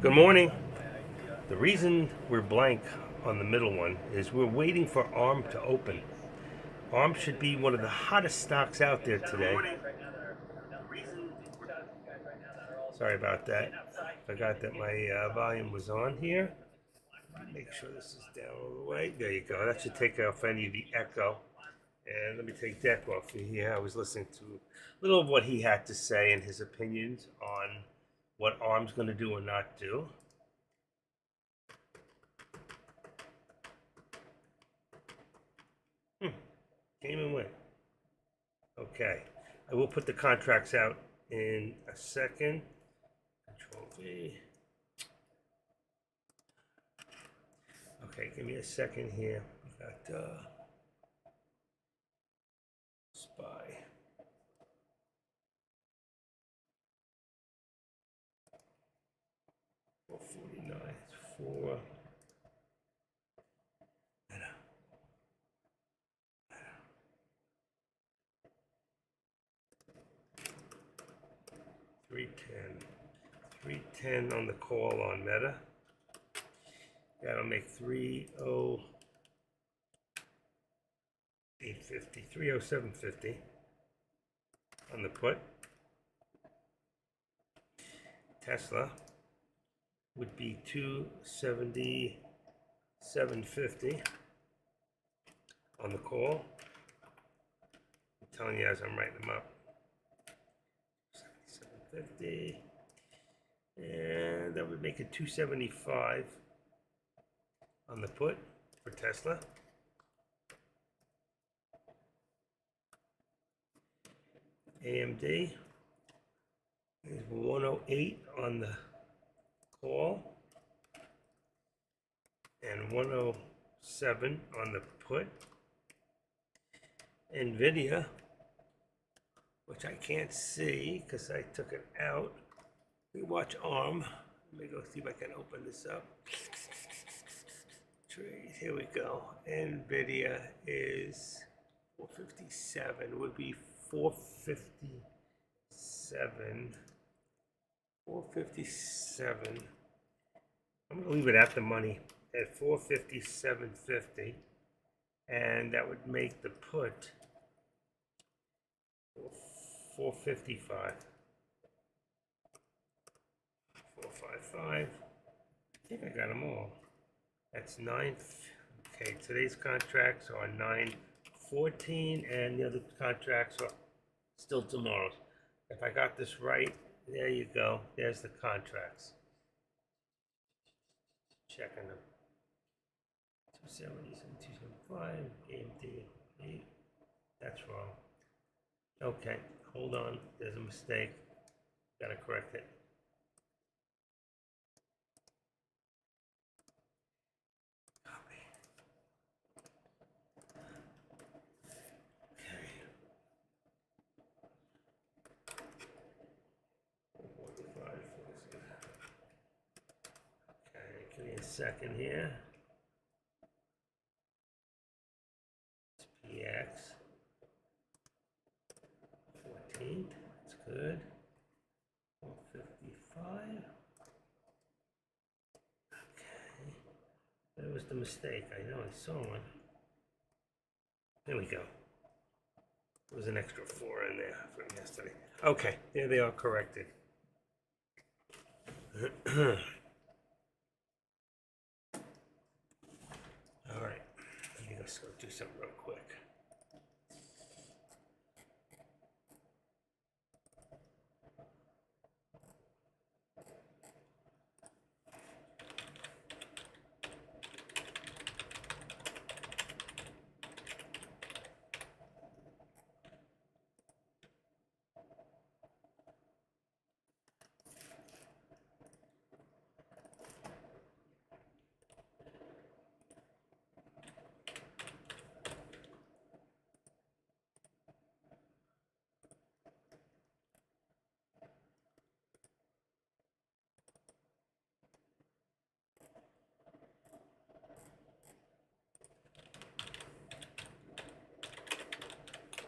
Good morning. The reason we're blank on the middle one is we're waiting for ARM to open. ARM should be one of the hottest stocks out there today. Sorry about that. Forgot that my volume was on here. Make sure this is down all the way. There you go. That should take off any of the echo. And let me take Deck off here. I was listening to a little of what he had to say and his opinions on what ARM's going to do or not do. Came and went. Okay. I will put the contracts out in a second. Control V. Okay, give me a second here. We got SPY. $449 for Meta. 310 on the call on Meta. That'll make 30850, 30750 on the put. Tesla would be 277.50 on the call. I'm telling you as I'm writing them up. 77.50, and that would make it 275 on the put for Tesla. AMD is 108 on the call and 107 on the put. Nvidia, which I can't see because I took it out. We watch ARM. Let me go see if I can open this up. Trade, here we go. Nvidia is 457, would be 457. 457. I'm gonna leave it at the money at 457.50, and that would make the put 455. 455. I think I got them all. That's 9. Okay, today's contracts are 9/14, and the other contracts are still tomorrow's. If I got this right, there you go. There's the contracts. Checking them. 270s and 275. AMD 8. That's wrong. Okay, hold on. There's a mistake. Gotta correct it. Copy. Okay. 445. Okay, give me a second here. PX 14th, that's good. 455. Okay, that was the mistake. I know I saw one. There we go. There was an extra 4 in there from yesterday. Okay, there they are corrected. All right, let me just go do something real quick.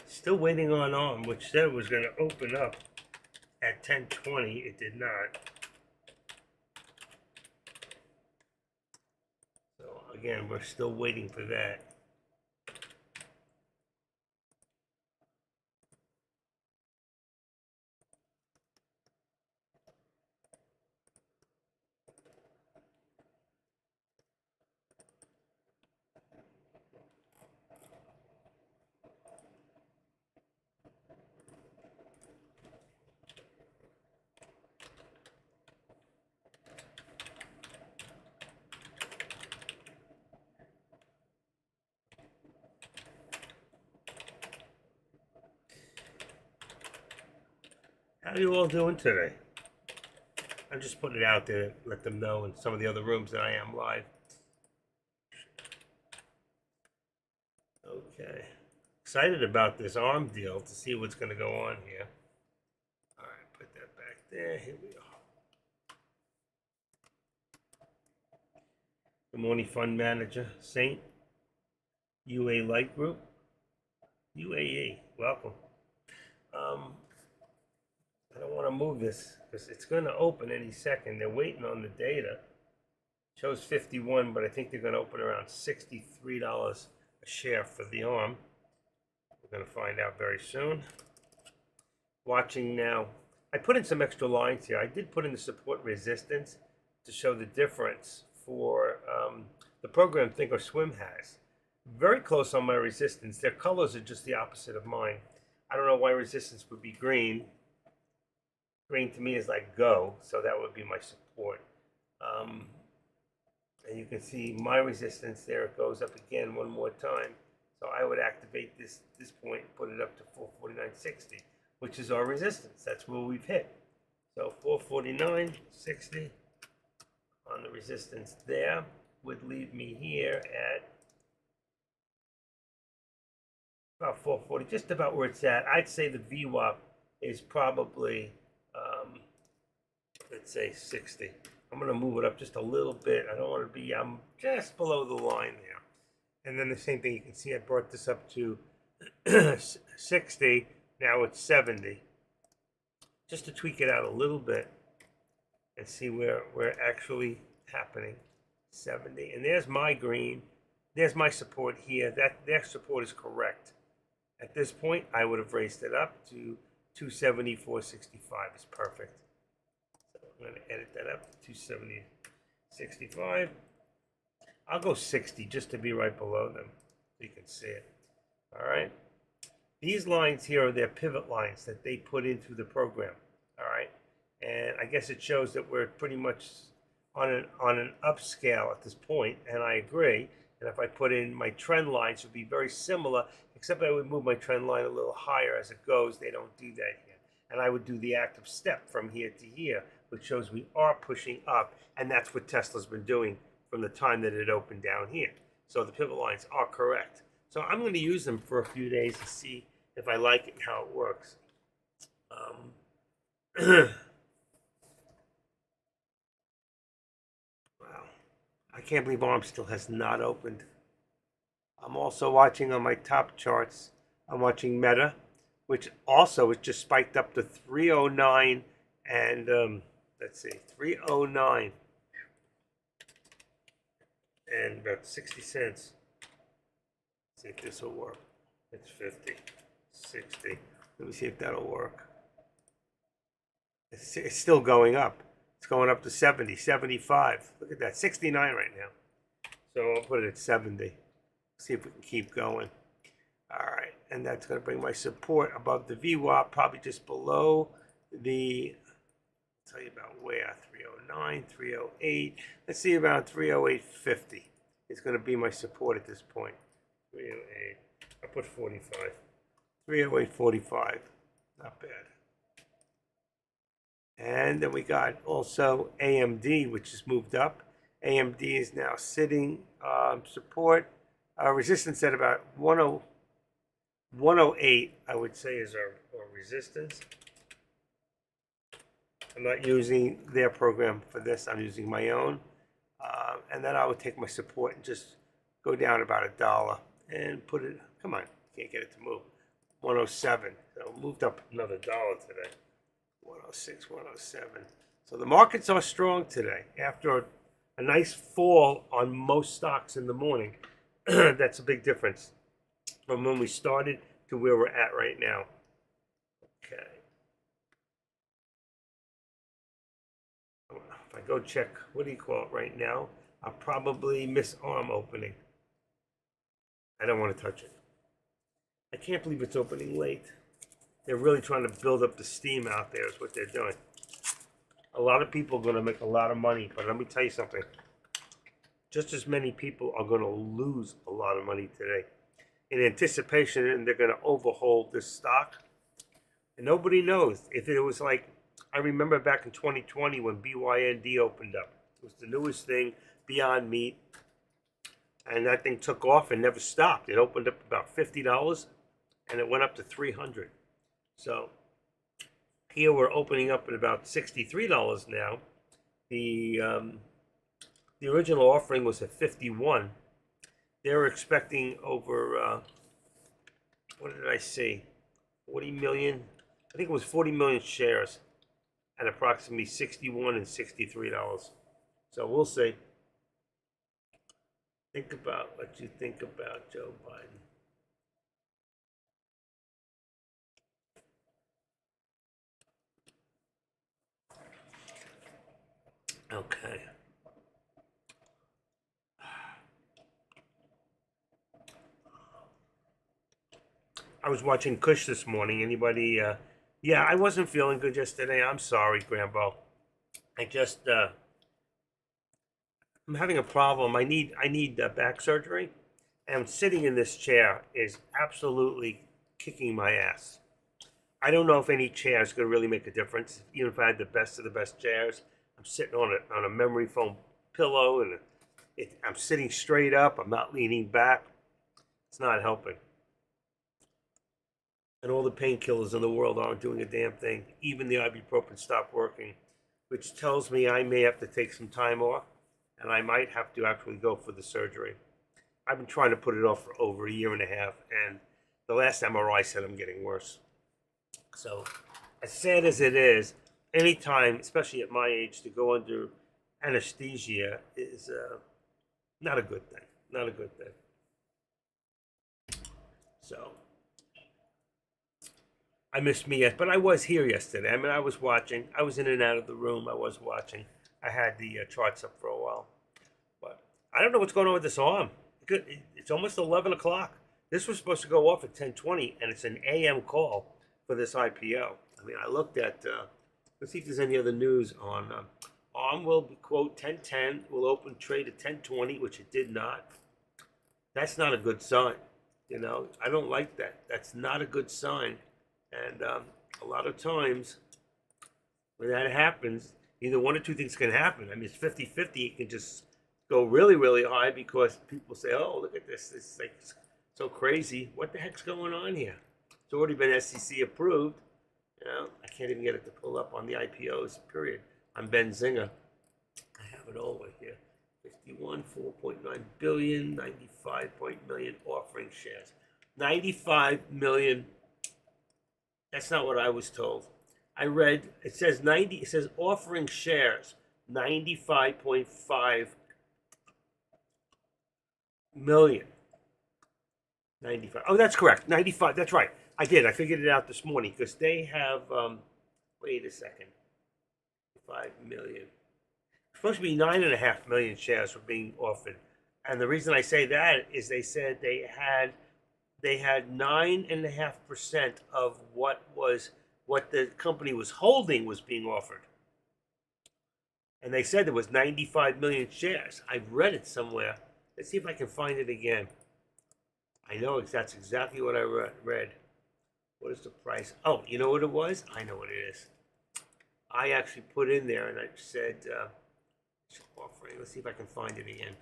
Still waiting on ARM, which said it was going to open up at 10:20. It did not. again, we're still waiting for that. How are you all doing today? I'm just putting it out there, let them know in some of the other rooms that I am live. Okay. Excited about this ARM deal to see what's going to go on here. All right, put that back there. Here we are. Good morning, Fund Manager, Saint. UA Light Group. UAE, welcome. I don't want to move this because it's going to open any second. They're waiting on the data. It shows 51, but I think they're going to open around $63 a share for the ARM. We're going to find out very soon. Watching now. I put in some extra lines here. I did put in the support resistance to show the difference for the program Thinkorswim has. Very close on my resistance. Their colors are just the opposite of mine. I don't know why resistance would be green. Green to me is like go, so that would be my support. And you can see my resistance there. It goes up again one more time. So I would activate this point, put it up to 449.60, which is our resistance. That's where we've hit. So 449.60 on the resistance there would leave me here at about 440, just about where it's at. I'd say the VWAP is probably, let's say 60. I'm going to move it up just a little bit. I don't want to be, I'm just below the line there. And then the same thing, you can see I brought this up to 60. Now it's 70. Just to tweak it out a little bit and see where we're actually happening. 70. And there's my green. There's my support here. Their support is correct. At this point, I would have raised it up to 270, 465 is perfect. So I'm going to edit that up to 270, 65. I'll go 60 just to be right below them so you can see it. All right. These lines here are their pivot lines that they put into the program. All right. And I guess it shows that we're pretty much on an upscale at this point, and I agree. And if I put in my trend lines, it would be very similar, except I would move my trend line a little higher as it goes. They don't do that here. And I would do the active step from here to here, which shows we are pushing up, and that's what Tesla's been doing from the time that it opened down here. So the pivot lines are correct. So I'm going to use them for a few days to see if I like it and how it works. Wow. I can't believe ARM still has not opened. I'm also watching on my top charts, I'm watching Meta, which also is just spiked up to 309 and let's see, 309 and about 60 cents. Let's see if this will work. It's 50, 60. Let me see if that'll work. It's still going up. It's going up to 70, 75. Look at that, 69 right now. So I'll put it at 70. See if we can keep going. All right, and that's going to bring my support above the VWAP, probably just below the, I'll tell you about where, 309, 308. Let's see, about 308.50 is going to be my support at this point. 308, I put 45. 308.45, not bad. And then we got also AMD, which has moved up. AMD is now sitting support. Resistance at about 108, I would say, is our resistance. I'm not using their program for this. I'm using my own. And then I would take my support and just go down about $1 and put it, come on, can't get it to move. 107. So moved up another $1 today. 106, 107. So the markets are strong today after a a nice fall on most stocks in the morning. That's a big difference from when we started to where we're at right now. Okay. If I go check, what do you call it right now? I'll probably miss arm opening. I don't want to touch it. I can't believe it's opening late. They're really trying to build up the steam out there is what they're doing. A lot of people are going to make a lot of money, but let me tell you something. Just as many people are going to lose a lot of money today in anticipation, and they're going to overhaul this stock. And nobody knows. If it was like, I remember back in 2020 when BYND opened up. It was the newest thing, Beyond Meat. And that thing took off and never stopped. It opened up about $50 and it went up to $300. So here we're opening up at about $63 now. The original offering was at $51. They were expecting over, what did I see? 40 million. I think it was 40 million shares at approximately $61 and $63. So we'll see. Think about what you think about Joe Biden. Okay. I was watching Kush this morning. Anybody? Yeah, I wasn't feeling good yesterday. I'm sorry, Grambo. I just I'm having a problem. I need back surgery, and sitting in this chair is absolutely kicking my ass. I don't know if any chair is going to really make a difference. Even if I had the best of the best chairs, I'm sitting on a memory foam pillow, and I'm sitting straight up. I'm not leaning back. It's not helping. And all the painkillers in the world aren't doing a damn thing. Even the ibuprofen stopped working, which tells me I may have to take some time off, and I might have to actually go for the surgery. I've been trying to put it off for over a year and a half, and the last MRI said I'm getting worse. So, as sad as it is, any time, especially at my age, to go under anesthesia is not a good thing. Not a good thing. So, I missed me, but I was here yesterday. I mean, I was watching. I was in and out of the room. I was watching. I had the charts up for a while. But I don't know what's going on with this arm. It's almost 11 o'clock. This was supposed to go off at 10:20, and it's an AM call for this IPO. I mean, I looked at, let's see if there's any other news on, ARM will be, quote, 10:10, will open trade at 10:20, which it did not. That's not a good sign. You know, I don't like that. That's not a good sign. And a lot of times when that happens, either one or two things can happen. I mean, it's 50-50. It can just go really, really high because people say, oh, look at this. It's like so crazy. What the heck's going on here? It's already been SEC approved. You know, I can't even get it to pull up on the IPOs, period. I'm Benzinga. I have it all right here. 51, 4.9 billion, 95 million offering shares. 95 million. That's not what I was told. I read, it says offering shares, 95.5 million. 95. Oh, that's correct. 95. That's right. I did. I figured it out this morning because they have, wait a second. 5 million. It's supposed to be 9.5 million shares were being offered. And the reason I say that is they said they had 9.5% of what the company was holding was being offered. And they said there was 95 million shares. I've read it somewhere. Let's see if I can find it again. I know that's exactly what I read. What is the price? Oh, you know what it was? I know what it is. I actually put in there and I said, offering. Let's see if I can find it again.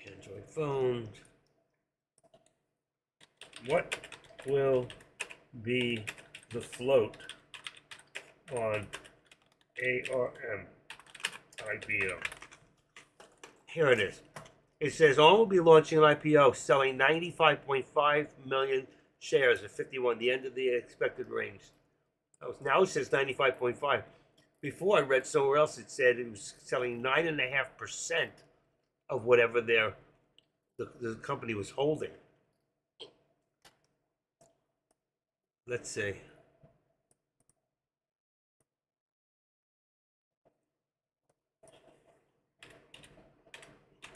Android phones. What will be the float on ARM IPO? Here it is. It says ARM will be launching an IPO selling 95.5 million shares at 51, the end of the expected range. Now it says 95.5. before I read somewhere else it said it was selling 9.5% of whatever the company was holding. Let's see.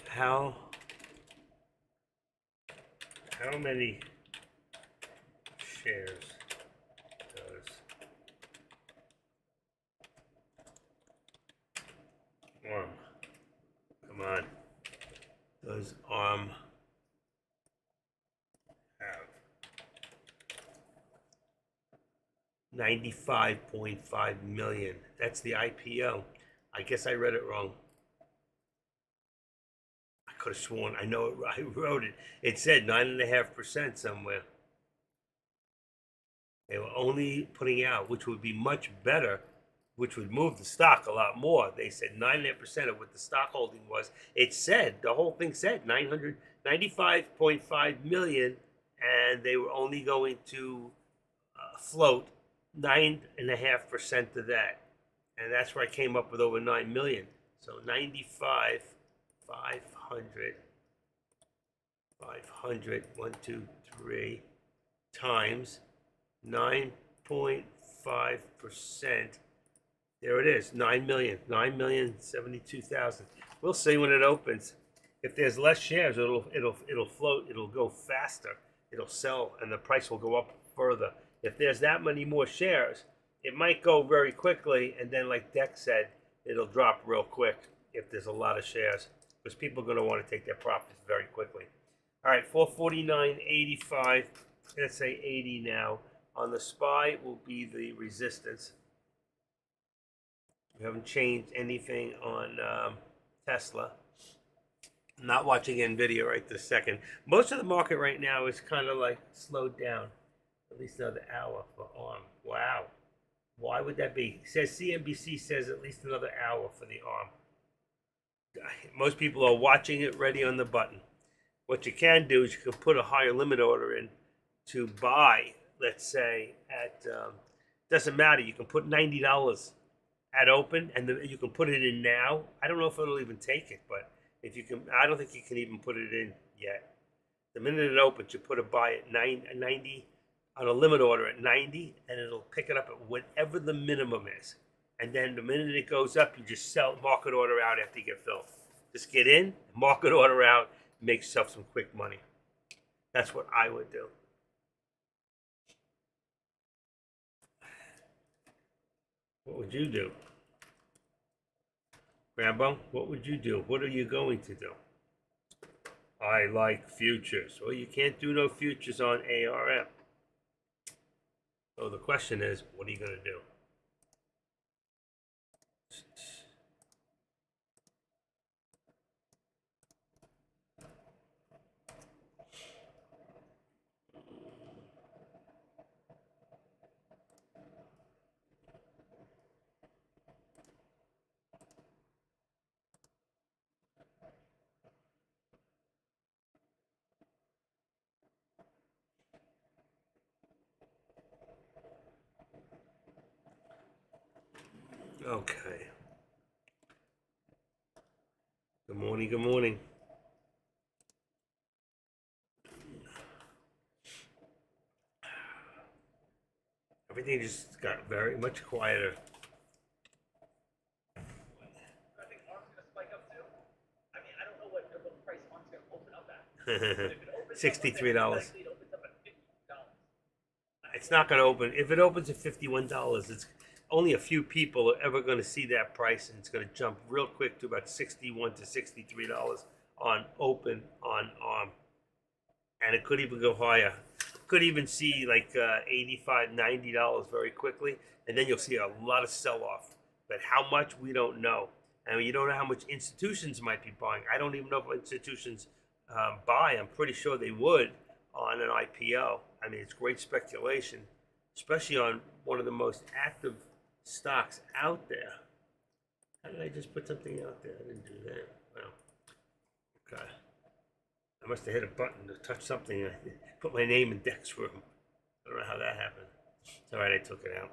How many shares does ARM, come on, does ARM have? 95.5 million. That's the IPO. I guess I read it wrong. I could have sworn. I know it. I wrote it. It said 9.5% somewhere. They were only putting out, which would be much better, which would move the stock a lot more. They said 9.5% of what the stock holding was. It said, the whole thing said 995.5 million, and they were only going to float 9.5% of that. And that's where I came up with over 9 million. So 95, 500, 1, 2, 3 times 9.5%. There it is, 9 million, 9,072,000. We'll see when it opens. If there's less shares, it'll float, it'll go faster, it'll sell, and the price will go up further. If there's that many more shares, it might go very quickly, and then like Dex said, it'll drop real quick if there's a lot of shares, because people are going to want to take their profits very quickly. All right, 449.85. Let's say 80 now. On the SPY will be the resistance. We haven't changed anything on Tesla. I'm not watching NVIDIA right this second. Most of the market right now is kind of like slowed down. At least another hour for ARM. Wow. Why would that be? It says CNBC says at least another hour for the ARM. Most people are watching it ready on the button. What you can do is you can put a higher limit order in to buy, let's say, at, doesn't matter, you can put $90 at open, and you can put it in now. I don't know if it'll even take it, but if you can, I don't think you can even put it in yet. The minute it opens, you put a buy at 90 on a limit order at 90, and it'll pick it up at whatever the minimum is. And then the minute it goes up, you just sell, market order out after you get filled. Just get in, market order out, make yourself some quick money. That's what I would do. What would you do? Rambo, what would you do? What are you going to do? I like futures. Well, you can't do no futures on ARM. So the question is, what are you going to do? Okay. Good morning, good morning. Everything just got very much quieter. I think ARM's gonna spike up too. I mean, I don't know what the price ARM's gonna open up at. But if it opens $63. likely it opens up at $50. It's not going to open. If it opens at $51, it's only a few people are ever going to see that price, and it's going to jump real quick to about $61 to $63 on open on ARM, and it could even go higher. Could even see like $85, $90 very quickly, and then you'll see a lot of sell-off. But how much, we don't know. I mean, you don't know how much institutions might be buying. I don't even know if institutions buy. I'm pretty sure they would on an IPO. I mean, it's great speculation, especially on one of the most active stocks out there. How did I just put something out there? I didn't do that. Well, okay. I must have hit a button to touch something. I put my name in Dex room. I don't know how that happened. It's all right, I took it out.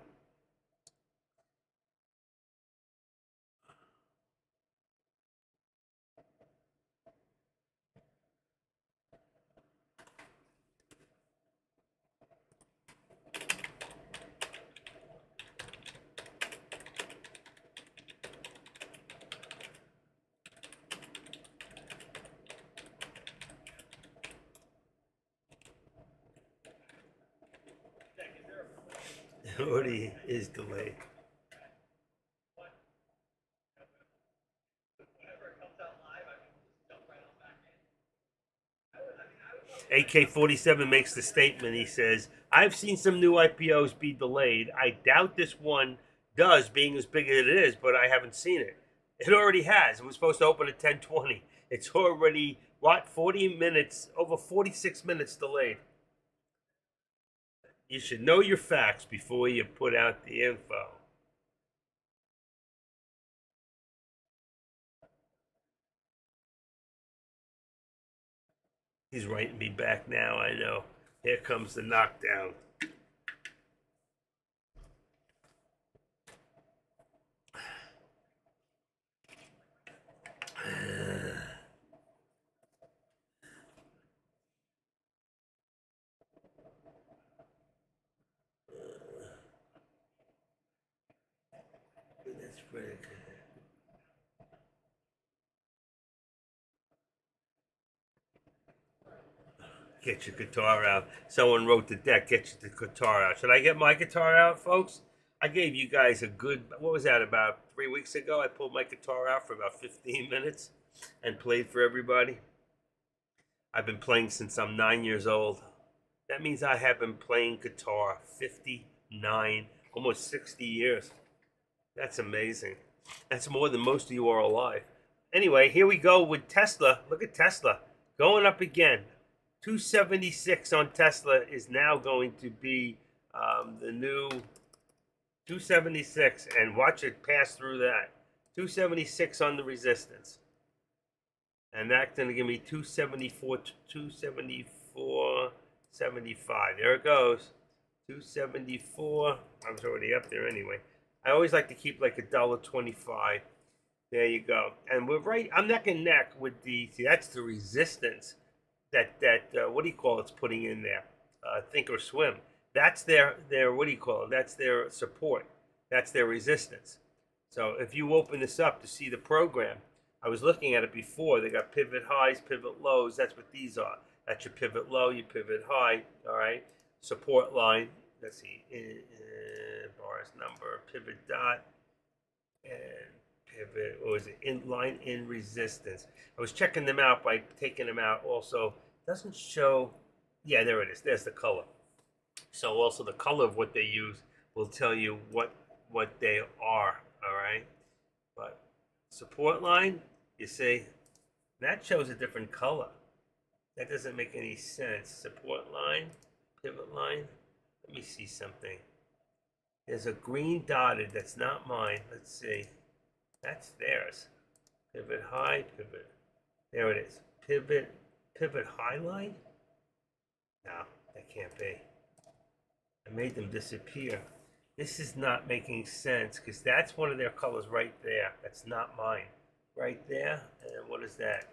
already is delayed. AK-47 makes the statement. He says, I've seen some new IPOs be delayed. I doubt this one does, being as big as it is, but I haven't seen it. It already has. It was supposed to open at 10:20. It's already, what, 40 minutes, over 46 minutes delayed. You should know your facts before you put out the info. He's writing me back now, I know. Here comes the knockdown. That's pretty good. Get your guitar out. Someone wrote the deck. Get your guitar out. Should I get my guitar out, folks? I gave you guys a good, what was that, about 3 weeks ago? I pulled my guitar out for about 15 minutes and played for everybody. I've been playing since I'm 9 years old. That means I have been playing guitar 59, almost 60 years. That's amazing. That's more than most of you are alive. Anyway, here we go with Tesla. Look at Tesla going up again. 276 on Tesla is now going to be the new 276, and watch it pass through that. 276 on the resistance. And that's going to give me 274, 274, 75. There it goes. 274. I was already up there anyway. I always like to keep like $1.25. There you go. And we're right. I'm neck and neck with the. See, that's the resistance that what do you call it's putting in there? Thinkorswim. That's their what do you call it? That's their support. That's their resistance. So if you open this up to see the program, I was looking at it before. They got pivot highs, pivot lows. That's what these are. That's your pivot low, your pivot high. All right. Support line. Let's see. Bars number, pivot dot, and pivot. What was it? In line in resistance. I was checking them out by taking them out. Also, doesn't show. Yeah, there it is. There's the color. So also the color of what they use will tell you what they are. All right. But support line, you see, that shows a different color. That doesn't make any sense. Support line, pivot line. Let me see something. There's a green dotted. That's not mine. Let's see. That's theirs. Pivot high, pivot. There it is. Pivot high line? No, that can't be. I made them disappear. This is not making sense because that's one of their colors right there. That's not mine. Right there. And what is that?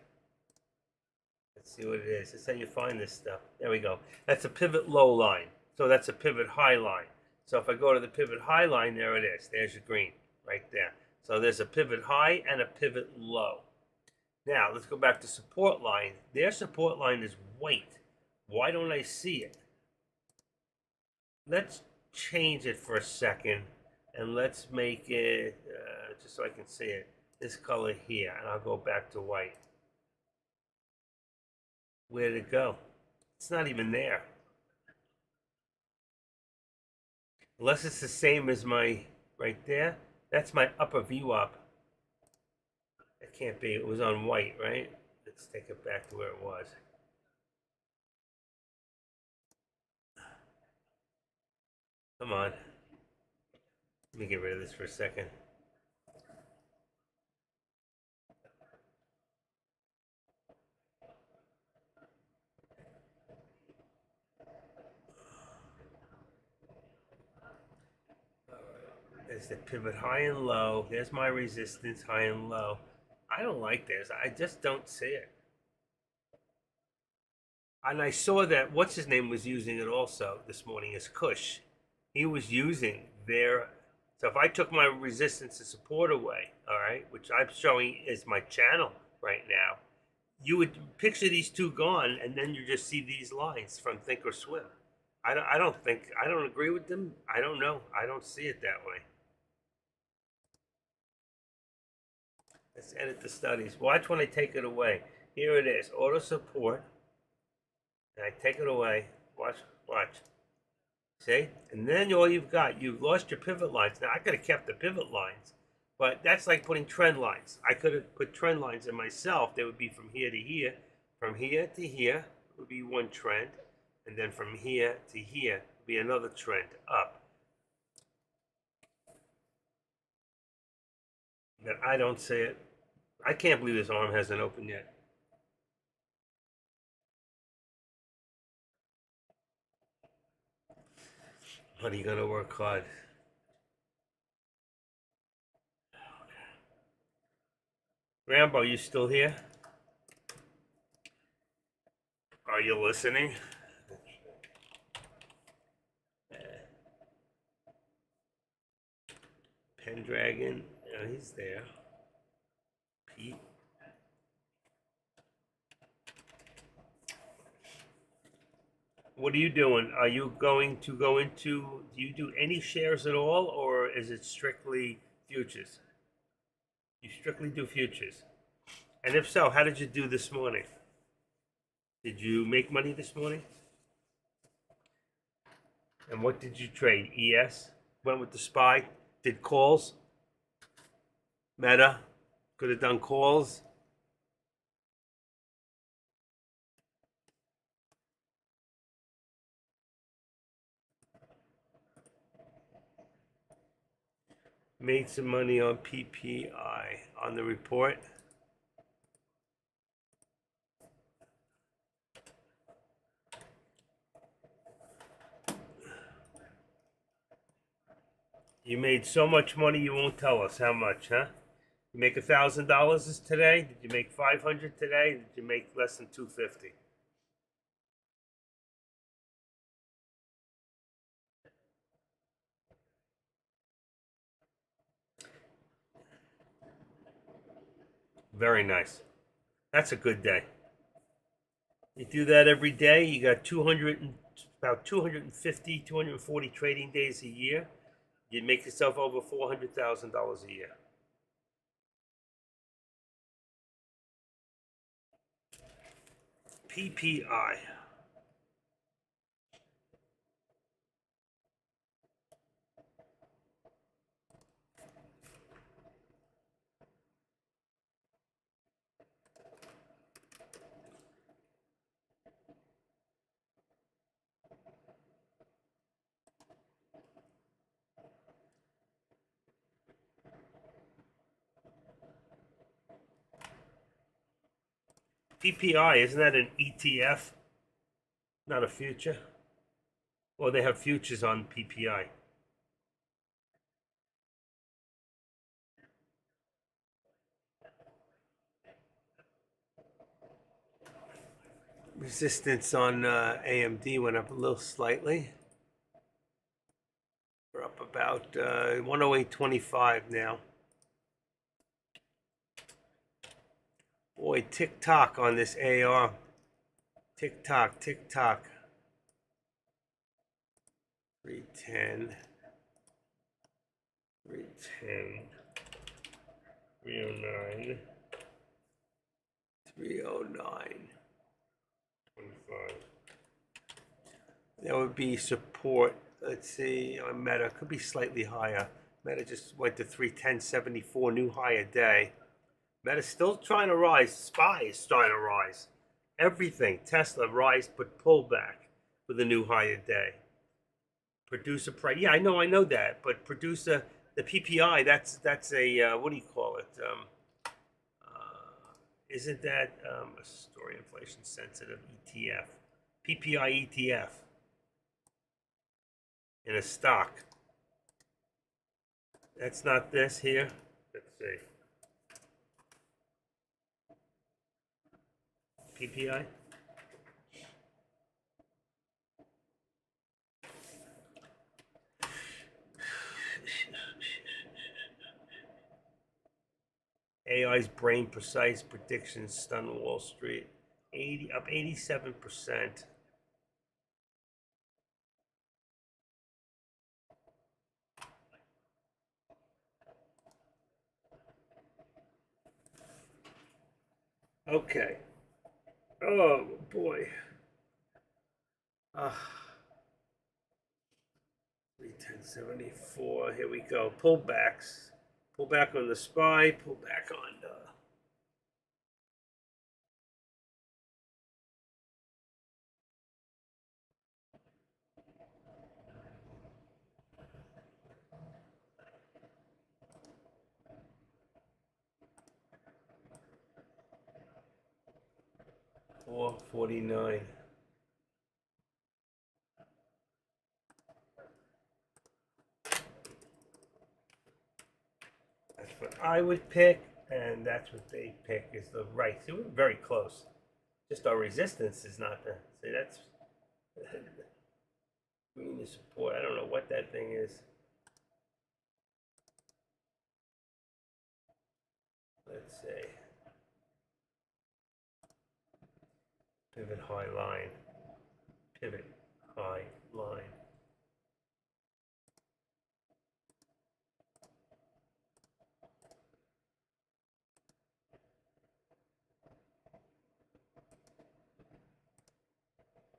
Let's see what it is. That's how you find this stuff. There we go. That's a pivot low line. So that's a pivot high line. So if I go to the pivot high line, there it is. There's your green right there. So there's a pivot high and a pivot low. Now let's go back to support line. Their support line is white. Why don't I see it? Let's change it for a second and let's make it, just so I can see it, this color here. And I'll go back to white. Where did it go? It's not even there. Unless it's the same as my, right there. That's my upper VWAP. It can't be. It was on white, right? Let's take it back to where it was. Come on. Let me get rid of this for a second. There's the pivot high and low. There's my resistance high and low. I don't like this. I just don't see it. And I saw that what's his name was using it also this morning is Kush. He was using their. So if I took my resistance and support away, all right, which I'm showing is my channel right now, you would picture these two gone, and then you just see these lines from Thinkorswim. I don't agree with them. I don't know. I don't see it that way. Let's edit the studies. Watch when I take it away. Here it is, auto support. And I take it away. Watch, watch. See? And then all you've lost your pivot lines. Now I could have kept the pivot lines, but that's like putting trend lines. I could have put trend lines in myself. They would be from here to here. From here to here would be one trend. And then from here to here would be another trend up. But I don't see it. I can't believe this arm hasn't opened yet. But you gonna work hard. Rambo, you still here? Are you listening? Pendragon, he's there. Pete. What are you doing? Are you going to go into, do you do any shares at all, or is it strictly futures? You strictly do futures. And if so, how did you do this morning? Did you make money this morning? And what did you trade? ES? Went with the SPY? Did calls? Meta? Could have done calls? Made some money on PPI on the report. You made so much money you won't tell us how much, huh? You make $1,000 today? Did you make 500 today? Did you make less than 250? Very nice. That's a good day. You do that every day. You got 200 and about 250, 240 trading days a year. You make yourself over $400,000 a year. PPI. PPI, isn't that an ETF? Not a future? Well, they have futures on PPI. Resistance on AMD went up a little slightly. We're up about 108.25 now. Boy, tick tock on this AR. Tick tock, tick tock. 310. 310. 309. 309. 25. That would be support. Let's see, on Meta could be slightly higher. Meta just went to 310.74, new high a day. Meta's still trying to rise. SPY is trying to rise. Everything. Tesla rise but pull back with a new high a day. Producer price. Yeah, I know that. But producer, the PPI, that's a what do you call it? Isn't that a story inflation sensitive ETF? PPI ETF in a stock. That's not this here. Let's see. PPI. AI's brain precise predictions stun Wall Street. 87%. Okay. Oh boy. Uh, 1074. Here we go. Pullbacks. Pull back on the SPY. Pull back on 449. That's what I would pick, and that's what they pick is the right. See, we're very close. Just our resistance is not the. See, that's green is support. I don't know what that thing is. Let's see. Pivot high line. Pivot high line.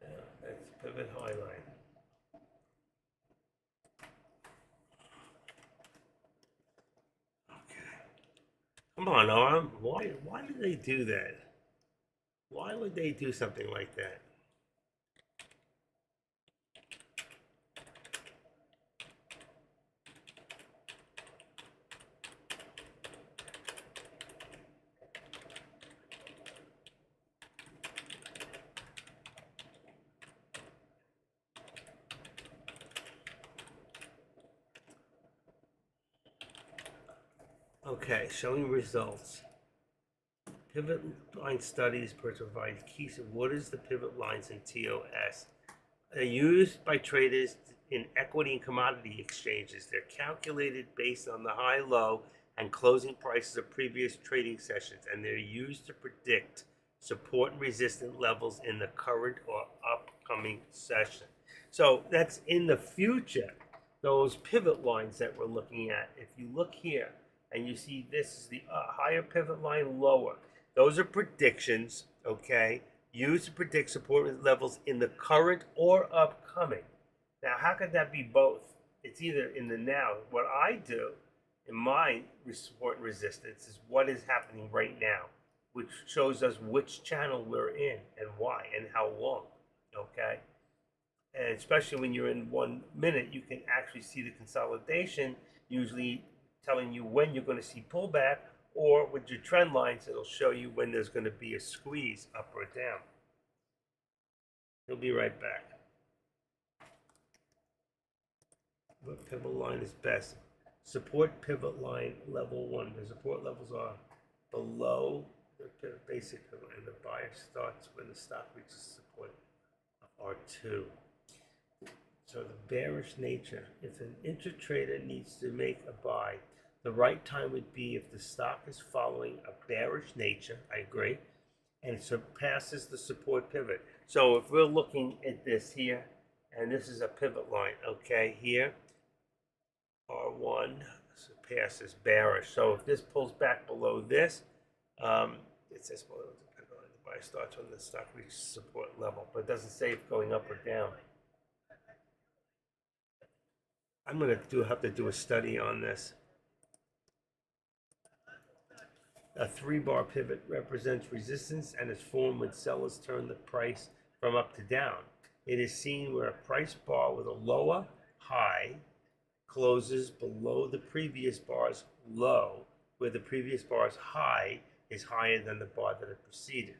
Yeah, that's pivot high line. Come on, Arm. Why do they do that? Why would they do something like that? Okay, showing results. Pivot line studies provide keys of what is the pivot lines in TOS. They're used by traders in equity and commodity exchanges. They're calculated based on the high, low, and closing prices of previous trading sessions, and they're used to predict support and resistance levels in the current or upcoming session. So that's in the future. Those pivot lines that we're looking at, if you look here and you see this is the higher pivot line, lower, those are predictions, okay, used to predict support levels in the current or upcoming. Now, how could that be both? It's either in the now. What I do in my support and resistance is what is happening right now, which shows us which channel we're in and why and how long, okay? And especially when you're in 1 minute, you can actually see the consolidation, usually telling you when you're going to see pullback, or with your trend lines, it'll show you when there's going to be a squeeze up or down. He'll be right back. What pivot line is best? Support pivot line level 1. The support levels are below the basic pivot, and the buyer starts when the stock reaches support of R2. So the bearish nature. If an intratrader needs to make a buy, the right time would be if the stock is following a bearish nature. I agree. And surpasses the support pivot. So if we're looking at this here, and this is a pivot line, okay, here, R1 surpasses bearish. So if this pulls back below this, it says below the pivot line, the buy starts when the stock reaches support level, but it doesn't say if going up or down. I'm going to have to do a study on this. A 3-bar pivot represents resistance and is formed when sellers turn the price from up to down. It is seen where a price bar with a lower high closes below the previous bar's low, where the previous bar's high is higher than the bar that it preceded.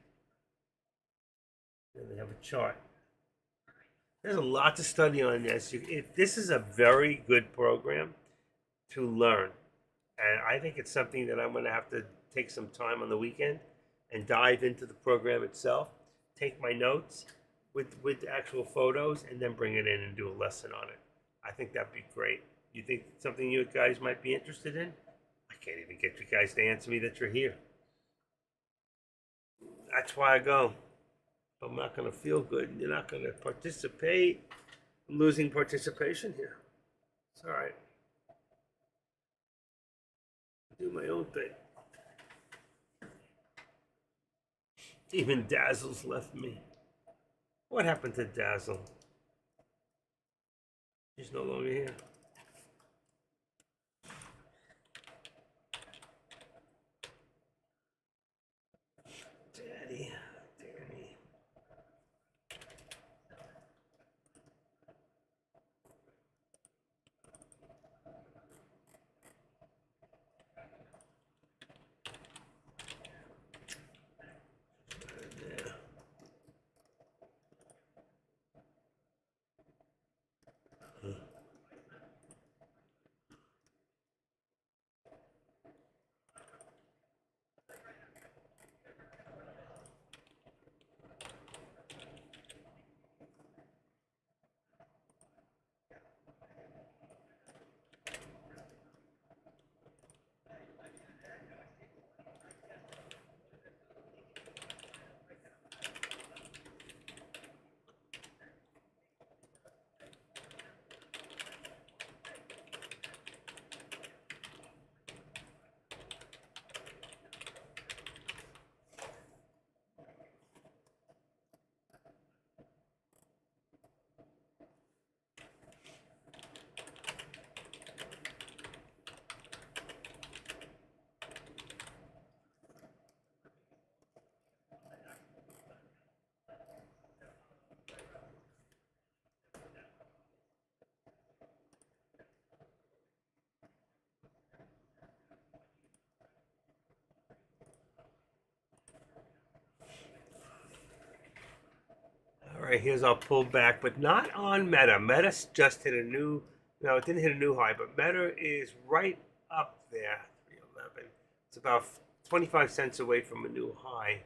Then they have a chart. There's a lot to study on this. This is a very good program to learn. And I think it's something that I'm going to have to take some time on the weekend and dive into the program itself, take my notes with actual photos, and then bring it in and do a lesson on it. I think that'd be great. You think something you guys might be interested in? I can't even get you guys to answer me that you're here. That's why I go. I'm not going to feel good. You're not going to participate. I'm losing participation here. It's all right. Do my own thing. Even Dazzle's left me. What happened to Dazzle? She's no longer here. Daddy, Danny. All right, here's our pullback, but not on Meta. Meta just hit a new, no, it didn't hit a new high, but Meta is right up there, 311. It's about 25 cents away from a new high.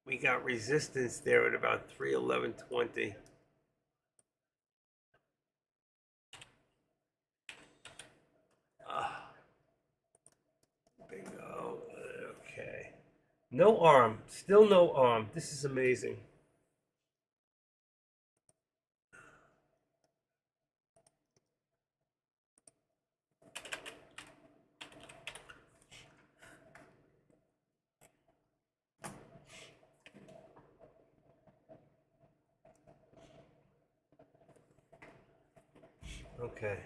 We got resistance there at about 311.20. Bingo. Okay. No arm. Still no arm. This is amazing. Okay.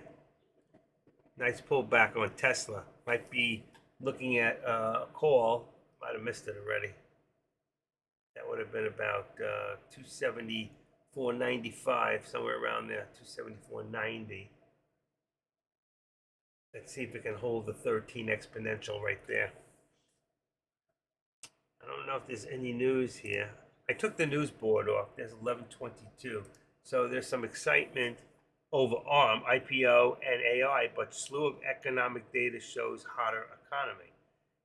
Nice pullback on Tesla. Might be looking at a call. Might have missed it already. That would have been about 274.95, somewhere around there. 274.90. Let's see if it can hold the 13 exponential right there. I don't know if there's any news here. I took the news board off. There's 11:22. So there's some excitement over ARM, IPO, and AI, but slew of economic data shows hotter economy.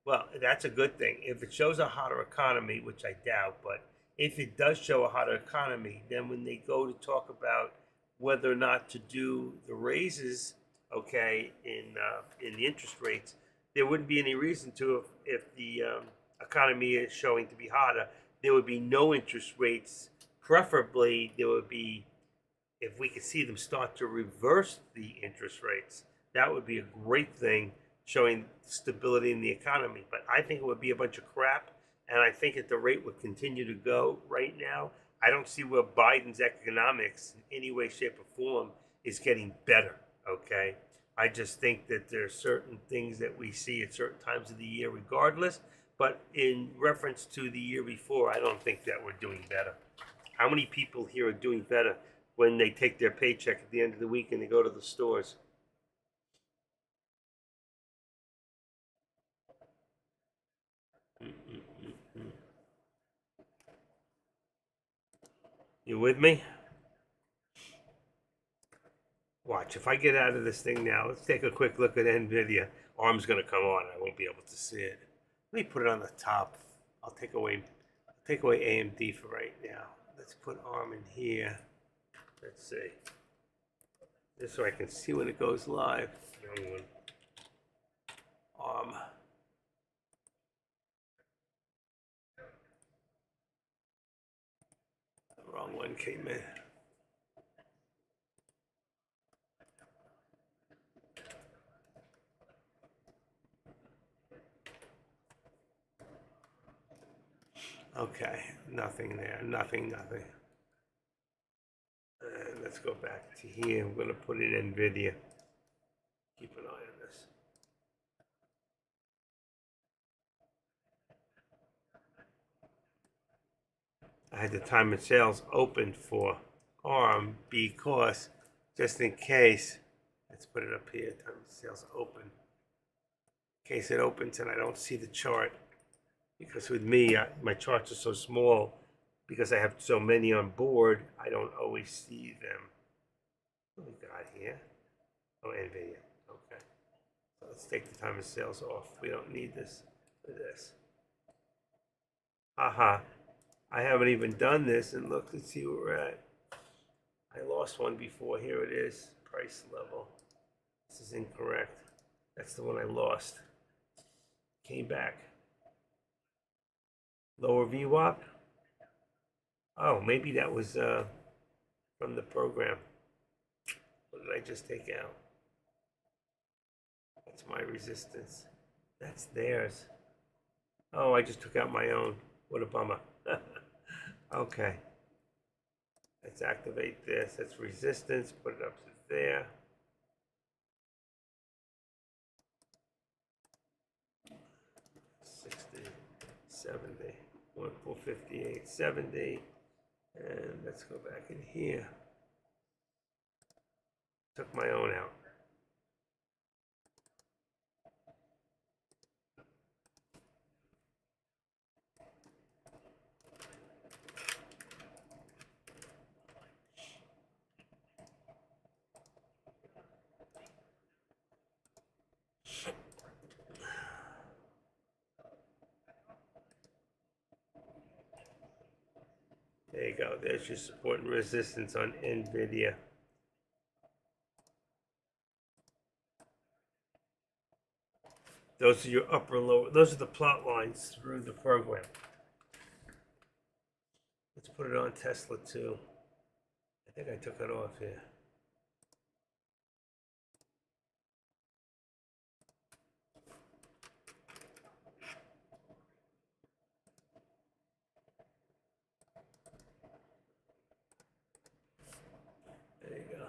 Well, that's a good thing. If it shows a hotter economy, which I doubt, but if it does show a hotter economy, then when they go to talk about whether or not to do the raises, okay, in the interest rates, there wouldn't be any reason to if the economy is showing to be hotter. There would be no interest rates. Preferably, there would be, if we could see them start to reverse the interest rates, that would be a great thing, showing stability in the economy. But I think it would be a bunch of crap, and I think that the rate would continue to go right now. I don't see where Biden's economics in any way, shape, or form is getting better, okay? I just think that there are certain things that we see at certain times of the year regardless, but in reference to the year before, I don't think that we're doing better. How many people here are doing better when they take their paycheck at the end of the week and they go to the stores? You with me? Watch, if I get out of this thing now, let's take a quick look at NVIDIA. Arm's gonna come on, I won't be able to see it. Let me put it on the top. I'll take away AMD for right now. Let's put ARM in here. Let's see. Just so I can see when it goes live. Wrong one. ARM. The wrong one came in. Nothing there, nothing. And let's go back to here. I'm going to put in NVIDIA. Keep an eye on this. I had the time and sales open for ARM because just in case, let's put it up here, time and sales open. In case it opens and I don't see the chart, because with me, my charts are so small, because I have so many on board, I don't always see them. What we got here? Oh, NVIDIA. Okay. So let's take the time and sales off. We don't need this for this. Aha. I haven't even done this, and look, let's see where we're at. I lost one before. Here it is. Price level. This is incorrect. That's the one I lost. Came back. Lower VWAP. Oh, maybe that was from the program. What did I just take out? That's my resistance. That's theirs. Oh, I just took out my own. What a bummer. Okay. Let's activate this. That's resistance. Put it up to there. $60, $70, 458, $70. And let's go back in here. Took my own out. There you go. There's your support and resistance on NVIDIA. Those are your upper and lower. Those are the plot lines through the program. Let's put it on Tesla too. I think I took it off here. There you go.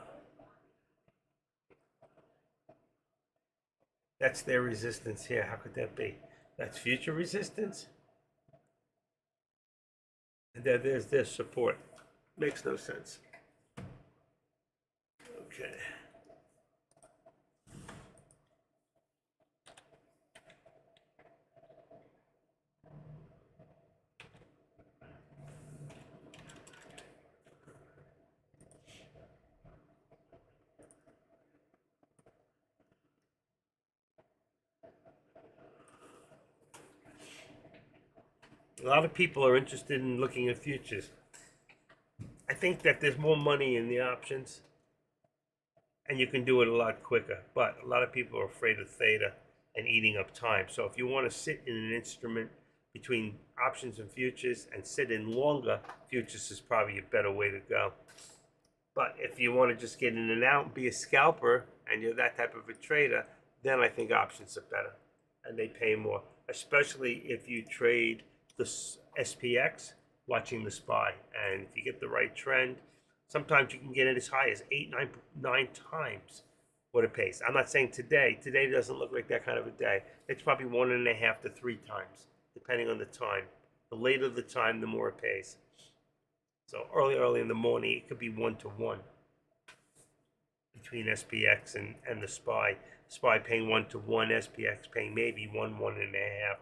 That's their resistance here. How could that be? That's future resistance? And then there's their support. Makes no sense. Okay. A lot of people are interested in looking at futures. I think that there's more money in the options, and you can do it a lot quicker. But a lot of people are afraid of theta and eating up time. So if you want to sit in an instrument between options and futures and sit in longer, futures is probably a better way to go. But if you want to just get in and out and be a scalper, and you're that type of a trader, then I think options are better, and they pay more, especially if you trade the SPX, watching the SPY. And if you get the right trend, sometimes you can get it as high as 8, 9 times what it pays. I'm not saying today. Today doesn't look like that kind of a day. It's probably 1.5 to 3 times, depending on the time. The later the time, the more it pays. So early in the morning, it could be 1 to 1 between SPX and the SPY. SPY paying 1 to 1, SPX paying maybe 1.5.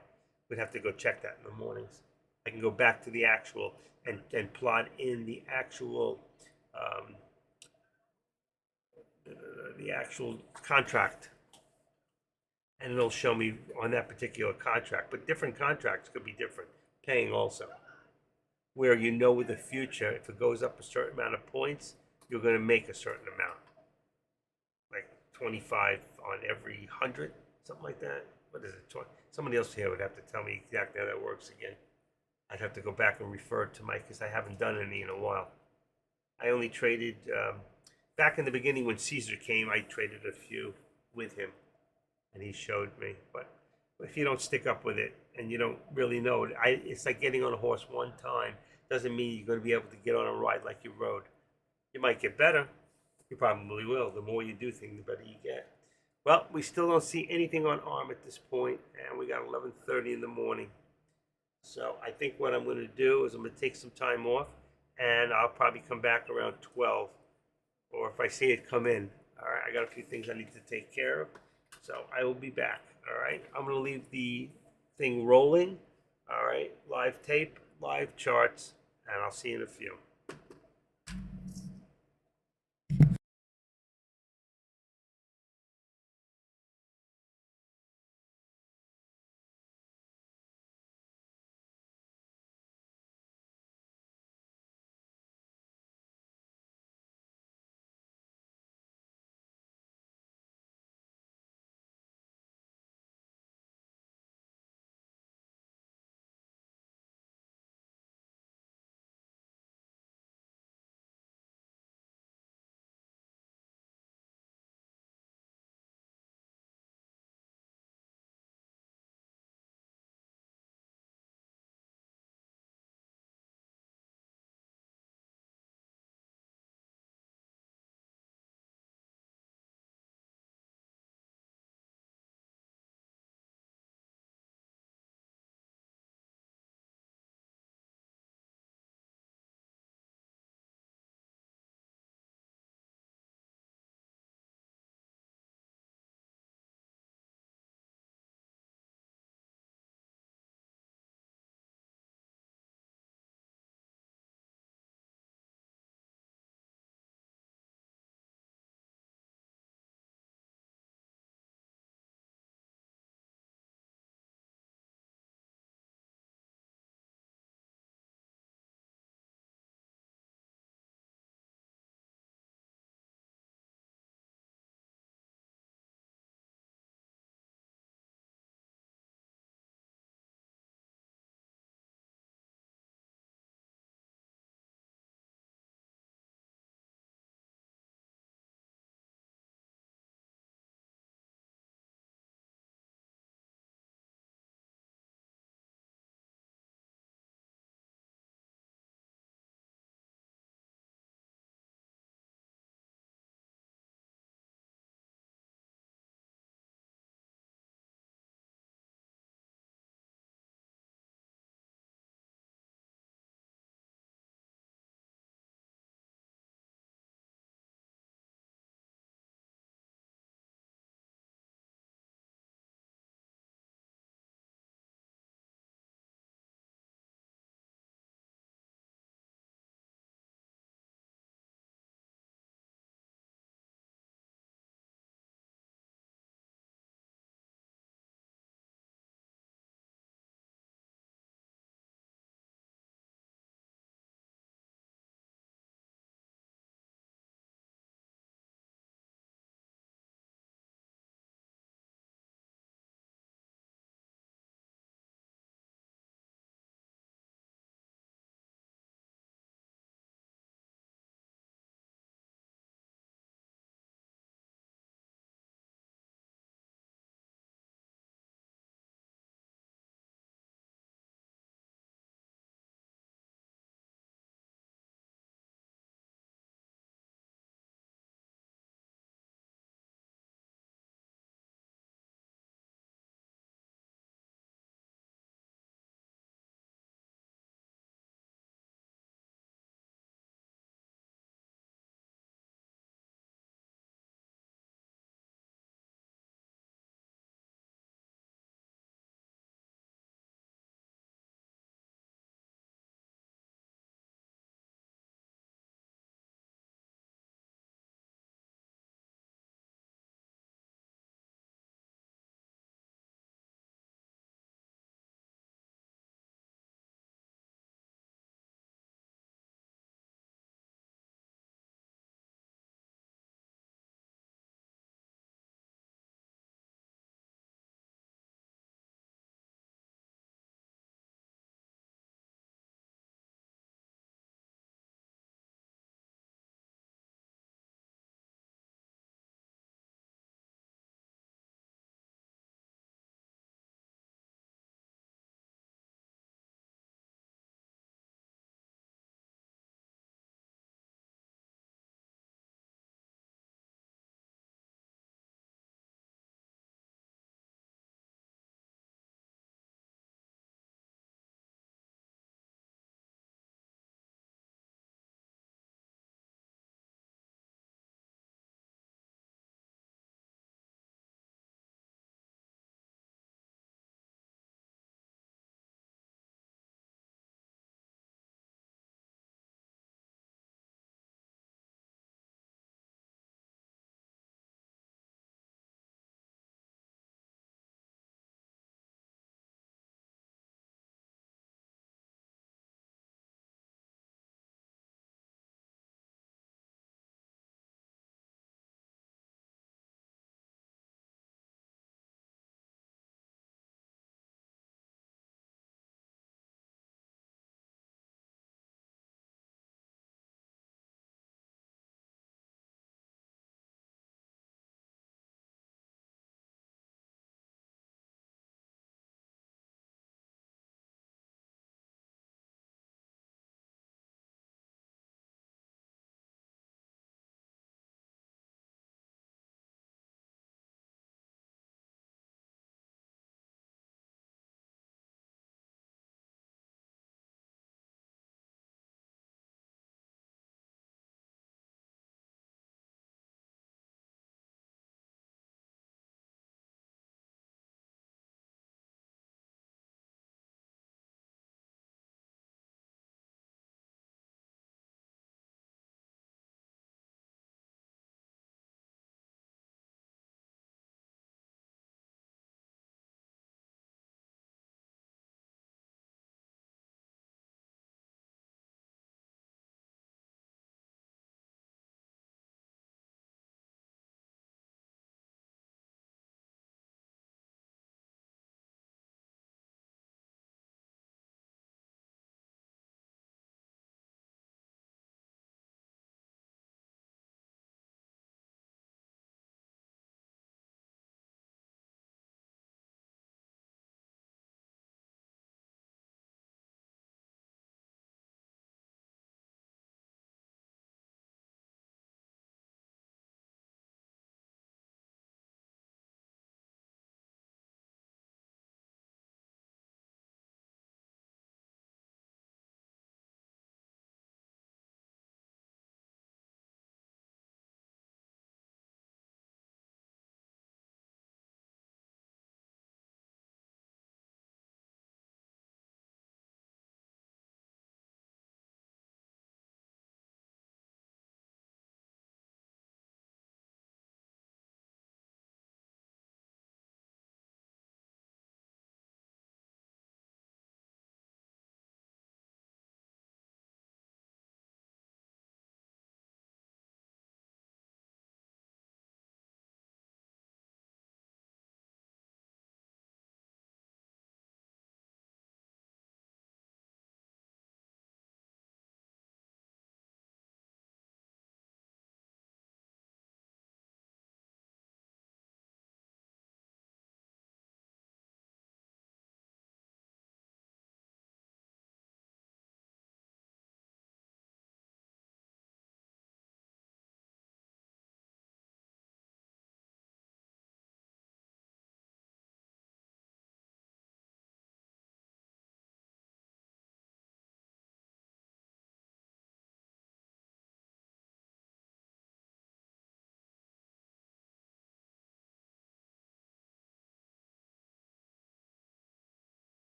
We'd have to go check that in the mornings. I can go back to the actual and plot in the actual contract, and it'll show me on that particular contract. But different contracts could be different paying also. Where you know with the future, if it goes up a certain amount of points, you're going to make a certain amount, like 25 on every 100, something like that. What is it? Somebody else here would have to tell me exactly how that works again. I'd have to go back and refer to Mike, because I haven't done any in a while. I only traded, back in the beginning when Caesar came, I traded a few with him, and he showed me. But if you don't stick up with it and you don't really know it, it's like getting on a horse one time doesn't mean you're going to be able to get on a ride like you rode. You might get better. You probably will. The more you do things, the better you get. Well, we still don't see anything on ARM at this point, and we got 11:30 in the morning. So I think what I'm going to do is I'm going to take some time off, and I'll probably come back around 12, or if I see it come in. All right, I got a few things I need to take care of, so I will be back. All right, I'm going to leave the thing rolling. All right, live tape, live charts, and I'll see you in a few.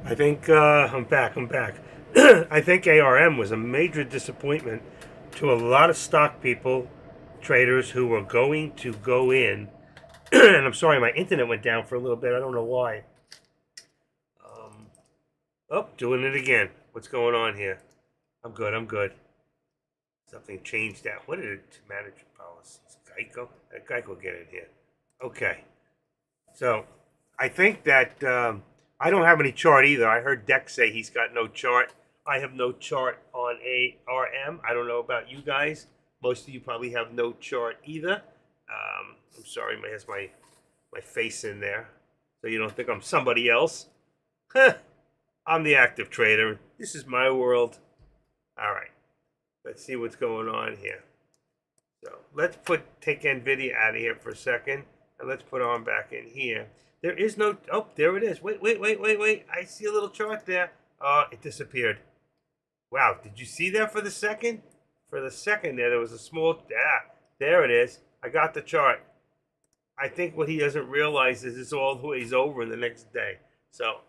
I think I'm back. I'm back. I think ARM was a major disappointment to a lot of stock people, traders who were going to go in. And I'm sorry, my internet went down for a little bit. I don't know why. Um, oh, doing it again. What's going on here? I'm good. I'm good. Something changed out. What did it manage policies? Geico? Let Geico get in here. Okay. So I think that I don't have any chart either. I heard Dex say he's got no chart. I have no chart on ARM. I don't know about you guys. Most of you probably have no chart either. I'm sorry, has my face in there, so you don't think I'm somebody else. I'm the active trader. This is my world. All right, let's see what's going on here. So let's take NVIDIA out of here for a second, and let's put on back in here. There is no, oh, there it is. Wait. I see a little chart there. It disappeared. Wow, did you see that for the second? For the second there was a small, there it is. I got the chart. I think what he doesn't realize is it's all the way over in the next day. So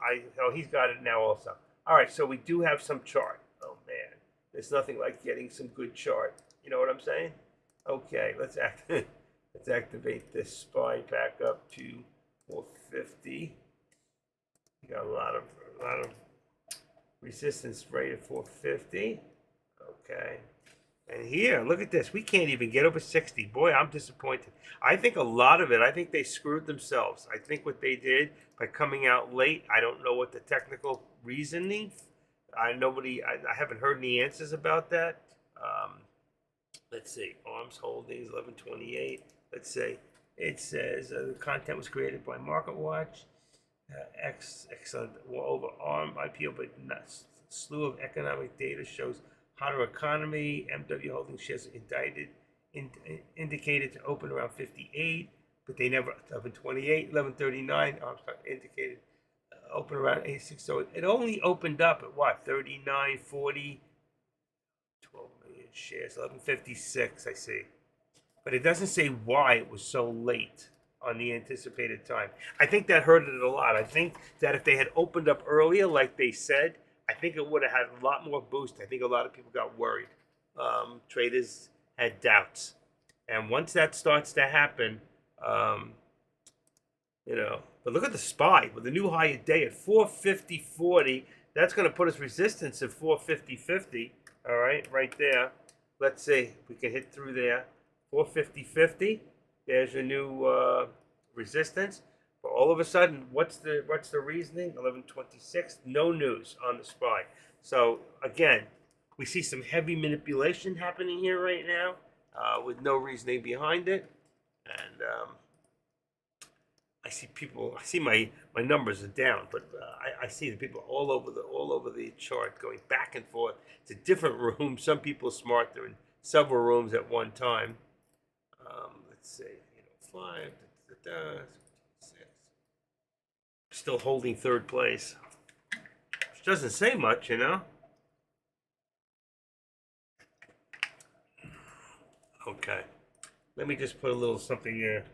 he's got it now also. All right, so we do have some chart. Oh man, there's nothing like getting some good chart. You know what I'm saying? Okay, let's activate this SPY back up to 450. You got a lot of resistance right at 450. Okay. And here, look at this. We can't even get over 60. Boy, I'm disappointed. I think a lot of it, I think they screwed themselves. I think what they did by coming out late, I don't know what the technical reasoning. I haven't heard any answers about that. Let's see. Arms Holdings, 1128. Let's see. It says the content was created by MarketWatch. Excellent over ARM IPO, but not slew of economic data shows hotter economy. MW Holdings shares indicated to open around 58, but they never 1128, 1139. Indicated open around 86. So it only opened up at what 39, 40, 12 million shares, 1156. I see, but it doesn't say why it was so late on the anticipated time. I think that hurt it a lot. I think that if they had opened up earlier, like they said, I think it would have had a lot more boost. I think a lot of people got worried. Traders had doubts. And once that starts to happen, but look at the SPY with the new high a day at 450.40. That's going to put us resistance at 450.50. All right, right there. Let's see if we can hit through there. 450.50. There's a new resistance. But all of a sudden, what's the reasoning? 1126. No news on the SPY. So again, we see some heavy manipulation happening here right now, with no reasoning behind it. And I see people. I see my numbers are down, but I see the people all over the chart going back and forth to different rooms. Some people are smart; they're in several rooms at one time. Let's see, 5, 6. Still holding third place, which doesn't say much, Okay, let me just put a little something here.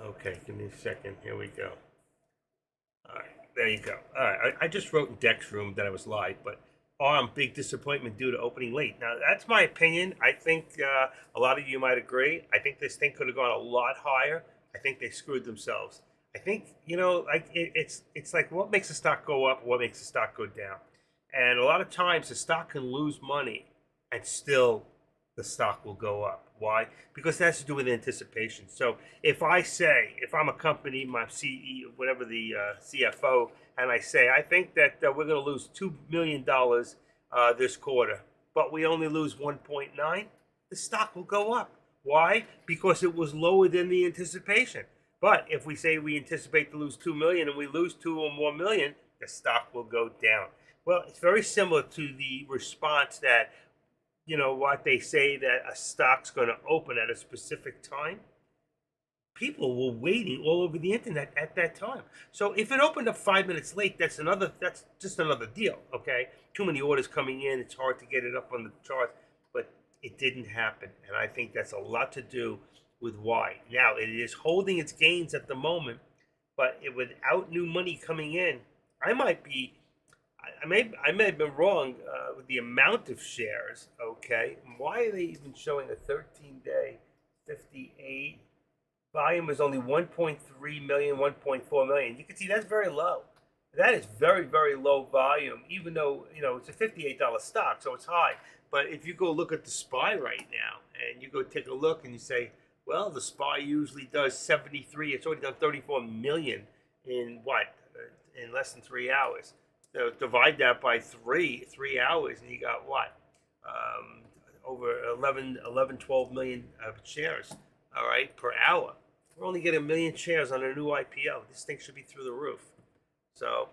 Okay, give me a second. Here we go. All right, there you go. All right, I just wrote in Deck's room that I was live, but big disappointment due to opening late. Now, that's my opinion. I think a lot of you might agree. I think this thing could have gone a lot higher. I think they screwed themselves. I think, it's like what makes a stock go up, what makes a stock go down. And a lot of times the stock can lose money and still the stock will go up. Why? Because that has to do with anticipation. So if I say, if I'm a company, my CEO, whatever the CFO, and I say, I think that we're going to lose $2 million this quarter, but we only lose 1.9, the stock will go up. Why? Because it was lower than the anticipation. But if we say we anticipate to lose 2 million and we lose 2 or more million, the stock will go down. Well, it's very similar to the response that, what they say that a stock's going to open at a specific time. People were waiting all over the internet at that time. So if it opened up 5 minutes late, that's just another deal. Okay, too many orders coming in. It's hard to get it up on the chart, but it didn't happen, and I think that's a lot to do with why. Now it is holding its gains at the moment, but without new money coming in, I may have been wrong with the amount of shares. Okay, why are they even showing a 13-day 58? Volume is only 1.3 million, 1.4 million. You can see that's very low. That is very, very low volume, even though, it's a $58 stock, so it's high. But if you go look at the SPY right now, and you go take a look and you say, well, the SPY usually does 73. It's already done 34 million in in less than 3 hours. So divide that by 3 hours, and you got what? Over 12 million shares, all right, per hour. We're only getting 1 million shares on a new IPO. This thing should be through the roof. So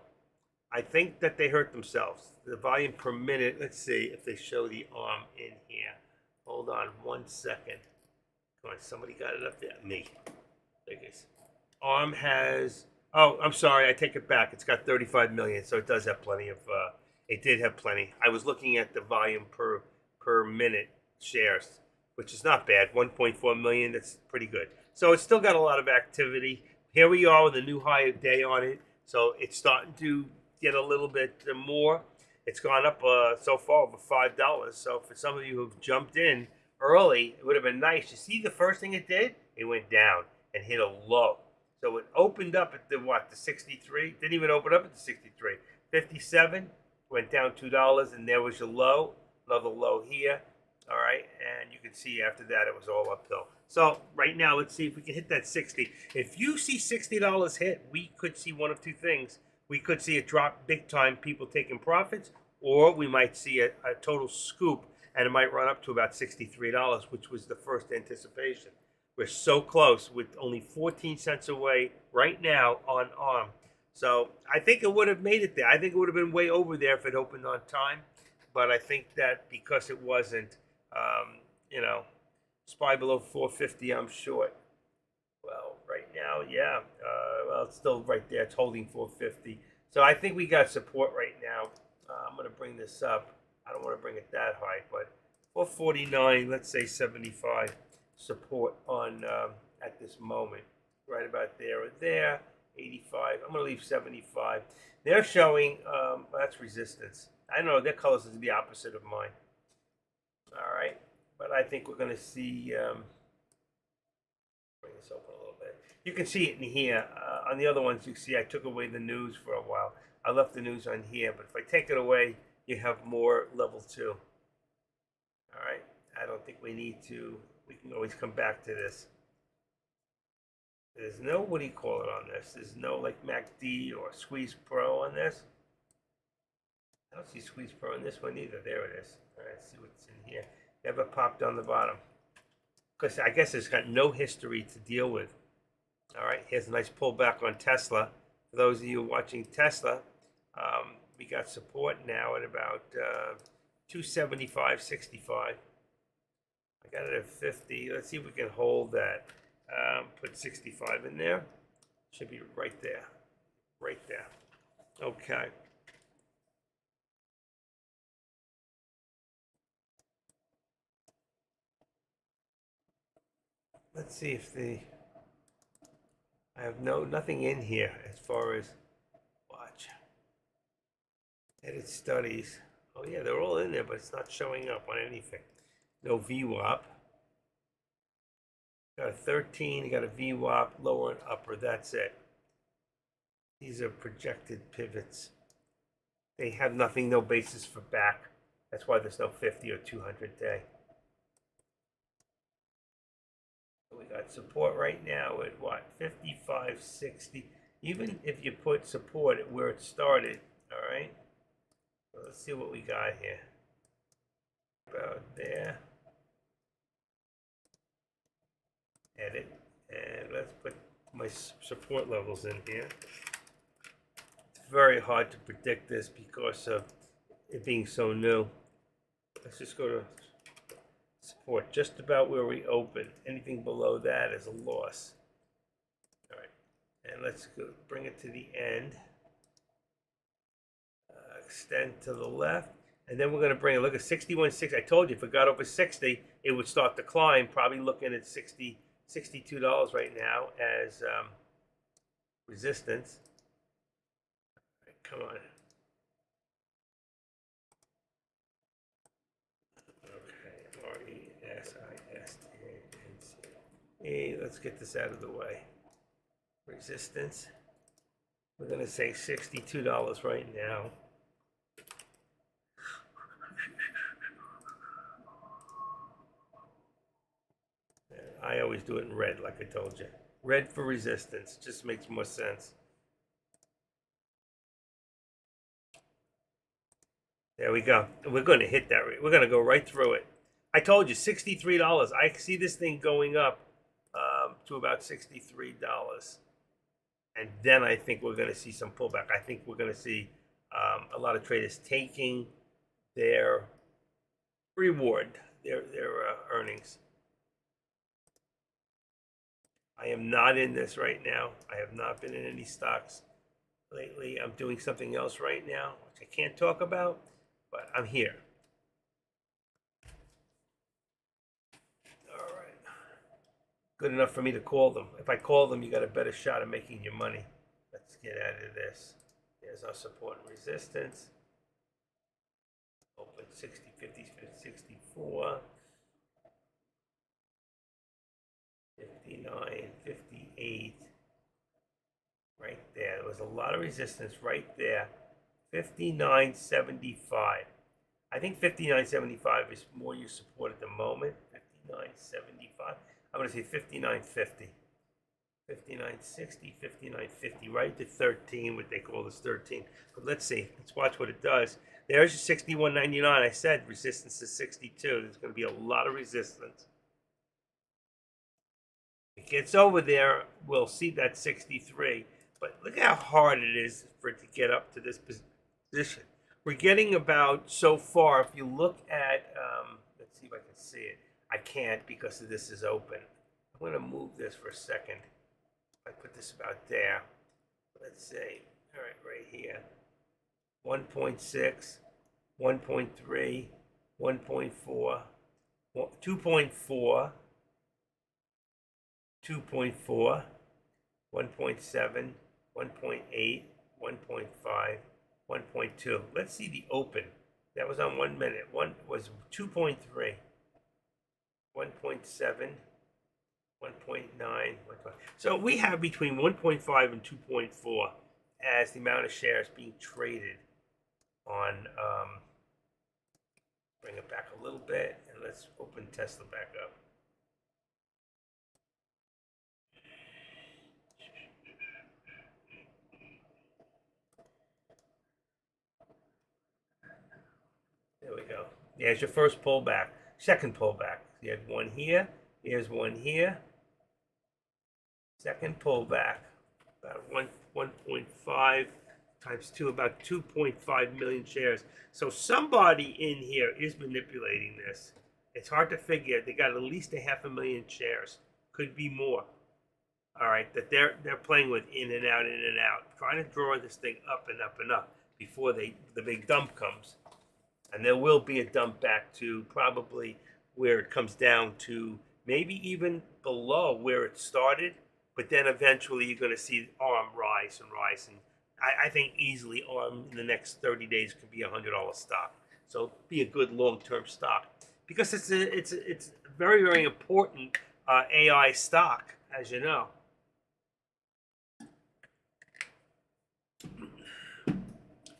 I think that they hurt themselves. The volume per minute, let's see if they show the ARM in here. Hold on 1 second. Come on, somebody got it up there. Me. There it is. ARM has, oh, I'm sorry, I take it back. It's got 35 million, so it does have plenty of, it did have plenty. I was looking at the volume per minute shares, which is not bad. 1.4 million, that's pretty good. So it's still got a lot of activity. Here we are with a new high day on it. So it's starting to get a little bit more. It's gone up so far over $5. So for some of you who've jumped in early, it would have been nice. You see the first thing it did? It went down and hit a low. So it opened up at the 63? Didn't even open up at the 63. 57, went down $2, and there was your low. Another low here. All right, and you can see after that it was all uphill. So right now, let's see if we can hit that 60. If you see $60 hit, we could see one of two things. We could see it drop big time, people taking profits, or we might see a total scoop, and it might run up to about $63, which was the first anticipation. We're so close, with only 14 cents away right now on ARM. So I think it would have made it there. I think it would have been way over there if it opened on time. But I think that because it wasn't, SPY below 450, I'm short. Well, right now, yeah. Well, it's still right there. It's holding 450. So I think we got support right now. I'm going to bring this up. I don't want to bring it that high, but 449, let's say 75 support on at this moment. Right about there or there. 85. I'm going to leave 75. They're showing, that's resistance. I know their colors is the opposite of mine. All right. But I think we're going to see, bring this open a little bit. You can see it in here. On the other ones, you see I took away the news for a while. I left the news on here, but if I take it away, you have more level 2. All right. I don't think we need to. We can always come back to this. There's no, what do you call it on this? There's no like MACD or Squeeze Pro on this. I don't see Squeeze Pro in this one either. There it is. All right, let's see what's in here. Never popped on the bottom. Because I guess it's got no history to deal with. All right, here's a nice pullback on Tesla. For those of you watching Tesla, we got support now at about 275.65. I got it at 50. Let's see if we can hold that. Put 65 in there. Should be right there. Right there. Okay. Let's see if I have nothing in here as far as watch. Edit studies. Oh yeah, they're all in there, but it's not showing up on anything. No VWAP. Got a 13, you got a VWAP, lower and upper, that's it. These are projected pivots. They have nothing, no basis for back. That's why there's no 50 or 200 day. We got support right now at what, 55.60. Even if you put support at where it started, all right. So let's see what we got here. About there. Edit, and let's put my support levels in here. It's very hard to predict this because of it being so new. Let's just go to support, just about where we open. Anything below that is a loss. All right, and let's go bring it to the end. Extend to the left, and then we're going to bring it. Look at 61.6. I told you if it got over 60, it would start to climb. Probably looking at $62 right now as resistance. Right, come on. Hey, let's get this out of the way. Resistance. We're going to say $62 right now. I always do it in red, like I told you. Red for resistance. Just makes more sense. There we go. We're going to hit that. We're going to go right through it. I told you, $63. I see this thing going up to about $63. And then I think we're going to see some pullback. I think we're going to see a lot of traders taking their reward, their earnings. I am not in this right now. I have not been in any stocks lately. I'm doing something else right now, which I can't talk about, but I'm here. All right. Good enough for me to call them. If I call them, you got a better shot of making your money. Let's get out of this. There's our support and resistance. Open 60, 50, 64. 59, 58, right there. There was a lot of resistance right there. 59.75. I think 59.75 is more your support at the moment. 59.75. I'm going to say 59.50. 59.60, 59.50, right to 13, what they call this 13. But let's see. Let's watch what it does. There's your 61.99. I said resistance is 62. There's going to be a lot of resistance. It gets over there, we'll see that 63. But look how hard it is for it to get up to this position. We're getting about, so far, if you look at, let's see if I can see it. I can't because this is open. I'm going to move this for a second. I put this about there. Let's say, all right, right here. 1.6, 1.3, 1.4, 2.4. 2.4, 1.7, 1.8, 1.5, 1.2. Let's see the open. That was on 1 minute. One was 2.3, 1.7, 1.9. So we have between 1.5 and 2.4 as the amount of shares being traded on. Bring it back a little bit and let's open Tesla back up. There we go. There's your first pullback. Second pullback. You had one here. Here's one here. Second pullback. About 1.5 times 2, about 2.5 million shares. So somebody in here is manipulating this. It's hard to figure. They got at least 500,000 shares. Could be more. All right, that they're playing with in and out, trying to draw this thing up and up and up before the big dump comes. And there will be a dump back to probably where it comes down to maybe even below where it started. But then eventually you're going to see ARM rise and rise. And I think easily ARM in the next 30 days could be a $100 stock. So be a good long-term stock. Because it's a very, very important AI stock, as you know.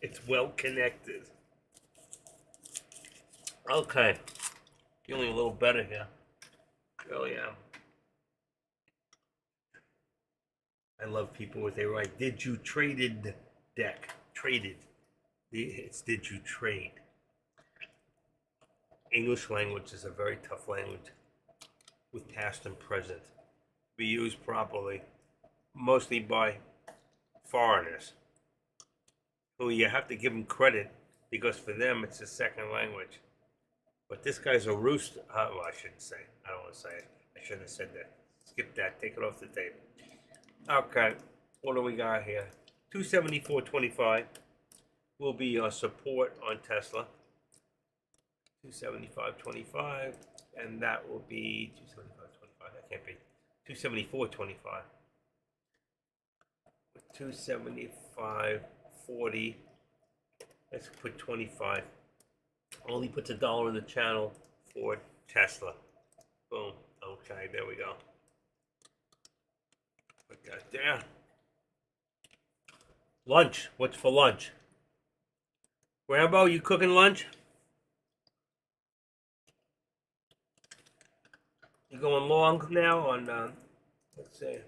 It's well connected. Okay, feeling a little better here. Really am. I love people what they write. Did you traded deck? Traded. It's did you trade? English language is a very tough language with past and present. Be used properly, mostly by foreigners, who you have to give them credit because for them it's a second language. But this guy's a rooster. Well, I shouldn't say. I don't want to say it. I shouldn't have said that. Skip that. Take it off the tape. Okay. What do we got here? 274.25 will be your support on Tesla. 275.25, and that will be 275.25. That can't be 274.25. 275.40. Let's put 25. Only puts $1 in the channel for Tesla. Boom. Okay, there we go. Put that there. Lunch. What's for lunch? Rambo, you cooking lunch? You going long now on, let's see.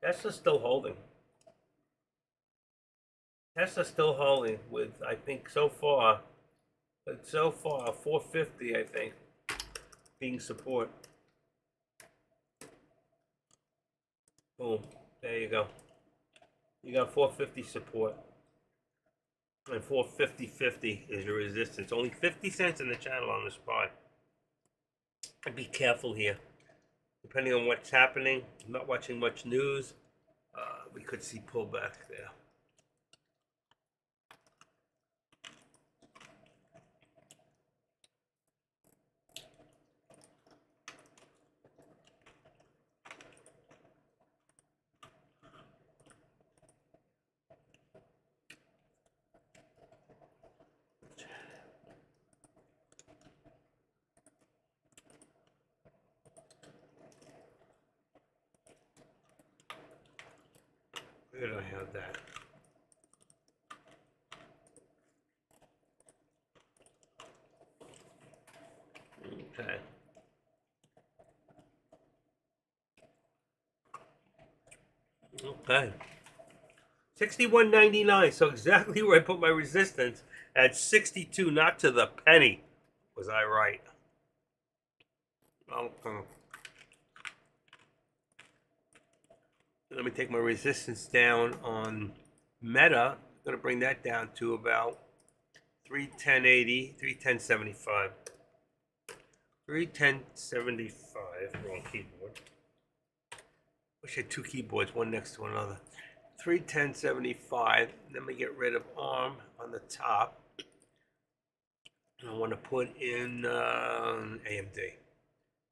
Tesla's still holding. Tesla's still holding with, I think, so far 450, I think, being support. Boom. There you go. You got 450 support. And 450.50 is your resistance. Only 50 cents in the channel on this buy. And be careful here. Depending on what's happening, I'm not watching much news. We could see pullback there. Where did I have that? Okay. Okay. 61.99. So exactly where I put my resistance at 62, not to the penny. Was I right? Okay. Let me take my resistance down on Meta. I'm going to bring that down to about 310.80, 310.75. 310.75. Wrong keyboard. Wish I had two keyboards, one next to another. 310.75. Then we get rid of ARM on the top. And I want to put in AMD.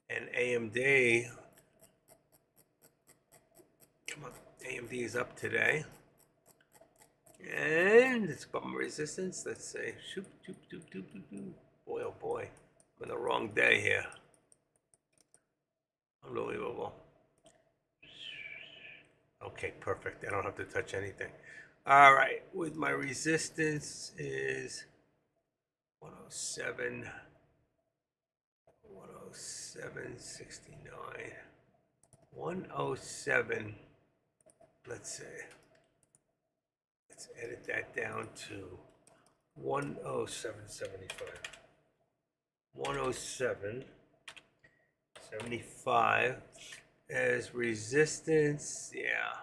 And AMD. Come on, AMD is up today. And it's got my resistance. Let's say, shoop, doop, doop, doop, doop, doop. Boy, oh boy, I'm on the wrong day here. Unbelievable. Okay, perfect. I don't have to touch anything. All right, with my resistance is 107, 107.69, 107. Let's see. Let's edit that down to 107.75. 107.75 as resistance. Yeah.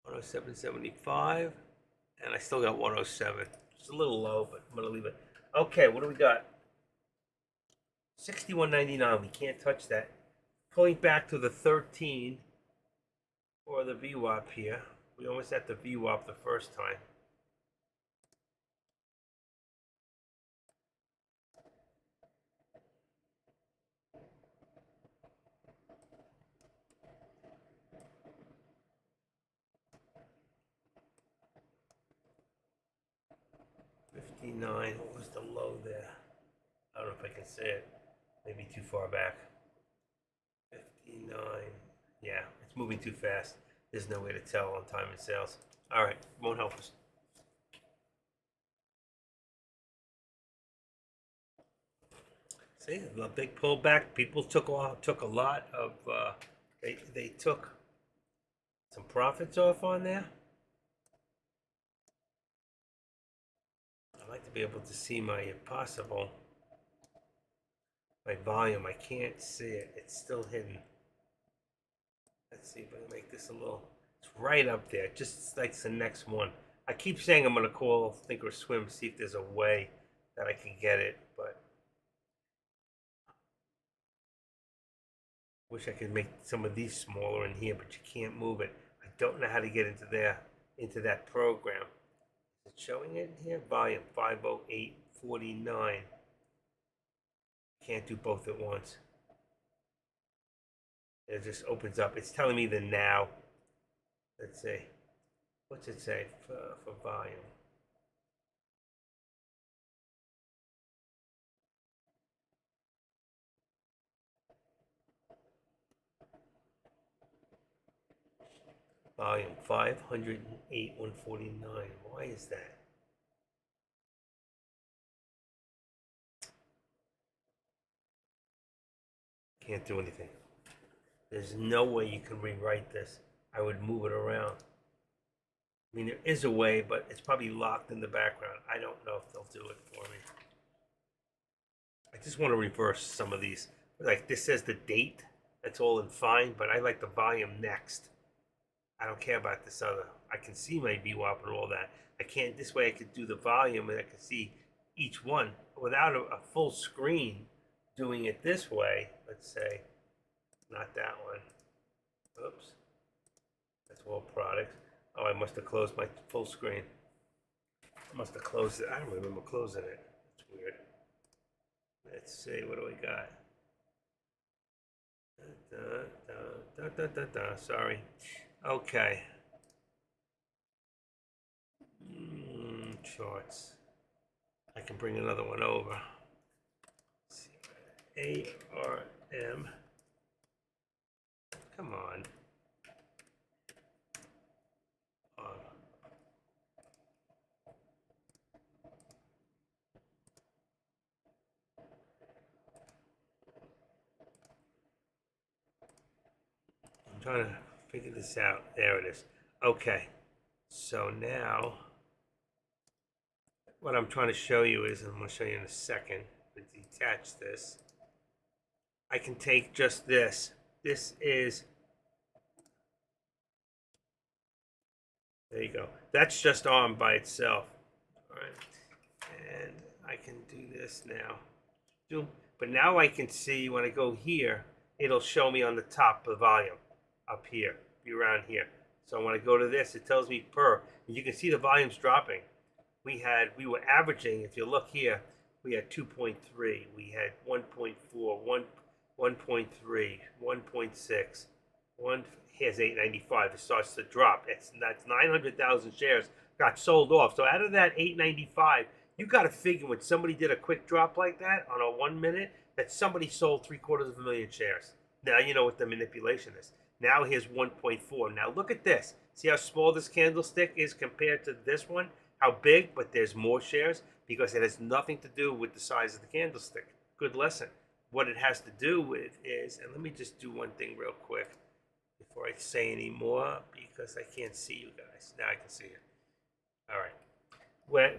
107.75. And I still got 107. It's a little low, but I'm going to leave it. Okay, what do we got? 61.99. We can't touch that. Pulling back to the 13 or the VWAP here. We almost had the VWAP the first time. What was the low there? I don't know if I can say it. Maybe too far back. 59. Yeah, it's moving too fast. There's no way to tell on time and sales. All right, won't help us. See, a big pullback. People took a lot of They took some profits off on there. I'd like to be able to see my, if possible, my volume. I can't see it. It's still hidden. Let's see if I can make this a little. It's right up there, just like the next one. I keep saying I'm gonna call Thinkorswim, see if there's a way that I can get it, but wish I could make some of these smaller in here, but you can't move it. I don't know how to get into there, into that program. Is it showing it in here? Volume 50849. Can't do both at once. It just opens up. It's telling me the now. Let's see. What's it say for volume? Volume 508 149. Why is that? Can't do anything. There's no way you can rewrite this. I would move it around. I mean, there is a way, but it's probably locked in the background. I don't know if they'll do it for me. I just want to reverse some of these. Like this says the date. That's all in fine, but I like the volume next. I don't care about this other. I can see my VWAP and all that. I can't, this way I could do the volume and I can see each one without a full screen. Doing it this way, let's say, not that one. Oops. That's all products. Oh, I must have closed my full screen. I must have closed it. I don't remember closing it. It's weird. Let's see, what do we got? Sorry. Okay. Charts. I can bring another one over. Let's see. ARM. Come on. I'm trying to figure this out. There it is. Okay. So now, what I'm trying to show you is, and I'm going to show you in a second, to detach this. I can take just this. This is, there you go. That's just ARM by itself. All right. And I can do this now. But now I can see when I go here, it'll show me on the top the volume up here, be around here. So when I go to this, it tells me per. And you can see the volume's dropping. We were averaging, if you look here, we had 2.3, we had 1.4, 1.3, 1.6, here's 895. It starts to drop. That's 900,000 shares got sold off. So out of that 895, you got to figure when somebody did a quick drop like that on a 1 minute, that somebody sold 750,000 shares. Now you know what the manipulation is. Now here's 1.4. Now look at this. See how small this candlestick is compared to this one? How big, but there's more shares because it has nothing to do with the size of the candlestick. Good lesson. What it has to do with is, and let me just do one thing real quick before I say any more because I can't see you guys. Now I can see you. All right.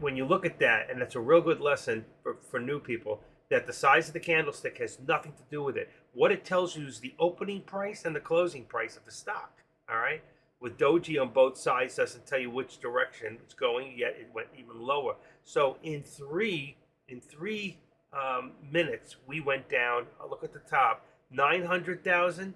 When you look at that, and that's a real good lesson for new people, that the size of the candlestick has nothing to do with it. What it tells you is the opening price and the closing price of the stock. All right. With Doji on both sides doesn't tell you which direction it's going, yet it went even lower. So in three minutes, we went down, look at the top, 900,000,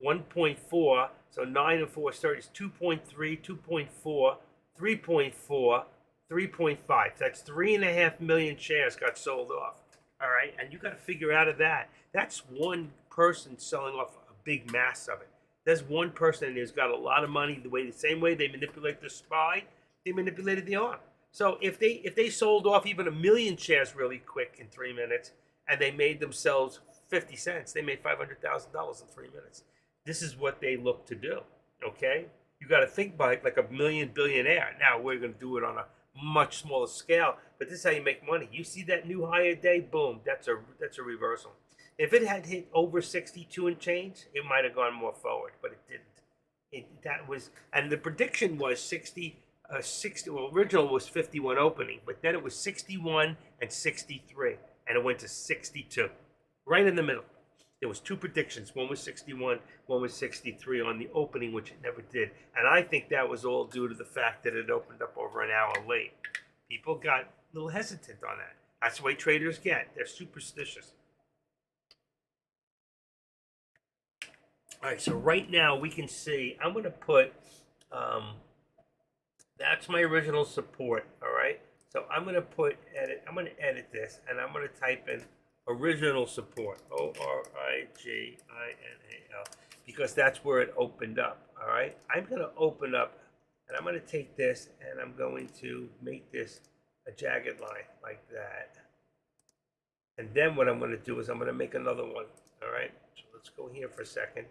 1.4, so 9 and 4 is 2.3, 2.4, 3.4, 3.5. That's 3.5 million shares got sold off. All right, and you got to figure out of that. That's one person selling off a big mass of it. There's one person who's got a lot of money. The same way they manipulate the SPY, they manipulated the ARM. So if they sold off even 1 million shares really quick in 3 minutes, and they made themselves 50 cents, they made $500,000 in 3 minutes. This is what they look to do. Okay, you got to think like a million billionaire. Now we're going to do it on a much smaller scale, but this is how you make money. You see that new higher day, boom, that's a reversal. If it had hit over 62 and change, it might have gone more forward, but it didn't. That was, and the prediction was 60. Well, original was 51 opening, but then it was 61 and 63, and it went to 62, right in the middle. There was two predictions. One was 61, one was 63 on the opening, which it never did. And I think that was all due to the fact that it opened up over an hour late. People got a little hesitant on that. That's the way traders get. They're superstitious. All right, so right now we can see, I'm going to put, that's my original support, all right? So I'm going to I'm going to edit this, and I'm going to type in original support, ORIGINAL, because that's where it opened up, all right? I'm going to open up, and I'm going to take this, and I'm going to make this a jagged line like that. And then what I'm going to do is I'm going to make another one, all right? So let's go here for a second.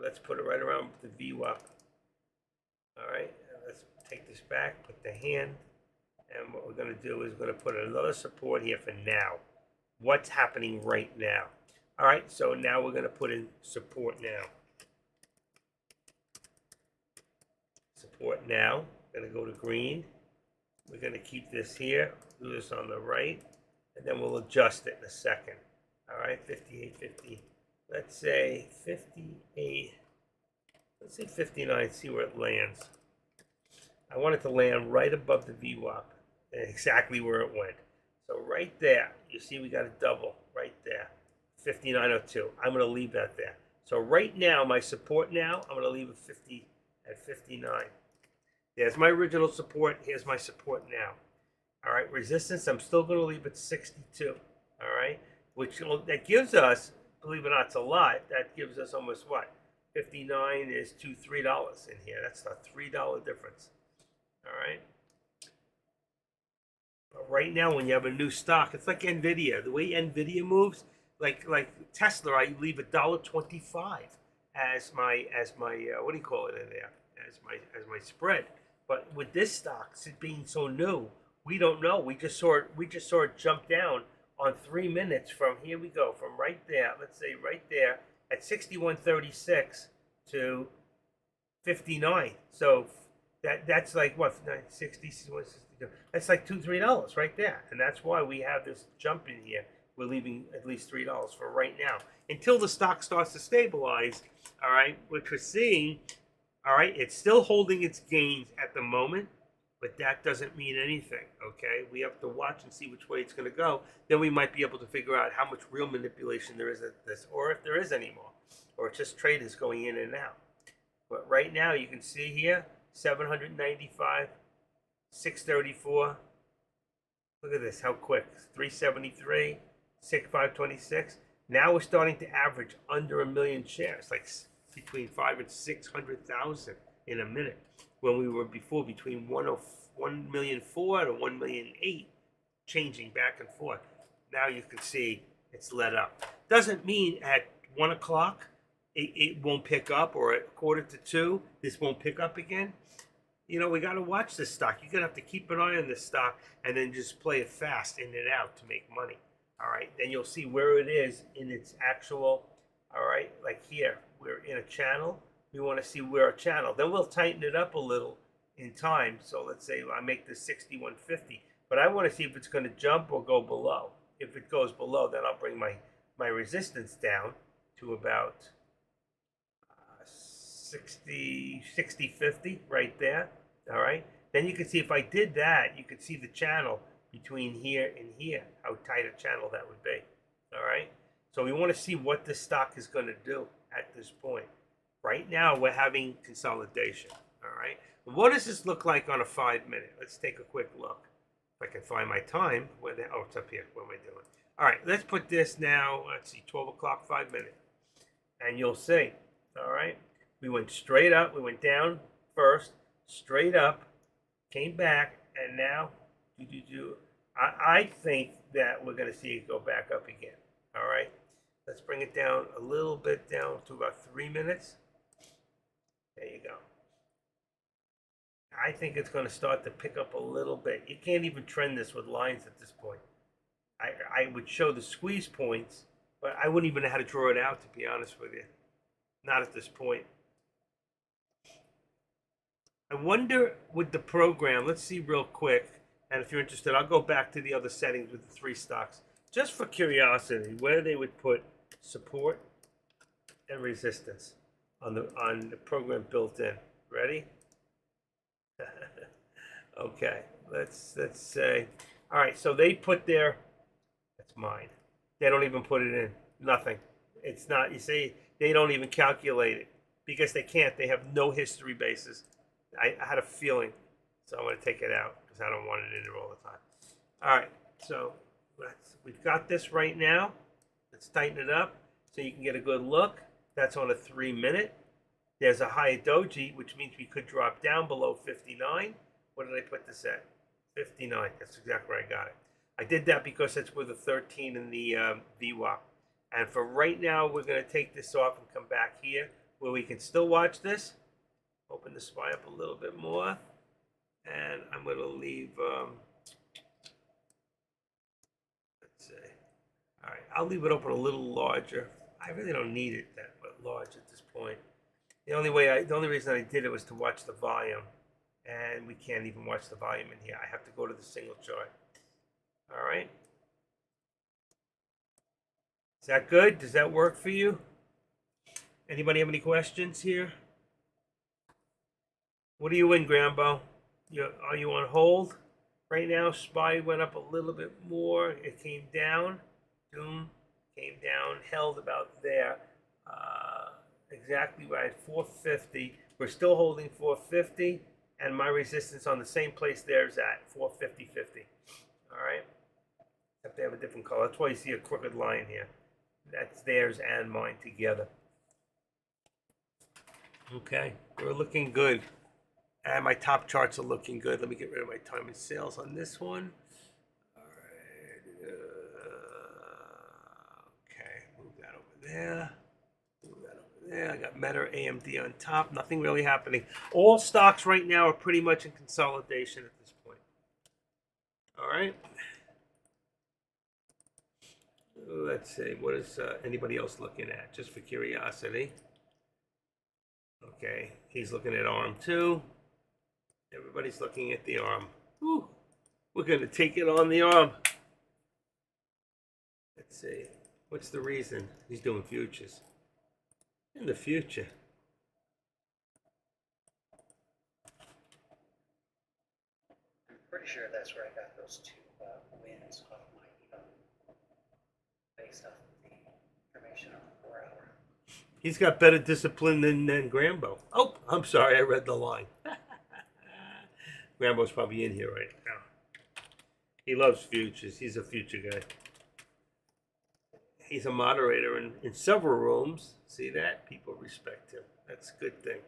Let's put it right around the VWAP. All right, let's take this back, put the hand, and what we're going to do is we're going to put another support here for now. What's happening right now? All right, so now we're going to put in support now. Support now. We're going to go to green. We're going to keep this here, do this on the right, and then we'll adjust it in a second. All right, 58.50. Let's say 58. Let's say 59. See where it lands. I want it to land right above the VWAP, exactly where it went. So right there, you see we got a double right there, 59.02. I'm going to leave that there. So right now, my support now, I'm going to leave it 50 at 59. There's my original support. Here's my support now. All right, resistance, I'm still going to leave it 62. All right, which that gives us, believe it or not, it's a lot. That gives us almost what? 59 is $3 in here. That's a $3 difference. All right. But right now, when you have a new stock, it's like Nvidia. The way Nvidia moves, like Tesla, I leave $1.25 as my what do you call it in there? As my spread. But with this stock being so new, we don't know. We just saw it jump down on 3 minutes from here we go from right there. Let's say right there at 61.36 to 59. So that's like what 60. That's like $2-3 right there, and that's why we have this jump in here. We're leaving at least $3 for right now until the stock starts to stabilize. All right, which we're seeing. All right, it's still holding its gains at the moment, but that doesn't mean anything. Okay, we have to watch and see which way it's going to go. Then we might be able to figure out how much real manipulation there is at this, or if there is any more, or it's just traders going in and out. But right now, you can see here 795, 634. Look at this, how quick. 373, 526. Now we're starting to average under 1 million shares, like between 500,000 and 600,000 in a minute. When we were before between 1.4 million to 1.8 million, changing back and forth. Now you can see it's let up. Doesn't mean at 1 o'clock it won't pick up, or at 1:45 this won't pick up again. You know, we got to watch this stock. You're going to have to keep an eye on this stock and then just play it fast in and out to make money. All right, then you'll see where it is in its actual, all right, like here, we're in a channel. We want to see where a channel. Then we'll tighten it up a little in time. So let's say I make this 61.50, but I want to see if it's going to jump or go below. If it goes below, then I'll bring my resistance down to about 60.50 right there. All right. Then you can see if I did that, you could see the channel between here and here, how tight a channel that would be. All right. So we want to see what this stock is going to do at this point. Right now, we're having consolidation. All right. What does this look like on a 5-minute? Let's take a quick look. If I can find my time. Oh, it's up here. What am I doing? All right. Let's put this now. Let's see, 12 o'clock, 5-minute. And you'll see. All right. We went straight up. We went down first, straight up, came back, and now I think that we're going to see it go back up again. All right. Let's bring it down a little bit down to about 3 minutes. There you go. I think it's going to start to pick up a little bit. You can't even trend this with lines at this point. I would show the squeeze points But I wouldn't even know how to draw it out, to be honest with you. Not at this point. I wonder with the program, let's see real quick. And if you're interested, I'll go back to the other settings with the 3 stocks. Just for curiosity, where they would put support and resistance on the program built in. Ready? Okay, let's say, all right, so they put their, that's mine. They don't even put it in, nothing. It's not, you see, they don't even calculate it because they can't. They have no history basis. I had a feeling, so I'm going to take it out because I don't want it in there all the time. All right, so we've got this right now. Let's tighten it up so you can get a good look. That's on a 3-minute. There's a high doji, which means we could drop down below 59. What did I put this at? 59. That's exactly where I got it. I did that because that's where the 13 in the VWAP. And for right now, we're going to take this off and come back here where we can still watch this. Open the SPY up a little bit more. And I'm going to leave, let's see. All right, I'll leave it open a little larger. I really don't need it that large at this point. The only reason I did it was to watch the volume. And we can't even watch the volume in here. I have to go to the single chart. All right. Is that good? Does that work for you? Anybody have any questions here? What are you in, Grambo? Are you on hold? Right now, SPY went up a little bit more. It came down. Boom. Came down, held about there. Exactly right, 450. We're still holding 450. And my resistance on the same place there is at 450.50. All right? Except they have a different color. That's why you see a crooked line here. That's theirs and mine together. Okay, we're looking good. And my top charts are looking good. Let me get rid of my time and sales on this one. All right. Okay, move that over there. Yeah, I got Meta, AMD on top. Nothing really happening. All stocks right now are pretty much in consolidation at this point. All right. Let's see. What is anybody else looking at? Just for curiosity. Okay. He's looking at ARM too. Everybody's looking at the ARM. Whew. We're going to take it on the ARM. Let's see. What's the reason? He's doing futures. In the future. I'm pretty sure that's where I got those 2 wins off my based off of the information on the 4-hour. He's got better discipline than Grambo. Oh, I'm sorry, I read the line. Grambo's probably in here right now. He loves futures. He's a future guy. He's a moderator in several rooms. See that? People respect him. That's a good thing.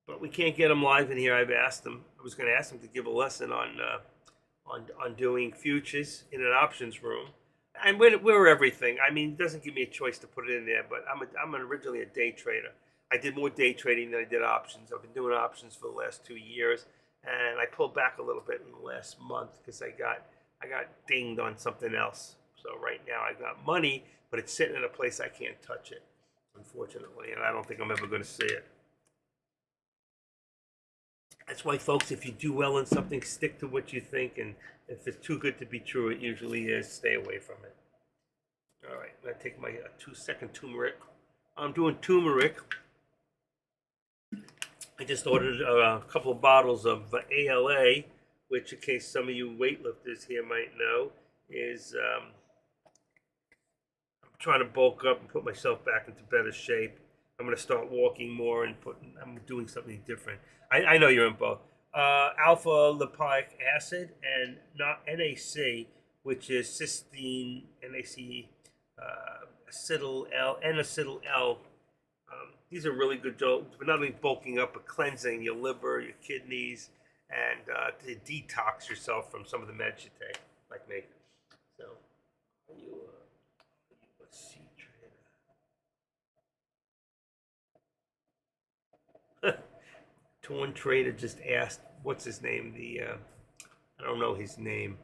But we can't get him live in here. I've asked him. I was going to ask him to give a lesson on doing futures in an options room. And we're everything. I mean, it doesn't give me a choice to put it in there. But I'm originally a day trader. I did more day trading than I did options. I've been doing options for the last 2 years, and I pulled back a little bit in the last month because I got dinged on something else. So right now I got money, but it's sitting in a place I can't touch it, unfortunately, and I don't think I'm ever going to see it. That's why, folks, if you do well in something, stick to what you think, and if it's too good to be true, it usually is. Stay away from it. All right, I'm going to take my 2-second turmeric. I'm doing turmeric. I just ordered a couple of bottles of ALA, which, in case some of you weightlifters here might know, is trying to bulk up and put myself back into better shape. I'm going to start walking more and I'm doing something different. I know you're in both. Alpha lipoic acid and not NAC, which is cysteine, NAC, acetyl L, N-acetyl L. These are really good for not only bulking up, but cleansing your liver, your kidneys, and to detox yourself from some of the meds you take, like me. So, are you a C trader? Torn Trader just asked, what's his name? I don't know his name.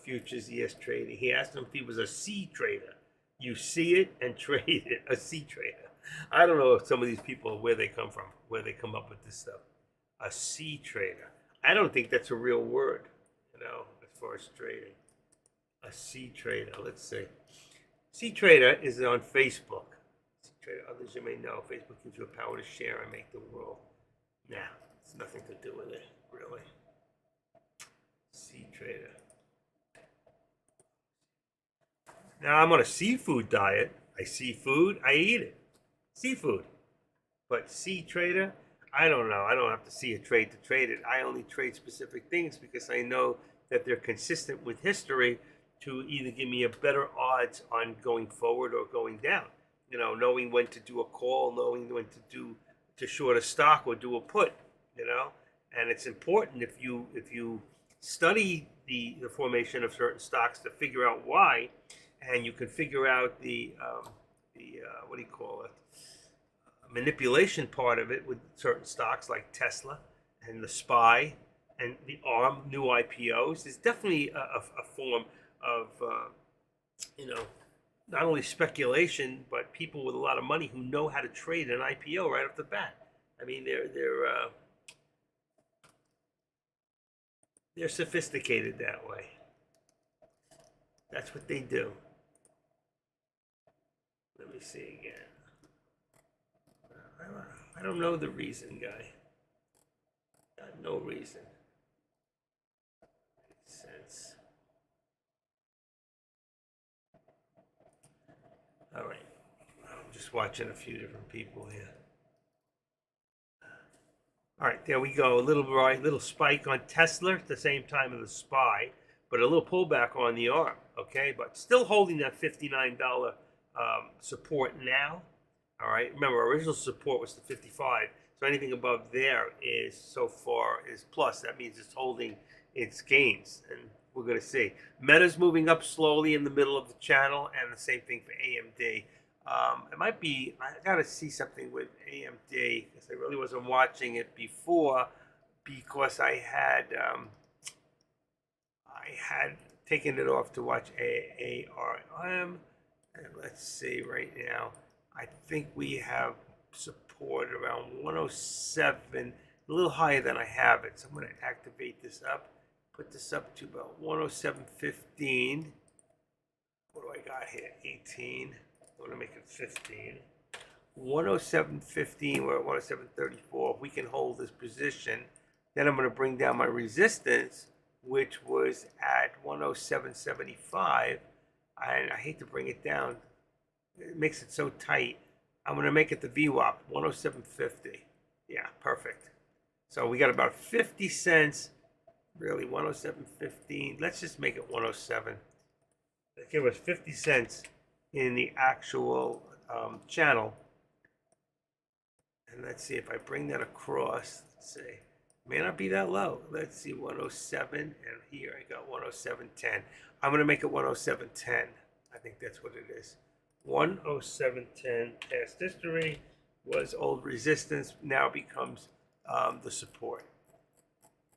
Futures ES Trading. He asked him if he was a C trader. You see it and trade it. A C trader. I don't know if some of these people where they come from, where they come up with this stuff. A C trader. I don't think that's a real word, as far as trading. A C trader. Let's see. C trader is on Facebook. C trader. Others you may know. Facebook gives you a power to share and make the world. Nah, it's nothing to do with it, really. C trader. Now I'm on a seafood diet. I see food, I eat it. Seafood. But C trader, I don't know. I don't have to see a trade to trade it. I only trade specific things because I know that they're consistent with history to either give me a better odds on going forward or going down. Knowing when to do a call, knowing when to short a stock or do a put. And it's important if you study the formation of certain stocks to figure out why, and you can figure out the what do you call it, manipulation part of it with certain stocks like Tesla and the SPY and the ARM new IPOs. There's definitely a form of not only speculation but people with a lot of money who know how to trade an IPO right off the bat. I mean, they're sophisticated that way. That's what they do. Let me see again. I don't know the reason, guy. Got no reason. Makes sense. All right. I'm just watching a few different people here. All right, there we go. A little spike on Tesla at the same time of the SPY, but a little pullback on the ARM. Okay, but still holding that $59 support now. All right. Remember, our original support was the 55. So anything above there is so far is plus. That means it's holding its gains, and we're going to see. Meta's moving up slowly in the middle of the channel, and the same thing for AMD. It might be, I got to see something with AMD because I really wasn't watching it before because I had taken it off to watch ARM. And let's see right now. I think we have support around 107, a little higher than I have it. So I'm going to activate this up, put this up to about 107.15. What do I got here? 18. I'm going to make it 15. 107.15, we're at 107.34. If we can hold this position, then I'm going to bring down my resistance, which was at 107.75. I hate to bring it down. It makes it so tight. I'm going to make it the VWAP, 107.50. Yeah, perfect. So we got about 50 cents, really, 107.15. Let's just make it 107. That give us 50 cents in the actual channel. And let's see if I bring that across. Let's see. May not be that low. Let's see, 107, and here I got 107.10. I'm going to make it 107.10. I think that's what it is. 107.10 past history was old resistance, now becomes the support.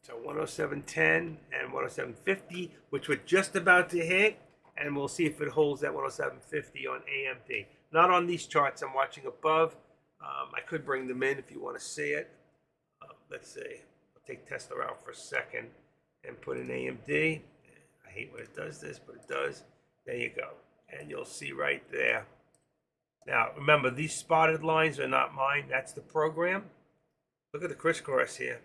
So 107.10 and 107.50, which we're just about to hit, and we'll see if it holds that 107.50 on AMD. Not on these charts I'm watching above. I could bring them in if you want to see it. Let's see. I'll take Tesla out for a second and put in AMD. I hate when it does this, but it does. There you go. And you'll see right there. Now, remember, these spotted lines are not mine. That's the program. Look at the crisscross here.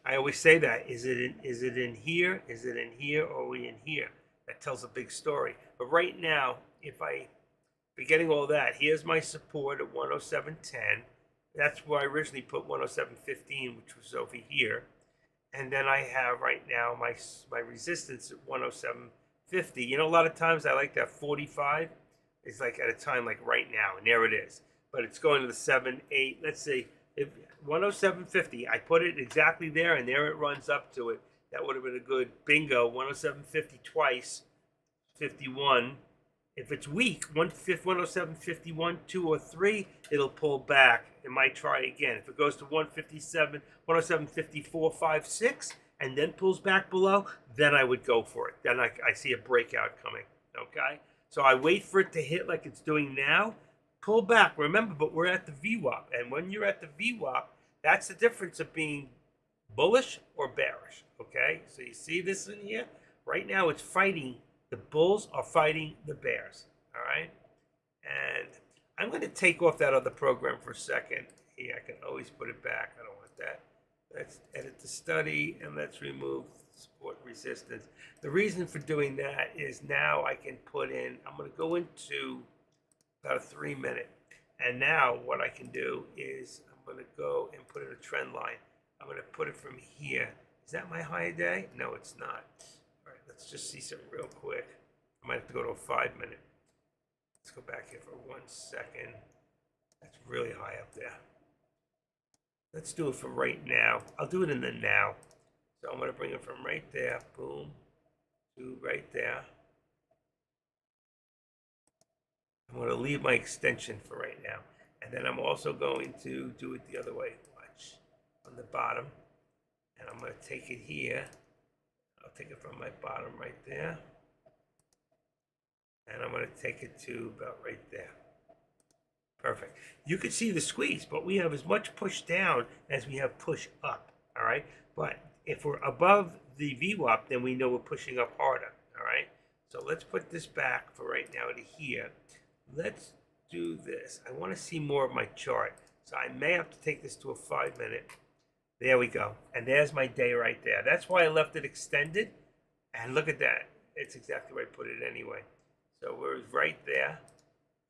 I always say that. Is it in here? Is it in here? Or are we in here? That tells a big story. But right now, if I forgetting all that, here's my support at 107.10. That's where I originally put 107.15, which was over here. And then I have right now my resistance at 107.50. You know, a lot of times I like that 45. It's like at a time like right now, and there it is. But it's going to the 7, 8. Let's see, if 107.50, I put it exactly there, and there it runs up to it. That would have been a good bingo. 107.50 twice, 51. If it's weak, 107.51, 2 or 3, it'll pull back. It might try again. If it goes to 157, 107.54, 5, 6, and then pulls back below, then I would go for it. Then I see a breakout coming. okay? So I wait for it to hit like it's doing now, pull back. Remember, but we're at the VWAP, and when you're at the VWAP, that's the difference of being bullish or bearish, okay? So you see this in here? Right now it's fighting, the bulls are fighting the bears, all right? And I'm going to take off that other program for a second. Here, I can always put it back. I don't want that. Let's edit the study and let's remove support resistance. The reason for doing that is now I can put in, I'm going to go into about a 3 minute. And now what I can do is I'm going to go and put in a trend line. I'm going to put it from here. Is that my high day? No, it's not. All right, let's just see something real quick. I might have to go to a 5 minute. Let's go back here for 1 second. That's really high up there. Let's do it for right now. I'll do it in the now. So I'm going to bring it from right there, boom, to right there. I'm going to leave my extension for right now. And then I'm also going to do it the other way. Watch, on the bottom. And I'm going to take it here. I'll take it from my bottom right there. And I'm going to take it to about right there. Perfect. You can see the squeeze, but we have as much push down as we have push up, all right? But if we're above the VWAP, then we know we're pushing up harder, all right? So let's put this back for right now to here. Let's do this. I want to see more of my chart. So I may have to take this to a 5 minute. There we go. And there's my day right there. That's why I left it extended. And look at that. It's exactly where I put it anyway. So we're right there.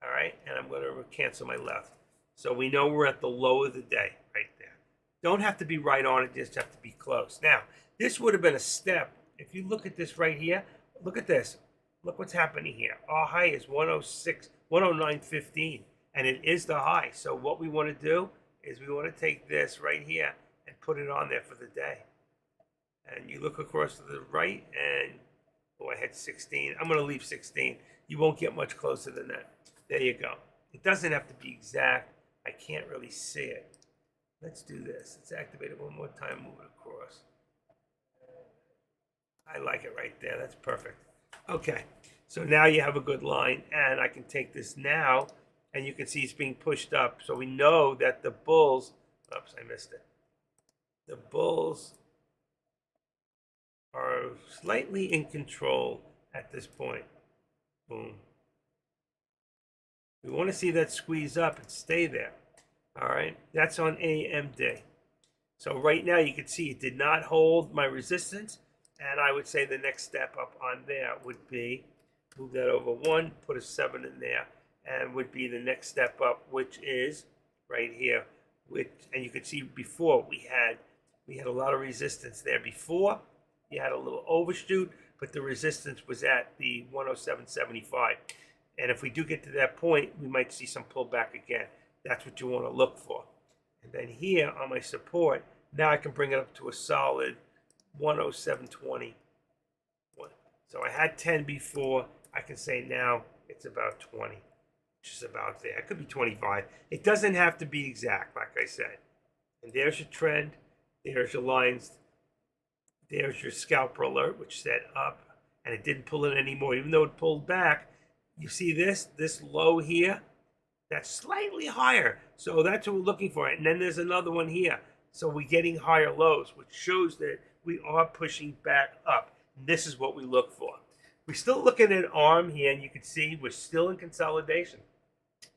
All right. And I'm going to cancel my left. So we know we're at the low of the day right there. Don't have to be right on it. Just have to be close. Now, this would have been a step. If you look at this right here, look at this. Look what's happening here. Our high is 106, 109.15. And it is the high. So what we want to do is we want to take this right here and put it on there for the day. And you look across to the right and, oh, I had 16. I'm going to leave 16. You won't get much closer than that. There you go. It doesn't have to be exact. I can't really see it. Let's do this. Let's activate it one more time, move it across. I like it right there. That's perfect. Okay. So now you have a good line, and I can take this now, and you can see it's being pushed up. So we know that the bulls, oops, I missed it. The bulls are slightly in control at this point. Boom. We want to see that squeeze up and stay there. All right, that's on AMD. So right now you can see it did not hold my resistance, and I would say the next step up on there would be move that over 1, put a 7 in there, and would be the next step up, which is right here. And you can see before we had a lot of resistance there before. You had a little overshoot, but the resistance was at the 107.75. And if we do get to that point, we might see some pullback again. That's what you want to look for. And then here on my support, now I can bring it up to a solid 107.20. So I had 10 before. I can say now it's about 20, which is about there. It could be 25. It doesn't have to be exact, like I said. And there's your trend. There's your lines. There's your scalper alert, which said up, and it didn't pull in anymore. Even though it pulled back, you see this low here, that's slightly higher. So that's what we're looking for. And then there's another one here. So we're getting higher lows, which shows that we are pushing back up. And this is what we look for. We're still looking at ARM here, and you can see we're still in consolidation.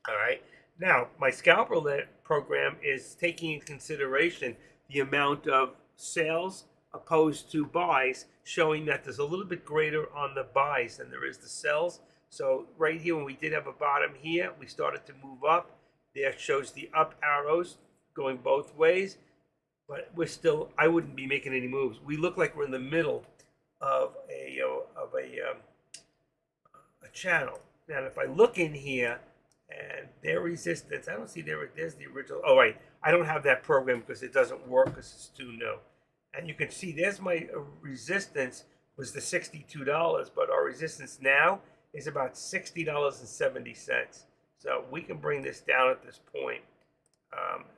All right. Now, my scalper alert program is taking into consideration the amount of sales opposed to buys, showing that there's a little bit greater on the buys than there is the sells. So right here, when we did have a bottom here, we started to move up. There shows the up arrows going both ways, but we're still, I wouldn't be making any moves. We look like we're in the middle of a channel. Now, if I look in here and their resistance, I don't see there's the original. Oh, right. I don't have that program because it doesn't work because it's too new. And you can see there's my resistance was the $62, but our resistance now is about $60.70. So we can bring this down at this point,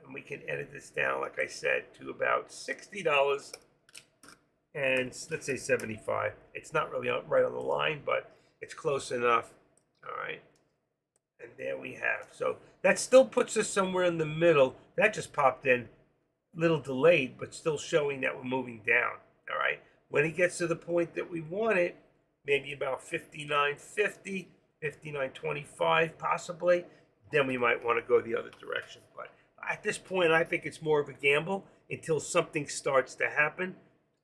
and we can edit this down, like I said, to about $60 and let's say 75. It's not really right on the line, but It's close enough. All right. And there we have. So that still puts us somewhere in the middle. That just popped in, little delayed, but still showing that we're moving down. All right. When it gets to the point that we want it, maybe about 59.50, 59.25 possibly, then we might want to go the other direction. But at this point, I think it's more of a gamble until something starts to happen.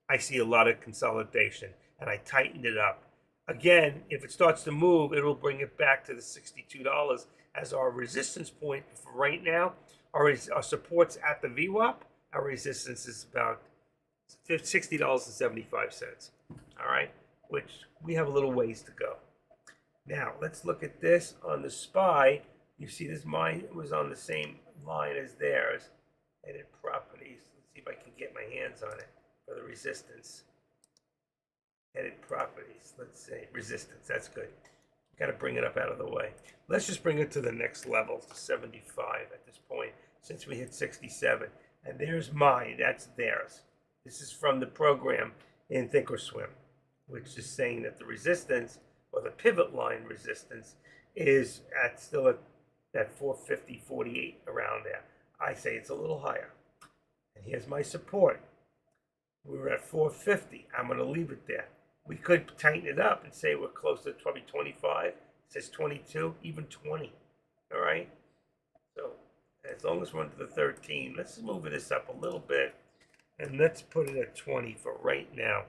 I see a lot of consolidation, and I tightened it up. Again, if it starts to move, it'll bring it back to the $62 as our resistance point. For right now, our support's at the VWAP. Our resistance is about $60.75. All right, which we have a little ways to go. Now, let's look at this on the SPY. You see this mine was on the same line as theirs. Edit properties. Let's see if I can get my hands on it for the resistance. Edit properties. Let's say resistance. That's good. Got to bring it up out of the way. Let's just bring it to the next level, to 75 at this point, since we hit 67. And there's mine. That's theirs. This is from the program in Thinkorswim, which is saying that the resistance, or the pivot line resistance, is still at that 450.48 around there. I say it's a little higher. And here's my support. We were at 450. I'm going to leave it there. We could tighten it up and say we're close to probably 25. It says 22, even 20. All right? So as long as we're under the 13, let's move this up a little bit. And let's put it at 20 for right now.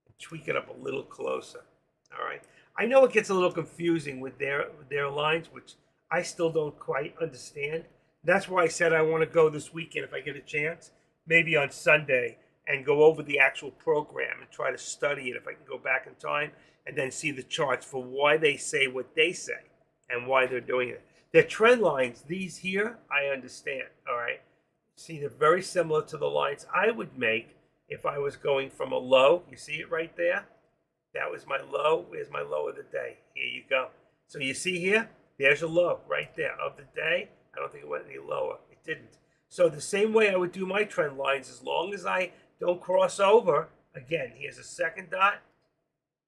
And tweak it up a little closer. All right? I know it gets a little confusing with their lines, which I still don't quite understand. That's why I said I want to go this weekend if I get a chance, maybe on Sunday, and go over the actual program and try to study it if I can go back in time and then see the charts for why they say what they say and why they're doing it. Their trend lines, these here, I understand, all right? See, they're very similar to the lines I would make if I was going from a low. You see it right there? That was my low. Where's my low of the day? Here you go. So you see here? There's a low right there of the day. I don't think it went any lower. It didn't. So the same way I would do my trend lines, as long as I don't cross over. Again, here's a second dot.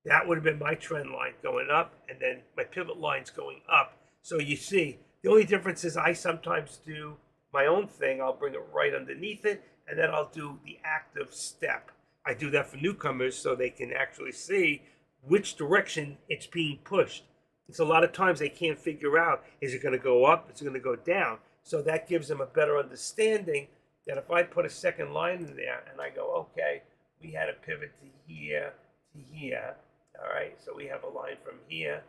That would have been my trend line going up, and then my pivot lines going up. So you see, the only difference is I sometimes do my own thing. I'll bring it right underneath it, and then I'll do the active step. I do that for newcomers so they can actually see which direction it's being pushed. It's a lot of times they can't figure out, is it going to go up? Is it going to go down? So that gives them a better understanding that if I put a second line in there and I go, okay, we had a pivot to here, all right? So we have a line from here,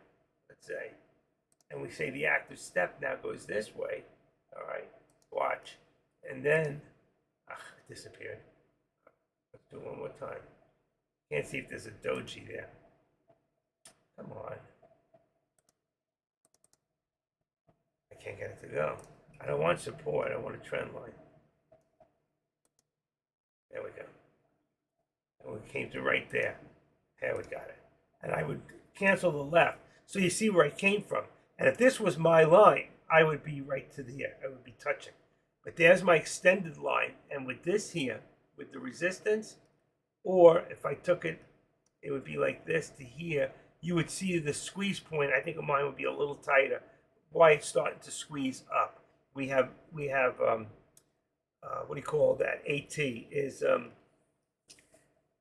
let's say, and we say the active step now goes this way, all right? Watch. And then, it disappeared. Let's do it one more time. Can't see if there's a doji there. Come on. I can't get it to go. I don't want support. I want a trend line. There we go. And we came to right there. There we got it. And I would cancel the left. So you see where I came from. And if this was my line, I would be right to here. I would be touching. But there's my extended line. And with this here, with the resistance, or if I took it, it would be like this to here. You would see the squeeze point. I think mine would be a little tighter. Why it's starting to squeeze up. We have what do you call that? AT is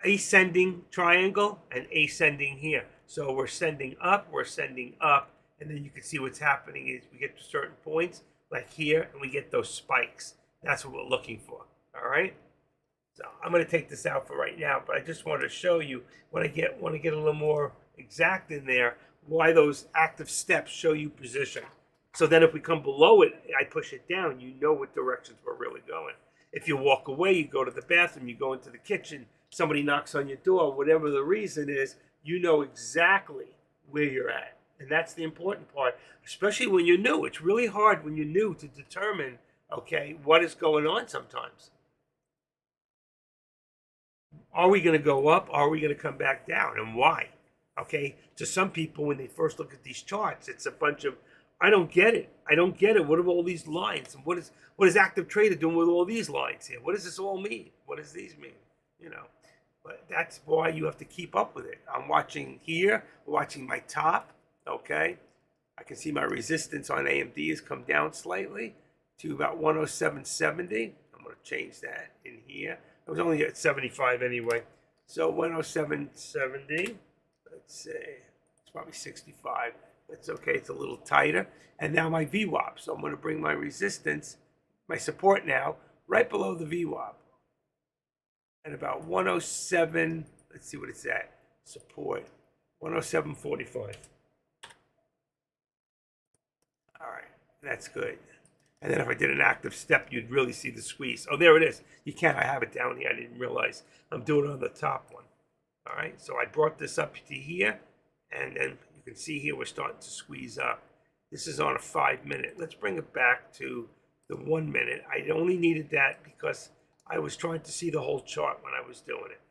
ascending triangle and ascending here. So we're sending up, and then you can see what's happening is we get to certain points like here, and we get those spikes. That's what we're looking for. All right. So I'm going to take this out for right now, but I just wanted to show you when I want to get a little more exact in there, why those active steps show you position. So then if we come below it, I push it down, you know what directions we're really going. If you walk away, you go to the bathroom, you go into the kitchen, somebody knocks on your door, whatever the reason is, you know exactly where you're at. And that's the important part, especially when you're new. It's really hard when you're new to determine, okay, what is going on sometimes. Are we going to go up? Are we going to come back down? And why? Okay, to some people, when they first look at these charts, it's a bunch of, I don't get it. I don't get it. What are all these lines? And what is active trader doing with all these lines here? What does this all mean? What does these mean? You know, But that's why you have to keep up with it. I'm watching here, watching my top, okay? I can see my resistance on AMD has come down slightly to about 107.70. I'm going to change that in here. I was only at 75 anyway. So 107.70, let's say, it's probably 65. That's okay, it's a little tighter. And now my VWAP. So I'm going to bring my resistance, my support now, right below the VWAP. At about 107, let's see what it's at. Support, 107.45. All right, that's good. And then if I did an active step, you'd really see the squeeze. Oh, there it is. You can't, I have it down here. I didn't realize. I'm doing it on the top one. All right, so I brought this up to here, and then you can see here we're starting to squeeze up. This is on a 5 minute. Let's bring it back to the 1 minute. I only needed that because I was trying to see the whole chart when I was doing it.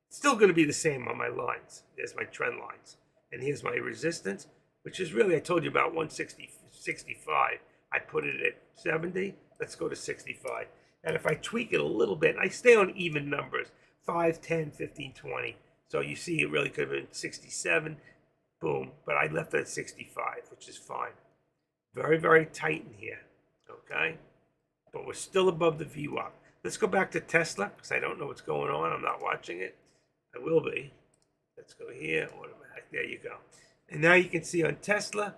It's still going to be the same on my lines. There's my trend lines. And here's my resistance, which is really, I told you about 165. I put it at 70. Let's go to 65. And if I tweak it a little bit, I stay on even numbers, 5, 10, 15, 20. So you see it really could have been 67, boom. But I left it at 65, which is fine. Very, very tight in here, okay? But we're still above the VWAP. Let's go back to Tesla, because I don't know what's going on. I'm not watching it. I will be. Let's go here, automatic. There you go. And now you can see on Tesla,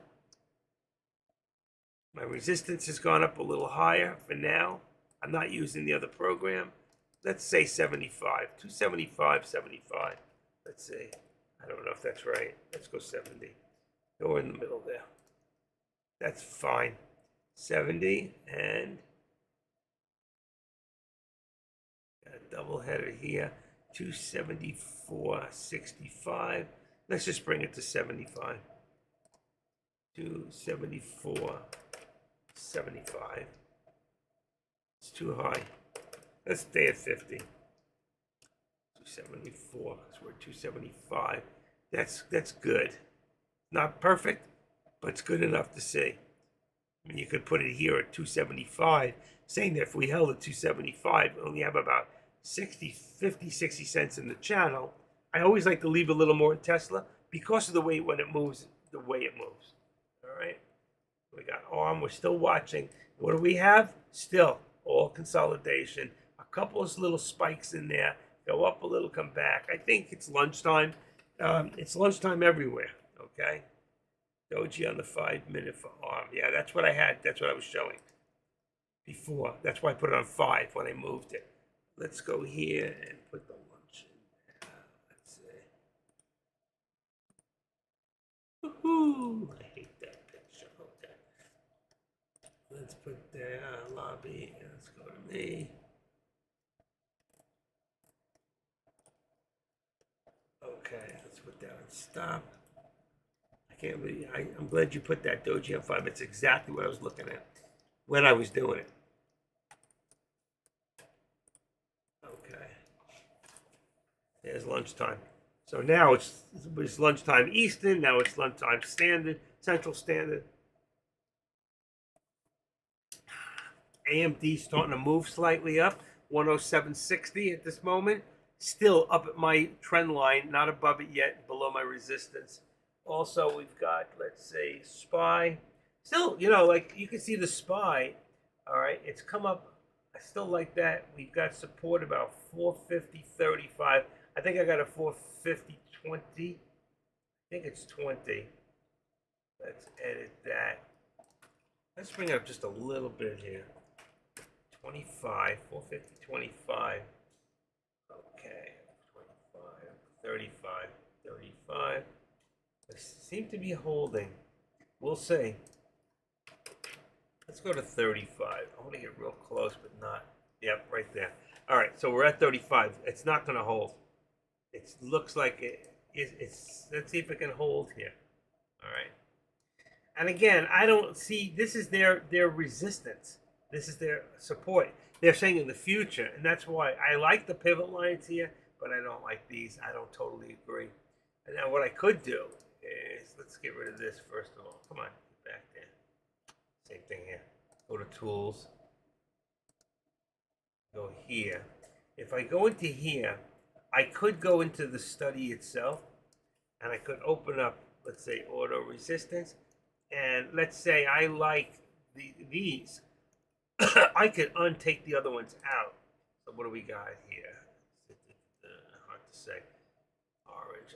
my resistance has gone up a little higher for now. I'm not using the other program. Let's say 75, 275, 75. Let's see. I don't know if that's right. Let's go 70. Go in the middle there. That's fine. 70 and got a double header here. 274.65. Let's just bring it to 75. 274.75. It's too high. Let's stay at 50. 274, because we're 275. That's good. Not perfect, but it's good enough to see. I mean, you could put it here at 275, saying that if we held at 275, we only have about 60 cents in the channel. I always like to leave a little more in Tesla because of the way when it moves, the way it moves. All right. We got ARM. We're still watching. What do we have? Still all consolidation. A couple of little spikes in there. Go up a little, come back. I think it's lunchtime. It's lunchtime everywhere. Okay. Doji on the 5 minute for ARM. Yeah, that's what I had. That's what I was showing before. That's why I put it on 5 when I moved it. Let's go here and put the lunch in. Let's see. Woohoo! I hate that picture. Okay. Let's put the lobby. Let's go to me. Okay, let's put that on stop. I can't believe, I'm glad you put that Doji on 5. It's exactly what I was looking at when I was doing it. Okay. There's lunchtime. So now it was lunchtime Eastern. Now it's lunchtime Standard, Central Standard. AMD starting to move slightly up. 107.60 at this moment. Still up at my trend line, not above it yet, below my resistance. Also, we've got, let's say, SPY. Still, you know, like you can see the SPY. All right, it's come up. I still like that. We've got support about 450.35. I think I got a 450.20. I think it's 20. Let's edit that. Let's bring it up just a little bit here. 25, 450.25. Okay, 25, 35, 35. They seem to be holding. We'll see. Let's go to 35. I want to get real close, but not. Yep, right there. All right, so we're at 35. It's not going to hold. It looks like it's. Let's see if it can hold here. All right. And again, I don't see. This is their resistance. This is their support. They're saying in the future, and that's why I like the pivot lines here, but I don't like these. I don't totally agree. And now what I could do is, let's get rid of this first of all. Come on, back there. Same thing here. Go to Tools. Go here. If I go into here, I could go into the study itself, and I could open up, let's say, auto resistance, and let's say I like these. I could untake the other ones out. So what do we got here? Hard to say. Orange.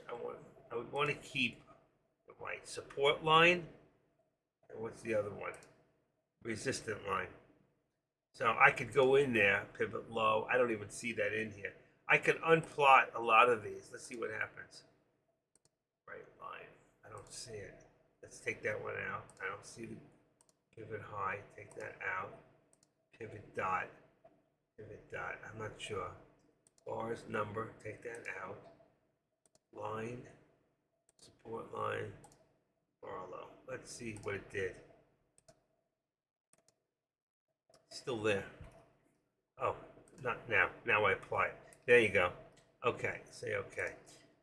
I would want to keep the white support line. And what's the other one? Resistant line. So I could go in there, pivot low. I don't even see that in here. I could unplot a lot of these. Let's see what happens. Right line. I don't see it. Let's take that one out. I don't see the pivot high. Take that out. Pivot dot. Pivot dot. I'm not sure. Bars number. Take that out. Line. Support line. Barlow. Let's see what it did. Still there. Oh, not now. Now I apply it. There you go. Okay. Say okay.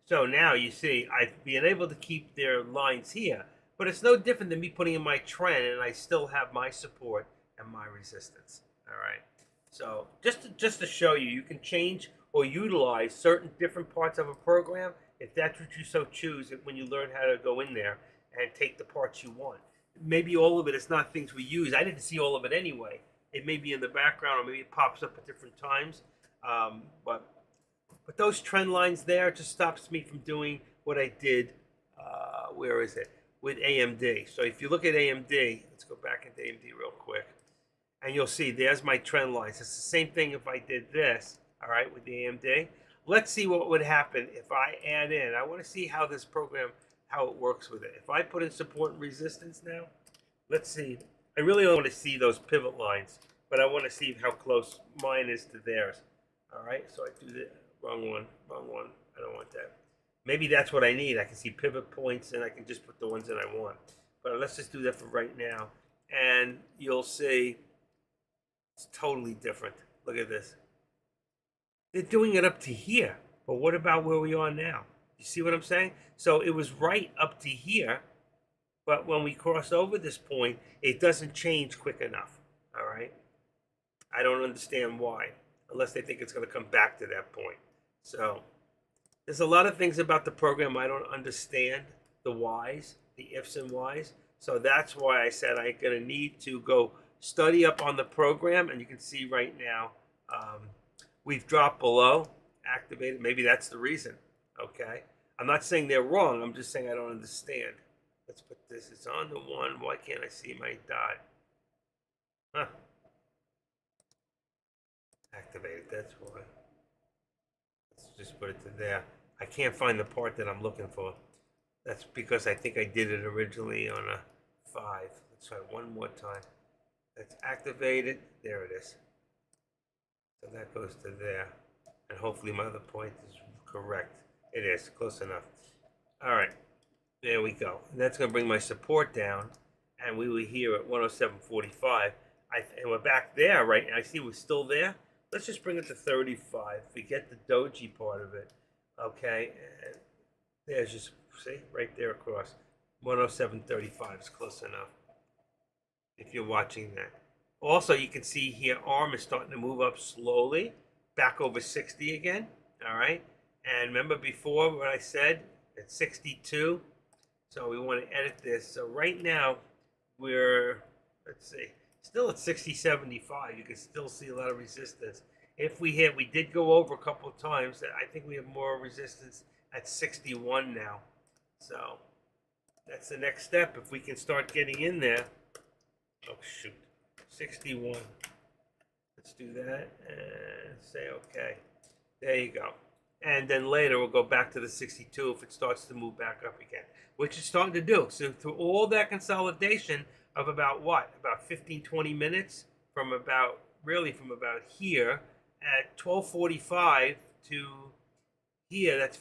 So now you see I've been able to keep their lines here, but it's no different than me putting in my trend and I still have my support and my resistance. All right. So just to show you, you can change or utilize certain different parts of a program if that's what you so choose when you learn how to go in there and take the parts you want. Maybe all of it is not things we use. I didn't see all of it anyway. It may be in the background or maybe it pops up at different times. But those trend lines there just stops me from doing what I did, where is it, with AMD. So if you look at AMD, let's go back into AMD real quick, and you'll see there's my trend lines. It's the same thing if I did this, all right, with the AMD. Let's see what would happen if I add in. I want to see how this program, how it works with it. If I put in support and resistance now, let's see. I really don't want to see those pivot lines, but I want to see how close mine is to theirs. All right, so I do the wrong one. I don't want that. Maybe that's what I need. I can see pivot points, and I can just put the ones that I want. But let's just do that for right now, and you'll see it's totally different. Look at this. They're doing it up to here, but what about where we are now? You see what I'm saying? So it was right up to here, but when we cross over this point, it doesn't change quick enough. All right? I don't understand why, unless they think it's going to come back to that point. So there's a lot of things about the program I don't understand, the whys, the ifs and whys. So that's why I said I'm going to need to go study up on the program, and you can see right now we've dropped below, activated. Maybe that's the reason, okay? I'm not saying they're wrong. I'm just saying I don't understand. Let's put this. It's on the one. Why can't I see my dot? Huh. Activated. That's why. Let's just put it to there. I can't find the part that I'm looking for. That's because I think I did it originally on a 5. Let's try one more time. That's activated. There it is. So that goes to there. And hopefully my other point is correct. It is. Close enough. All right. There we go. And that's going to bring my support down. And we were here at 107.45. And we're back there right now. I see we're still there. Let's just bring it to 35. Forget the doji part of it. Okay. And there's just, see, right there across. 107.35 is close enough. If you're watching that. Also, you can see here, ARM is starting to move up slowly, back over 60 again, all right? And remember before what I said, at 62, so we want to edit this. So right now, we're, let's see, still at 60.75. You can still see a lot of resistance. If we hit, we did go over a couple of times. I think we have more resistance at 61 now. So that's the next step. If we can start getting in there, oh, shoot. 61. Let's do that and say okay. There you go. And then later we'll go back to the 62 if it starts to move back up again, which it's starting to do. So through all that consolidation of about what? About 15, 20 minutes from about, really from about here at 12:45 to here, that's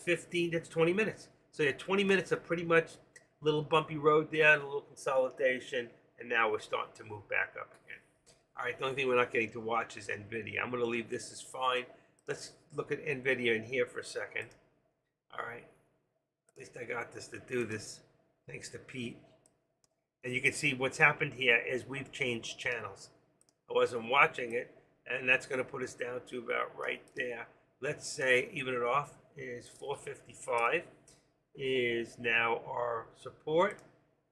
20 minutes. So you have 20 minutes of pretty much little bumpy road there, a little consolidation, and now we're starting to move back up again. All right, the only thing we're not getting to watch is NVIDIA. I'm going to leave this as fine. Let's look at NVIDIA in here for a second. All right, at least I got this to do this, thanks to Pete. And you can see what's happened here is we've changed channels. I wasn't watching it, and that's going to put us down to about right there. Let's say even it off is 455 is now our support,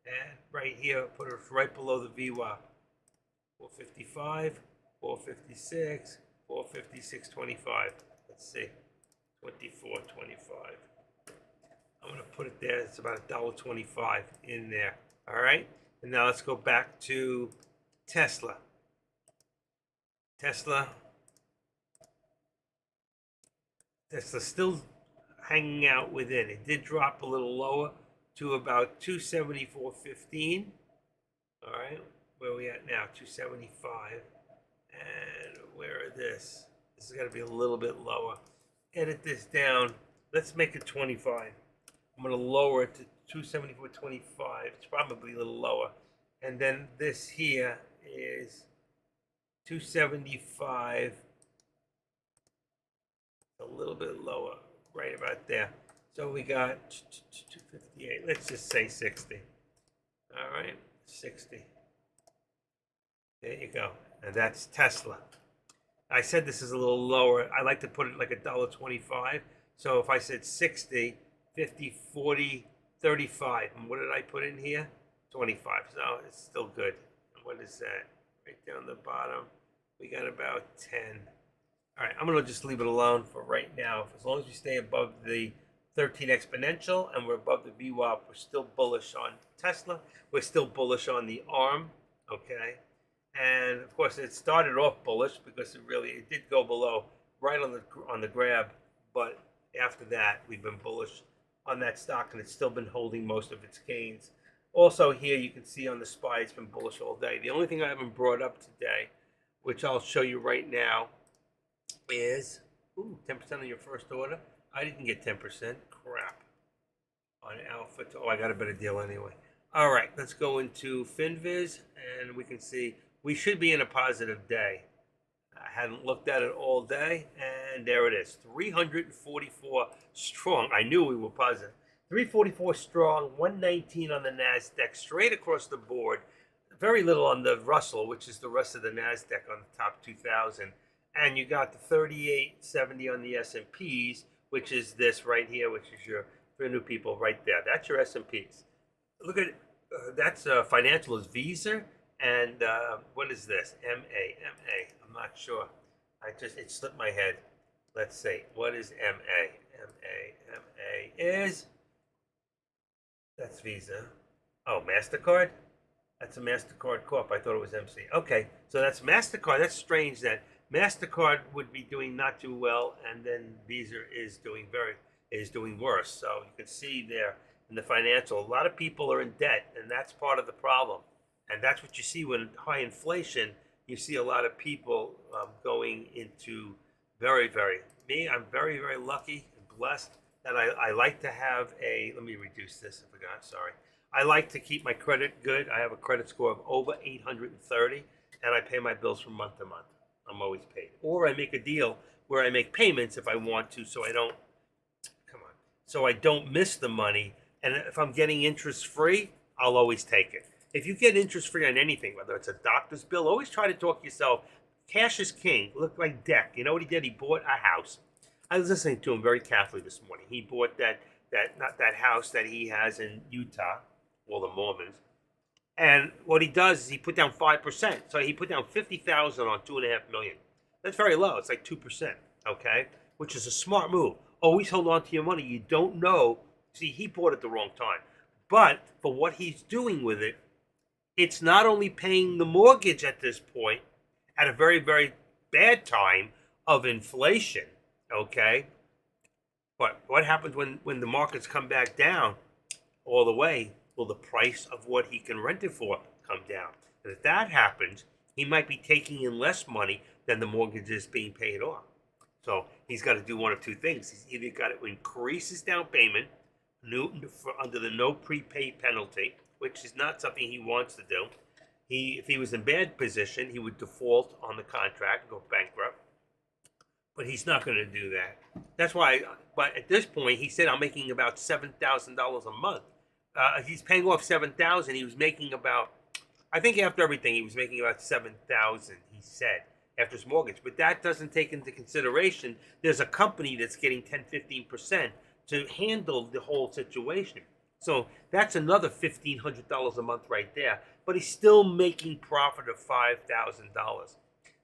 and right here put it right below the VWAP. 455, 456, 456.25. Let's see, 24.25. I'm gonna put it there. It's about $1.25 in there. All right, and now let's go back to Tesla. Tesla's still hanging out within. It did drop a little lower to about 274.15. All right, where are we at now? 275. And where are this? This is going to be a little bit lower. Edit this down. Let's make it 25. I'm going to lower it to 274.25. It's probably a little lower. And then this here is 275. A little bit lower, right about there. So we got 258. Let's just say 60. All right, 60. There you go. And that's Tesla. I said this is a little lower. I like to put it like $1.25. So if I said 60, 50, 40, 35. And what did I put in here? 25. So it's still good. And what is that? Right down the bottom, we got about 10. All right, I'm going to just leave it alone for right now. As long as we stay above the 13 exponential and we're above the VWAP, we're still bullish on Tesla. We're still bullish on the ARM, okay? And of course, it started off bullish because it did go below right on the grab, but after that, we've been bullish on that stock, and it's still been holding most of its gains. Also here, you can see on the SPY, it's been bullish all day. The only thing I haven't brought up today, which I'll show you right now, is 10% on your first order. I didn't get 10%. Crap. On Alpha. Oh, I got a better deal anyway. All right, let's go into FinViz, and we can see we should be in a positive day. I hadn't looked at it all day, and there it is. 344 strong. I knew we were positive. 344 strong, 119 on the NASDAQ, straight across the board. Very little on the Russell, which is the rest of the NASDAQ on the top 2,000. And you got the 3870 on the S&Ps, which is this right here, which is your, for new people right there. That's your S&Ps. Look at that's financial is Visa, and what is this? MA. I'm not sure. It slipped my head. Let's see. What is MA? MA is, that's Visa. Oh, MasterCard? That's a MasterCard Corp. I thought it was MC. Okay, so that's MasterCard. That's strange that MasterCard would be doing not too well, and then Visa is doing worse. So you can see there in the financial, a lot of people are in debt, and that's part of the problem. And that's what you see when high inflation. You see a lot of people going into I'm very, very lucky and blessed that I like to have let me reduce this, I forgot, sorry. I like to keep my credit good. I have a credit score of over 830, and I pay my bills from month to month. I'm always paid. Or I make a deal where I make payments if I want to, so I don't miss the money. And if I'm getting interest free, I'll always take it. If you get interest free on anything, whether it's a doctor's bill, always try to talk yourself. Cash is king. Look like Deck. You know what he did? He bought a house. I was listening to him very carefully this morning. He bought that house that he has in Utah, all the Mormons. And what he does is he put down 5%. So he put down $50,000 on $2.5 million. That's very low. It's like 2%. Okay, which is a smart move. Always hold on to your money. You don't know. See, he bought it the wrong time. But for what he's doing with it, it's not only paying the mortgage at this point at a very, very bad time of inflation, okay? But what happens when the markets come back down all the way? Will the price of what he can rent it for come down? And if that happens, he might be taking in less money than the mortgage is being paid off. So he's got to do one of two things. He's either got to increase his down payment under the no prepay penalty, which is not something he wants to do. If he was in bad position, he would default on the contract and go bankrupt. But he's not going to do that. That's why. But at this point, he said, "I'm making about $7,000 a month." He's paying off $7,000. He was making about, I think after everything, he was making about $7,000. He said, after his mortgage. But that doesn't take into consideration there's a company that's getting 10-15% to handle the whole situation. So that's another $1,500 a month right there. But he's still making profit of $5,000.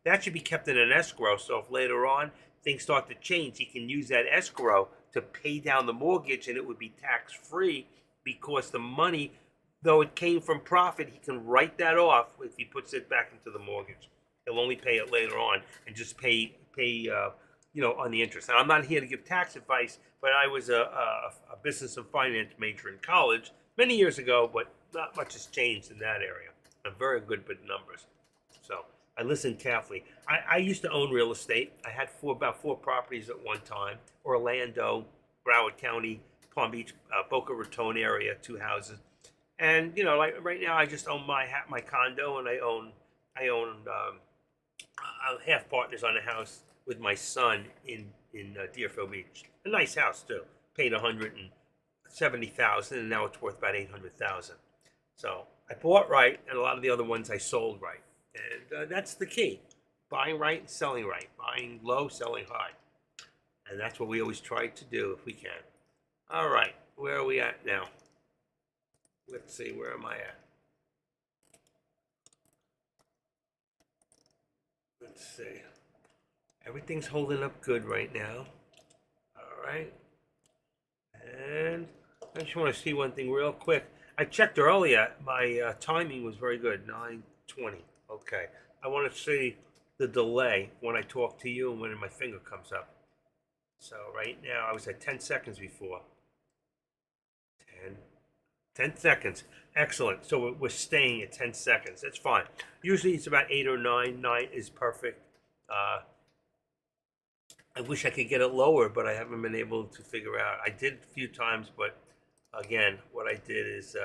That should be kept in an escrow. So if later on things start to change, he can use that escrow to pay down the mortgage, and it would be tax free because the money, though it came from profit, he can write that off if he puts it back into the mortgage. He'll only pay it later on and just pay on the interest. Now, I'm not here to give tax advice, but I was a business and finance major in college many years ago, but not much has changed in that area. I'm very good with numbers. So I listen carefully. I used to own real estate. I had about four properties at one time: Orlando, Broward County, Palm Beach, Boca Raton area, 2 houses. And like right now, I just own my condo, and I own half partners on a house with my son in Deerfield Beach. A nice house too. Paid $170,000, and now it's worth about $800,000. So I bought right, and a lot of the other ones I sold right. And that's the key: buying right and selling right, buying low, selling high. And that's what we always try to do if we can. All right, where are we at now? Let's see, where am I at? Let's see. Everything's holding up good right now. All right. And I just want to see one thing real quick. I checked earlier. My timing was very good, 9:20. Okay. I want to see the delay when I talk to you and when my finger comes up. So right now I was at 10 seconds before. 10 seconds. Excellent. So we're staying at 10 seconds. That's fine. Usually it's about 8 or 9. 9 is perfect. I wish I could get it lower, but I haven't been able to figure out. I did a few times, but again, what I did is,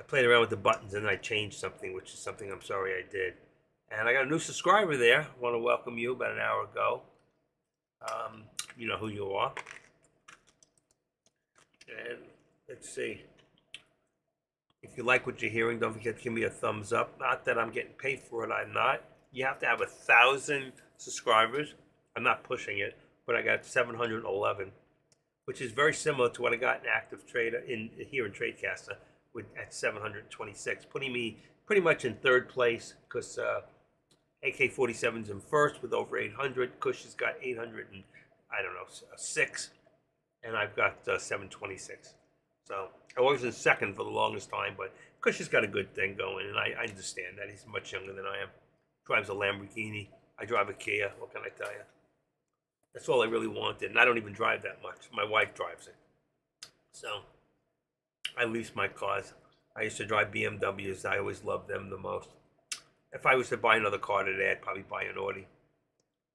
I played around with the buttons and I changed something, which is something I'm sorry I did. And I got a new subscriber there. I want to welcome you about an hour ago. You know who you are. And let's see. If you like what you're hearing, don't forget to give me a thumbs up. Not that I'm getting paid for it, I'm not. You have to have 1,000 subscribers. I'm not pushing it, but I got 711, which is very similar to what I got in Active Trader here in Tradecaster at 726, putting me pretty much in third place because AK-47's in first with over 800. Kush has got 6, and I've got 726. So I was in second for the longest time, but Kush has got a good thing going, and I understand that. He's much younger than I am. Drives a Lamborghini. I drive a Kia. What can I tell you? That's all I really wanted, and I don't even drive that much. My wife drives it. So I lease my cars. I used to drive BMWs. I always loved them the most. If I was to buy another car today, I'd probably buy an Audi.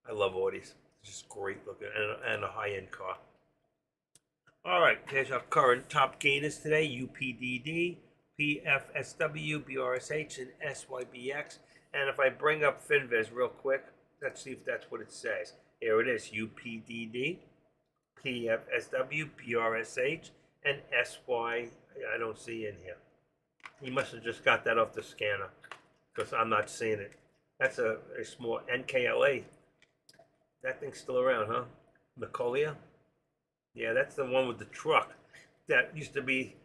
I love Audis. It's just great looking and a high-end car. All right, here's our current top gainers today: UPDD, PFSW, BRSH, and SYBX. And if I bring up Finviz real quick, let's see if that's what it says. Here it is: UPDD, PFSW, BRSH, and SY. I don't see in here. He must have just got that off the scanner because I'm not seeing it. That's a small NKLA. That thing's still around, huh? Nicolia? Yeah, that's the one with the truck. That used to be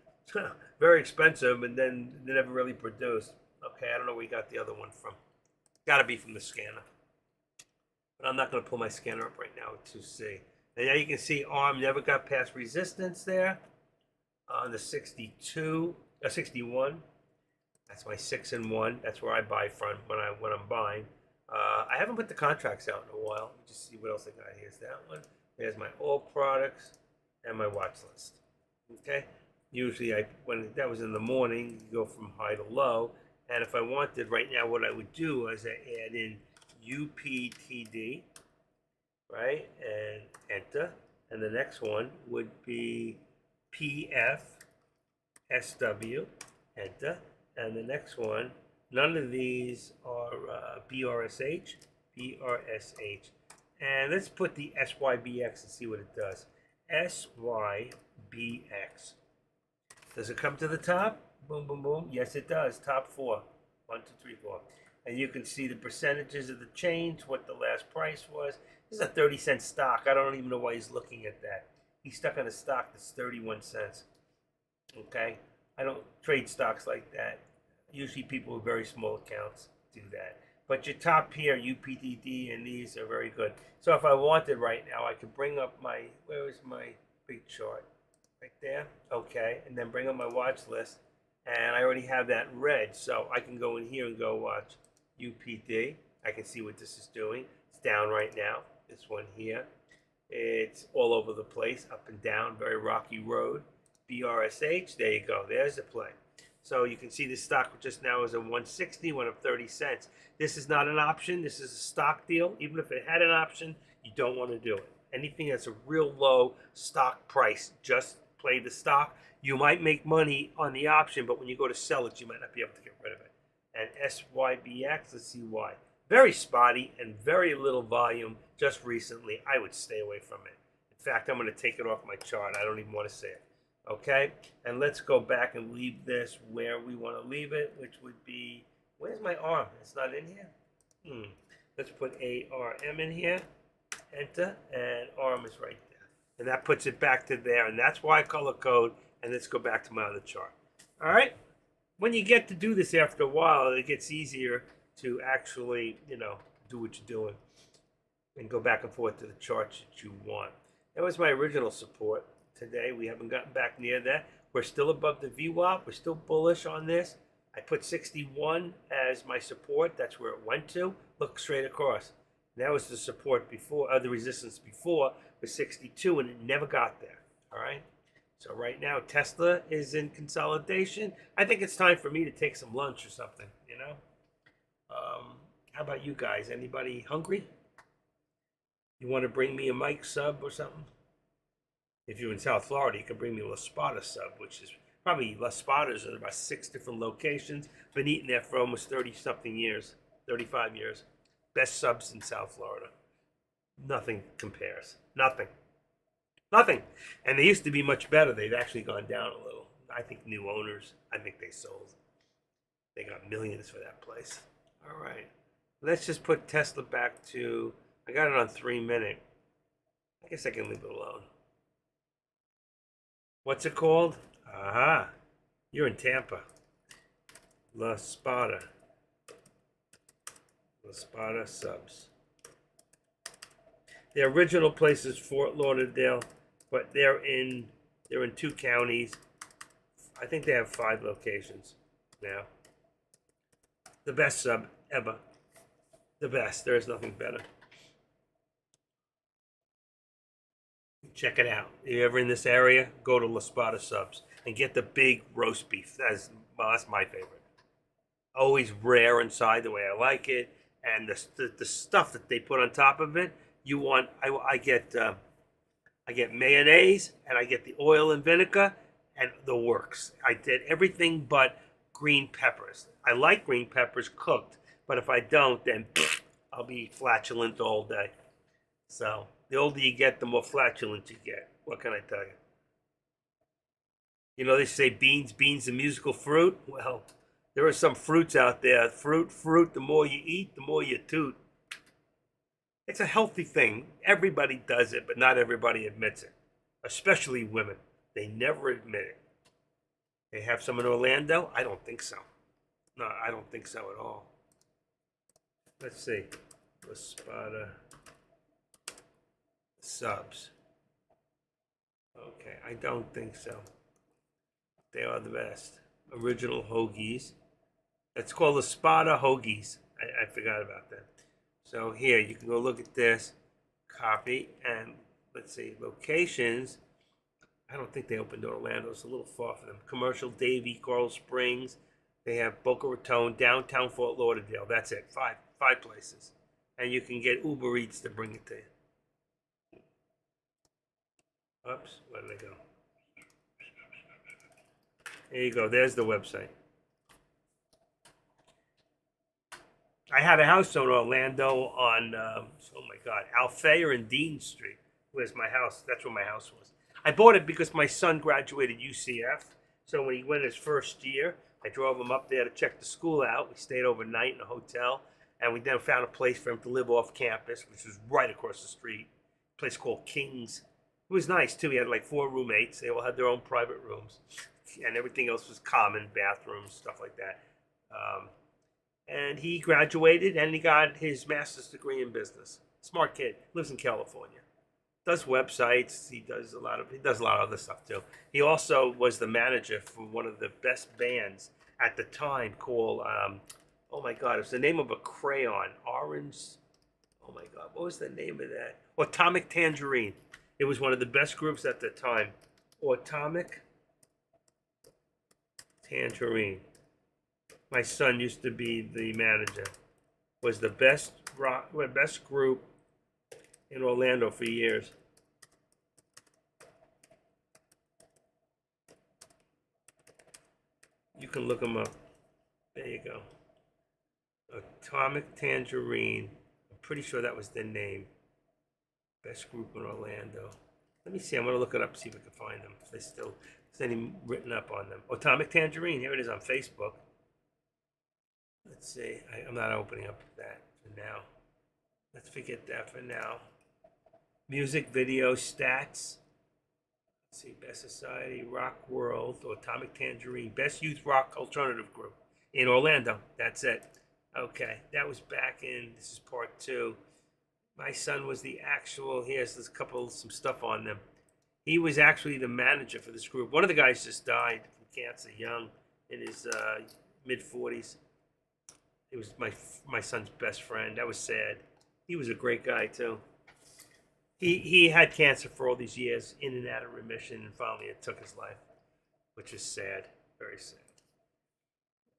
very expensive and then they never really produced. Okay, I don't know where you got the other one from. Gotta be from the scanner. But I'm not gonna pull my scanner up right now to see. And now you can see ARM never got past resistance there on the 61. That's my 6 and 1. That's where I buy from when I'm buying. I haven't put the contracts out in a while. Let me just see what else I got. Here's that one. There's my all products and my watch list. Okay. Usually when that was in the morning, you go from high to low. And if I wanted right now, what I would do is I add in UPTD, right, and enter. And the next one would be PFSW, enter. And the next one, none of these are BRSH. And let's put the SYBX and see what it does. SYBX. Does it come to the top? Boom, boom, boom. Yes, it does. Top 4. 1, 2, 3, 4. And you can see the percentages of the change, what the last price was. This is a 30-cent stock. I don't even know why he's looking at that. He's stuck on a stock that's 31 cents. Okay? I don't trade stocks like that. Usually people with very small accounts do that. But your top here, UPDD, and these are very good. So if I wanted right now, I could bring up my, where is my big chart? Right there. Okay. And then bring up my watch list. And I already have that red. So I can go in here and go watch UPD. I can see what this is doing. It's down right now. This one here. It's all over the place, up and down, very rocky road. BRSH, there you go. There's the play. So you can see this stock just now is a 160, went up 30 cents. This is not an option. This is a stock deal. Even if it had an option, you don't want to do it. Anything that's a real low stock price, just play the stock. You might make money on the option, but when you go to sell it, you might not be able to get rid of it. And SYBX, let's see why. Very spotty and very little volume just recently. I would stay away from it. In fact, I'm going to take it off my chart. I don't even want to see it. Okay? And let's go back and leave this where we want to leave it, which would be, where's my arm? It's not in here? Let's put ARM in here. Enter, and arm is right there. And that puts it back to there, and that's why I color code. And let's go back to my other chart. All right? When you get to do this after a while, it gets easier to actually, do what you're doing and go back and forth to the charts that you want. That was my original support. Today, we haven't gotten back near that. We're still above the VWAP. We're still bullish on this. I put 61 as my support. That's where it went to. Look straight across. That was the support before, the resistance before was 62, and it never got there. All right? So right now, Tesla is in consolidation. I think it's time for me to take some lunch or something, How about you guys? Anybody hungry? You want to bring me a Mike sub or something? If you're in South Florida, you can bring me a La Spada sub, which is probably La Spadas in about 6 different locations. Been eating there for almost 30-something years, 35 years. Best subs in South Florida. Nothing compares. Nothing. And they used to be much better. They've actually gone down a little. I think new owners, I think they sold. They got millions for that place. All right. Let's just put Tesla back to, I got it on 3 minute. I guess I can leave it alone. What's it called? Aha. You're in Tampa. La Spada. La Spada subs. The original place is Fort Lauderdale, but they're in 2 counties. I think they have 5 locations now. The best sub ever. The best. There is nothing better. Check it out. If you're ever in this area, go to La Spada subs and get the big roast beef. That's my favorite. Always rare inside the way I like it, and the stuff that they put on top of it. I get mayonnaise, and I get the oil and vinegar and the works. I did everything but green peppers. I like green peppers cooked, but if I don't, then I'll be flatulent all day. So the older you get, the more flatulent you get. What can I tell you? They say beans, the musical fruit. Well, there are some fruits out there. Fruit, the more you eat, the more you toot. It's a healthy thing. Everybody does it, but not everybody admits it. Especially women. They never admit it. They have some in Orlando? I don't think so. No, I don't think so at all. Let's see. La Spada subs. Okay, I don't think so. They are the best. Original hoagies. It's called La Spada hoagies. I forgot about that. So here, you can go look at this, copy, and let's see, locations. I don't think they opened in Orlando. It's a little far for them. Commercial, Davie, Coral Springs. They have Boca Raton, downtown Fort Lauderdale. That's it, 5 places. And you can get Uber Eats to bring it to you. Oops, where did I go? There you go, there's the website. I had a house in Orlando on, Althea and Dean Street. Where's my house? That's where my house was. I bought it because my son graduated UCF. So when he went his first year, I drove him up there to check the school out. We stayed overnight in a hotel, and we then found a place for him to live off campus, which was right across the street. A place called King's. It was nice too. He had like 4 roommates. They all had their own private rooms, and everything else was common bathrooms, stuff like that. And he graduated, and he got his master's degree in business. Smart kid. Lives in California. Does websites. He does a lot of other stuff too. He also was the manager for one of the best bands at the time called oh my god, it was the name of a crayon, Orange. Oh my god, what was the name of that? Atomic Tangerine. It was one of the best groups at the time. Atomic Tangerine. My son used to be the manager. Was the best group in Orlando for years. You can look them up. There you go. Atomic Tangerine. I'm pretty sure that was the name. Best group in Orlando. Let me see. I'm going to look it up, see if I can find them. If there's anything written up on them. Atomic Tangerine. Here it is on Facebook. Let's see. I'm not opening up that for now. Let's forget that for now. Music, video, stats. Let's see. Best Society, Rock World, Atomic Tangerine. Best Youth Rock Alternative Group in Orlando. That's it. Okay. That was back in, this is part 2. My son was the actual, here's some stuff on them. He was actually the manager for this group. One of the guys just died from cancer, young, in his mid-40s. He was my son's best friend. That was sad. He was a great guy too. He had cancer for all these years, in and out of remission, and finally it took his life, which is sad, very sad.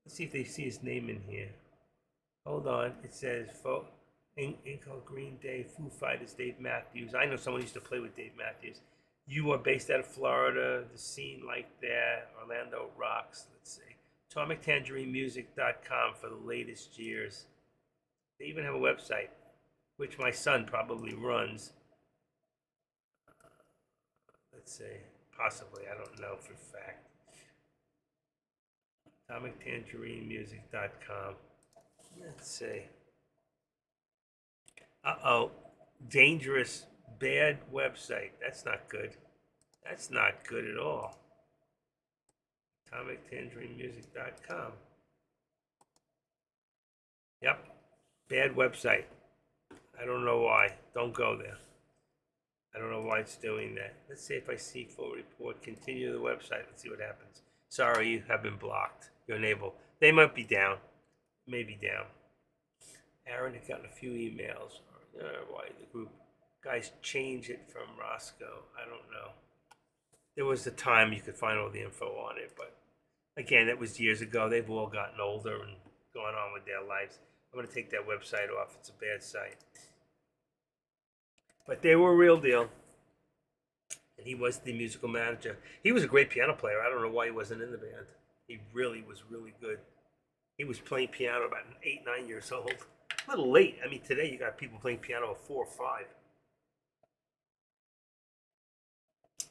Let's see if they see his name in here. Hold on, it says Inco, Green Day, Foo Fighters, Dave Matthews. I know someone used to play with Dave Matthews. You are based out of Florida. The scene like that. Orlando rocks. Let's see. AtomicTangerineMusic.com for the latest years. They even have a website, which my son probably runs. Let's see. Possibly. I don't know for a fact. AtomicTangerineMusic.com. Let's see. Uh-oh. Dangerous, bad website. That's not good. That's not good at all. AtomicTangerineMusic.com. Yep. Bad website. I don't know why. Don't go there. I don't know why it's doing that. Let's see if I see full report. Continue the website. Let's see what happens. Sorry, you have been blocked. You're unable. They might be down. Maybe down. Aaron had gotten a few emails. Why the group guys change it from Roscoe? I don't know. There was a time you could find all the info on it, but again, that was years ago. They've all gotten older and gone on with their lives. I'm going to take that website off. It's a bad site. But they were a real deal. And he was the musical manager. He was a great piano player. I don't know why he wasn't in the band. He really was really good. He was playing piano about 8, 9 years old. A little late. I mean, today you got people playing piano at 4 or 5.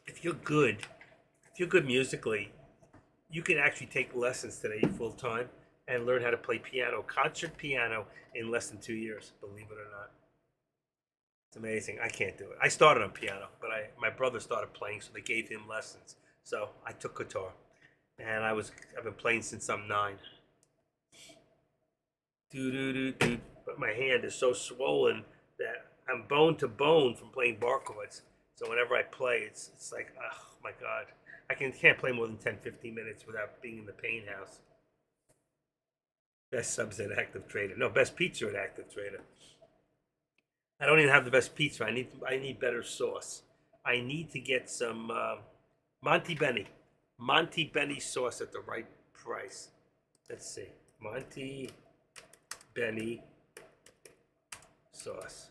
If you're good musically, you can actually take lessons today full time and learn how to play piano, concert piano, in less than 2 years, believe it or not. It's amazing. I can't do it. I started on piano, but my brother started playing, so they gave him lessons. So I took guitar, and I've been playing since I'm 9. But my hand is so swollen that I'm bone to bone from playing bar chords. So whenever I play, it's like, oh my God. I can't play more than 10, 15 minutes without being in the pain house. Best subs at Active Trader. No, best pizza at Active Trader. I don't even have the best pizza. I need better sauce. I need to get some Monty Benny sauce at the right price. Let's see. Monty Benny sauce.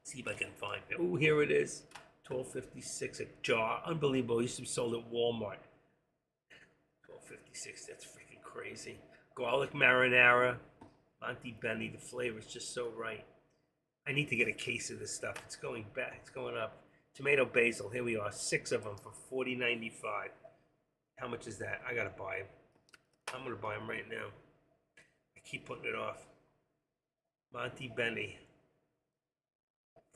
See if I can find it. Oh, here it is. $12.56 a jar. Unbelievable. It used to be sold at Walmart. $12.56. That's freaking crazy. Garlic marinara. Monty Benny. The flavor is just so right. I need to get a case of this stuff. It's going back. It's going up. Tomato basil. Here we are. 6 of them for $40.95. How much is that? I gotta buy them. I'm gonna buy them right now. I keep putting it off. Monty Benny.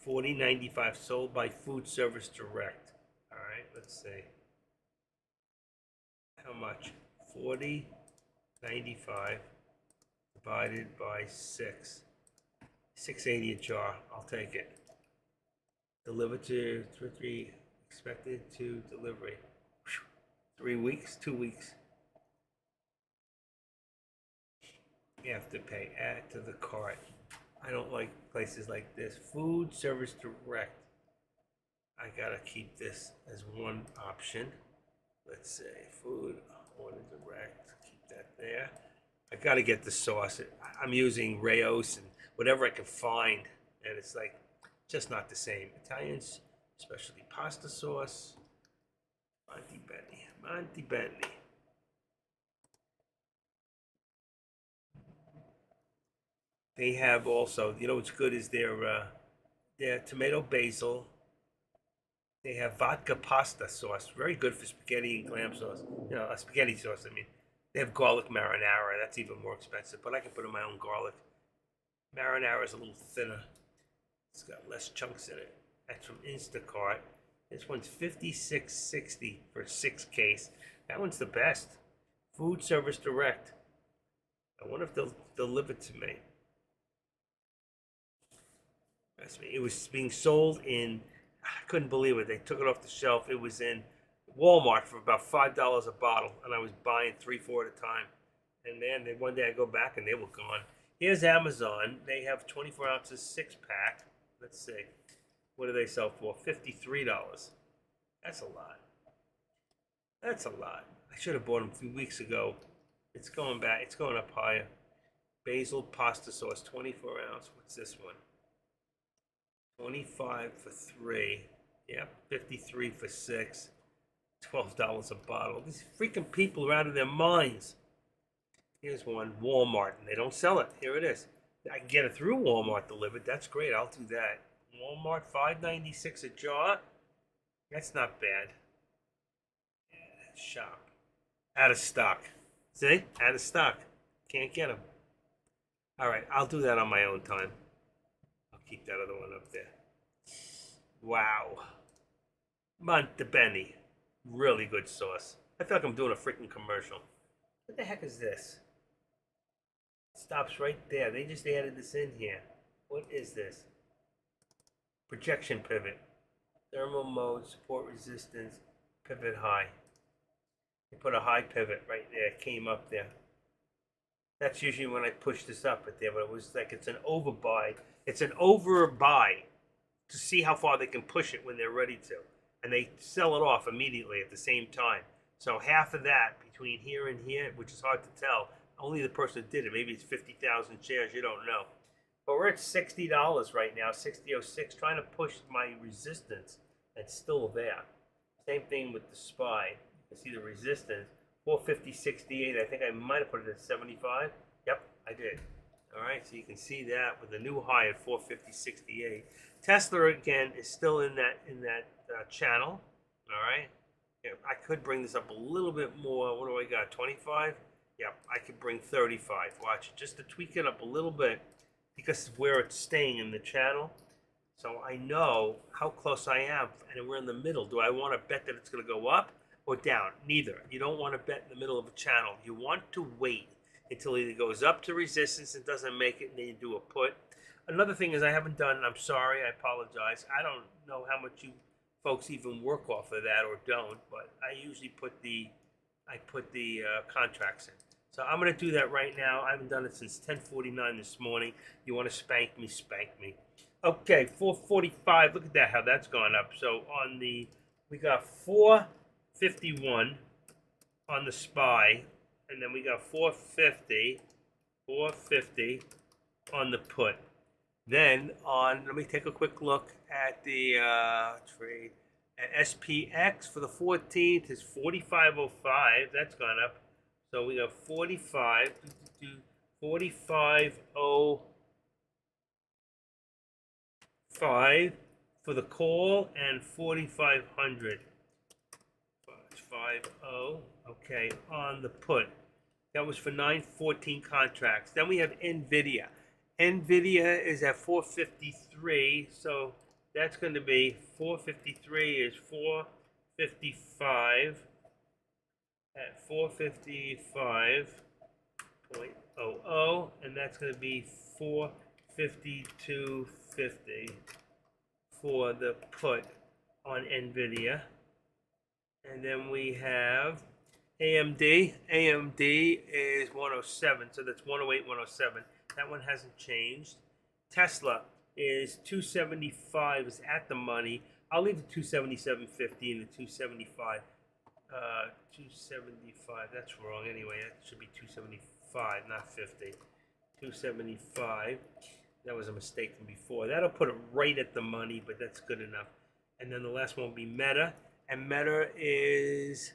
$40.95 sold by Food Service Direct. All right, let's see. How much? $40.95 divided by 6. $6.80 a jar. I'll take it. Delivered to 3 expected to delivery. 3 weeks, 2 weeks. You have to pay. Add to the cart. I don't like places like this. Food Service Direct. I gotta keep this as one option. Let's say food order direct. Keep that there. I gotta get the sauce. I'm using Rayos and whatever I can find, and it's like just not the same. Italians, especially pasta sauce. Monty Benny. Monty Benny. They have also, you know what's good is their tomato basil. They have vodka pasta sauce, very good for spaghetti and clam sauce. You know, a spaghetti sauce, I mean. They have garlic marinara, that's even more expensive, but I can put in my own garlic. Marinara is a little thinner. It's got less chunks in it. That's from Instacart. This one's $56.60 for a 6 case. That one's the best. Food Service Direct. I wonder if they'll deliver it to me. It was being sold in, I couldn't believe it. They took it off the shelf. It was in Walmart for about $5 a bottle, and I was buying 3, 4 at a time. And man, one day I go back and they were gone. Here's Amazon. They have 24 ounces 6-pack. Let's see. What do they sell for? $53. That's a lot. That's a lot. I should have bought them a few weeks ago. It's going back. It's going up higher. Basil pasta sauce, 24 ounce. What's this one? 25 for 3. Yep, 53 for 6. $12 a bottle. These freaking people are out of their minds. Here's one, Walmart, and they don't sell it. Here it is. I can get it through Walmart delivered. That's great. I'll do that. Walmart, $5.96 a jar. That's not bad. Yeah, shop. Out of stock. See? Out of stock. Can't get them. All right, I'll do that on my own time. I'll keep that other one up there. Wow. Monty Benny. Really good sauce. I feel like I'm doing a freaking commercial. What the heck is this? It stops right there. They just added this in here. What is this? Projection pivot. Thermal mode, support resistance, pivot high. They put a high pivot right there. It came up there. That's usually when I push this up right there, but it was like it's an overbuy. It's an overbuy to see how far they can push it when they're ready to. And they sell it off immediately at the same time. So half of that between here and here, which is hard to tell, only the person that did it. Maybe it's 50,000 shares, you don't know. But we're at $60 right now, $60.06, trying to push my resistance. It's still there. Same thing with the SPY. You can see the resistance, 450.68. I think I might have put it at 75. Yep, I did. All right, so you can see that with the new high at 450.68. Tesla again is still in that channel. All right, yeah, I could bring this up a little bit more. What do I got? 25. Yeah, I could bring 35. Watch it, just to tweak it up a little bit because of where it's staying in the channel. So I know how close I am, and we're in the middle. Do I want to bet that it's going to go up or down? Neither. You don't want to bet in the middle of a channel. You want to wait until it either goes up to resistance and doesn't make it, and then you do a put. Another thing is I haven't done, I'm sorry, I apologize. I don't know how much you folks even work off of that or don't, but I usually put the contracts in. So I'm going to do that right now. I haven't done it since 10:49 this morning. You want to spank me, spank me. Okay, 445. Look at that, how that's gone up. So we got 451 on the SPY, and then we got 450 on the put. Then let me take a quick look at the trade. At SPX for the 14th is 45.05. That's gone up. So we got 45 for the call and 4,500. 50. Okay, on the put. That was for 914 contracts. Then we have NVIDIA. NVIDIA is at 453, so that's going to be 453 is 455 at 455.00, and that's going to be 452.50 for the put on NVIDIA. And then we have AMD. AMD is 107, so that's 108, 107. That one hasn't changed. Tesla is 275, is at the money. I'll leave the 277.50 and the 275. 275, that's wrong anyway. That should be 275, not 50. 275. That was a mistake from before. That'll put it right at the money, but that's good enough. And then the last one will be Meta. And Meta is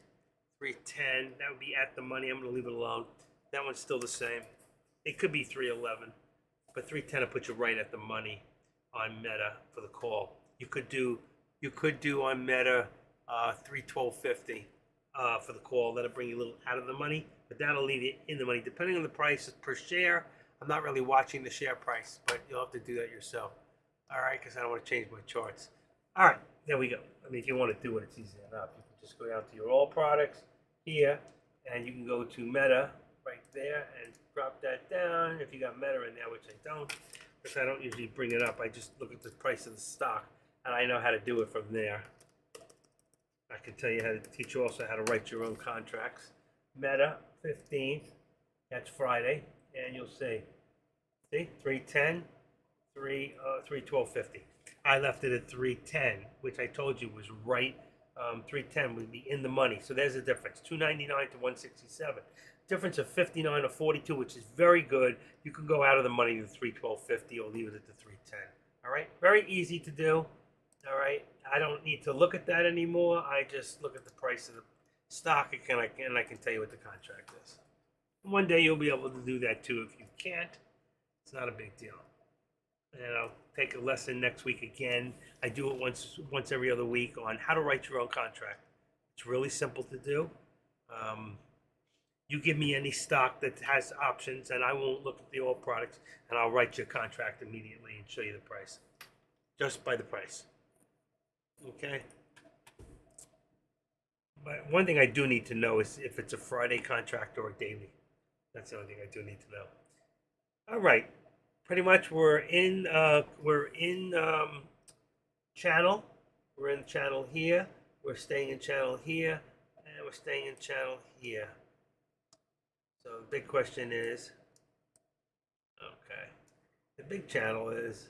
310. That would be at the money. I'm going to leave it alone. That one's still the same. It could be 311, but 310 will put you right at the money on Meta for the call. You could do on Meta 312.50 for the call. That'll bring you a little out of the money, but that'll leave you in the money depending on the price per share. I'm not really watching the share price, but you'll have to do that yourself. All right, because I don't want to change my charts. All right, there we go. I mean, if you want to do it, it's easy enough. You can just go down to your all products here, and you can go to Meta right there and drop that down. If you got Meta in there, which I don't, because I don't usually bring it up. I just look at the price of the stock, and I know how to do it from there. I can tell you how to teach you also how to write your own contracts. Meta 15th, that's Friday, and you'll see 310, 312.50. I left it at 310, which I told you was right. 310 would be in the money, so there's a difference. 299 to 167, difference of 59 to 42, which is very good. You can go out of the money to 312.50 or leave it at the 310. All right, very easy to do. All right, I don't need to look at that anymore. I just look at the price of the stock and I can tell you what the contract is. One day you'll be able to do that too. If you can't, it's not a big deal. And I'll take a lesson next week again. I do it once every other week on how to write your own contract. It's really simple to do. You give me any stock that has options, and I won't look at the oil products, and I'll write your contract immediately and show you the price, just by the price. Okay. But one thing I do need to know is if it's a Friday contract or a daily. That's the only thing I do need to know. All right. Pretty much we're in channel. We're in channel here. We're staying in channel here, and we're staying in channel here. So the big question is, okay, the big channel is,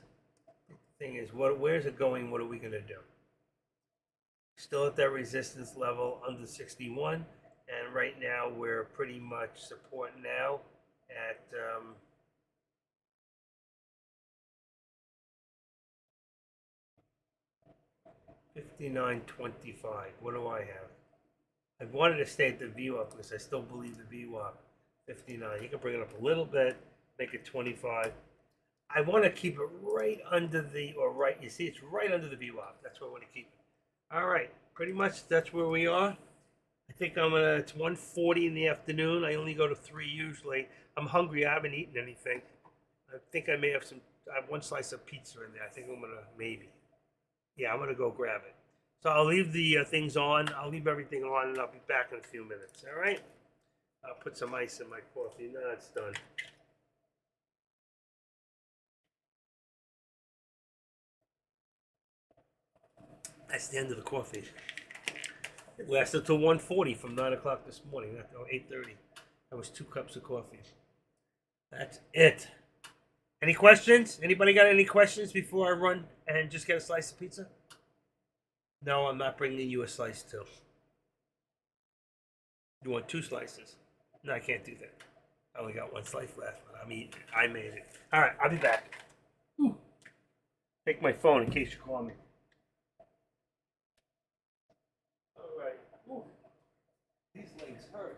the thing is, where's it going? What are we gonna do? Still at that resistance level under 61, and right now we're pretty much support now at 59.25. What do I have? I wanted to stay at the VWAP because I still believe the VWAP 59. You can bring it up a little bit, make it 25. I want to keep it right under the, or right, you see, it's right under the VWAP. That's where I want to keep it. All right, pretty much that's where we are. I think it's 1:40 in the afternoon. I only go to 3 usually. I'm hungry. I haven't eaten anything. I think I may have I have one slice of pizza in there. I think I'm going to, maybe. Yeah, I'm going to go grab it. So I'll leave the things on. I'll leave everything on, and I'll be back in a few minutes. All right? I'll put some ice in my coffee. Now it's done. That's the end of the coffee. It lasted till 1:40 from 9 o'clock this morning. Or 8:30. That was 2 cups of coffee. That's it. Any questions? Anybody got any questions before I run and just get a slice of pizza? No, I'm not bringing you a slice too. You want 2 slices? No, I can't do that. I only got 1 slice left, but I'm eating it. I made it. All right, I'll be back. Ooh. Take my phone in case you call me. All right. Ooh. These legs hurt.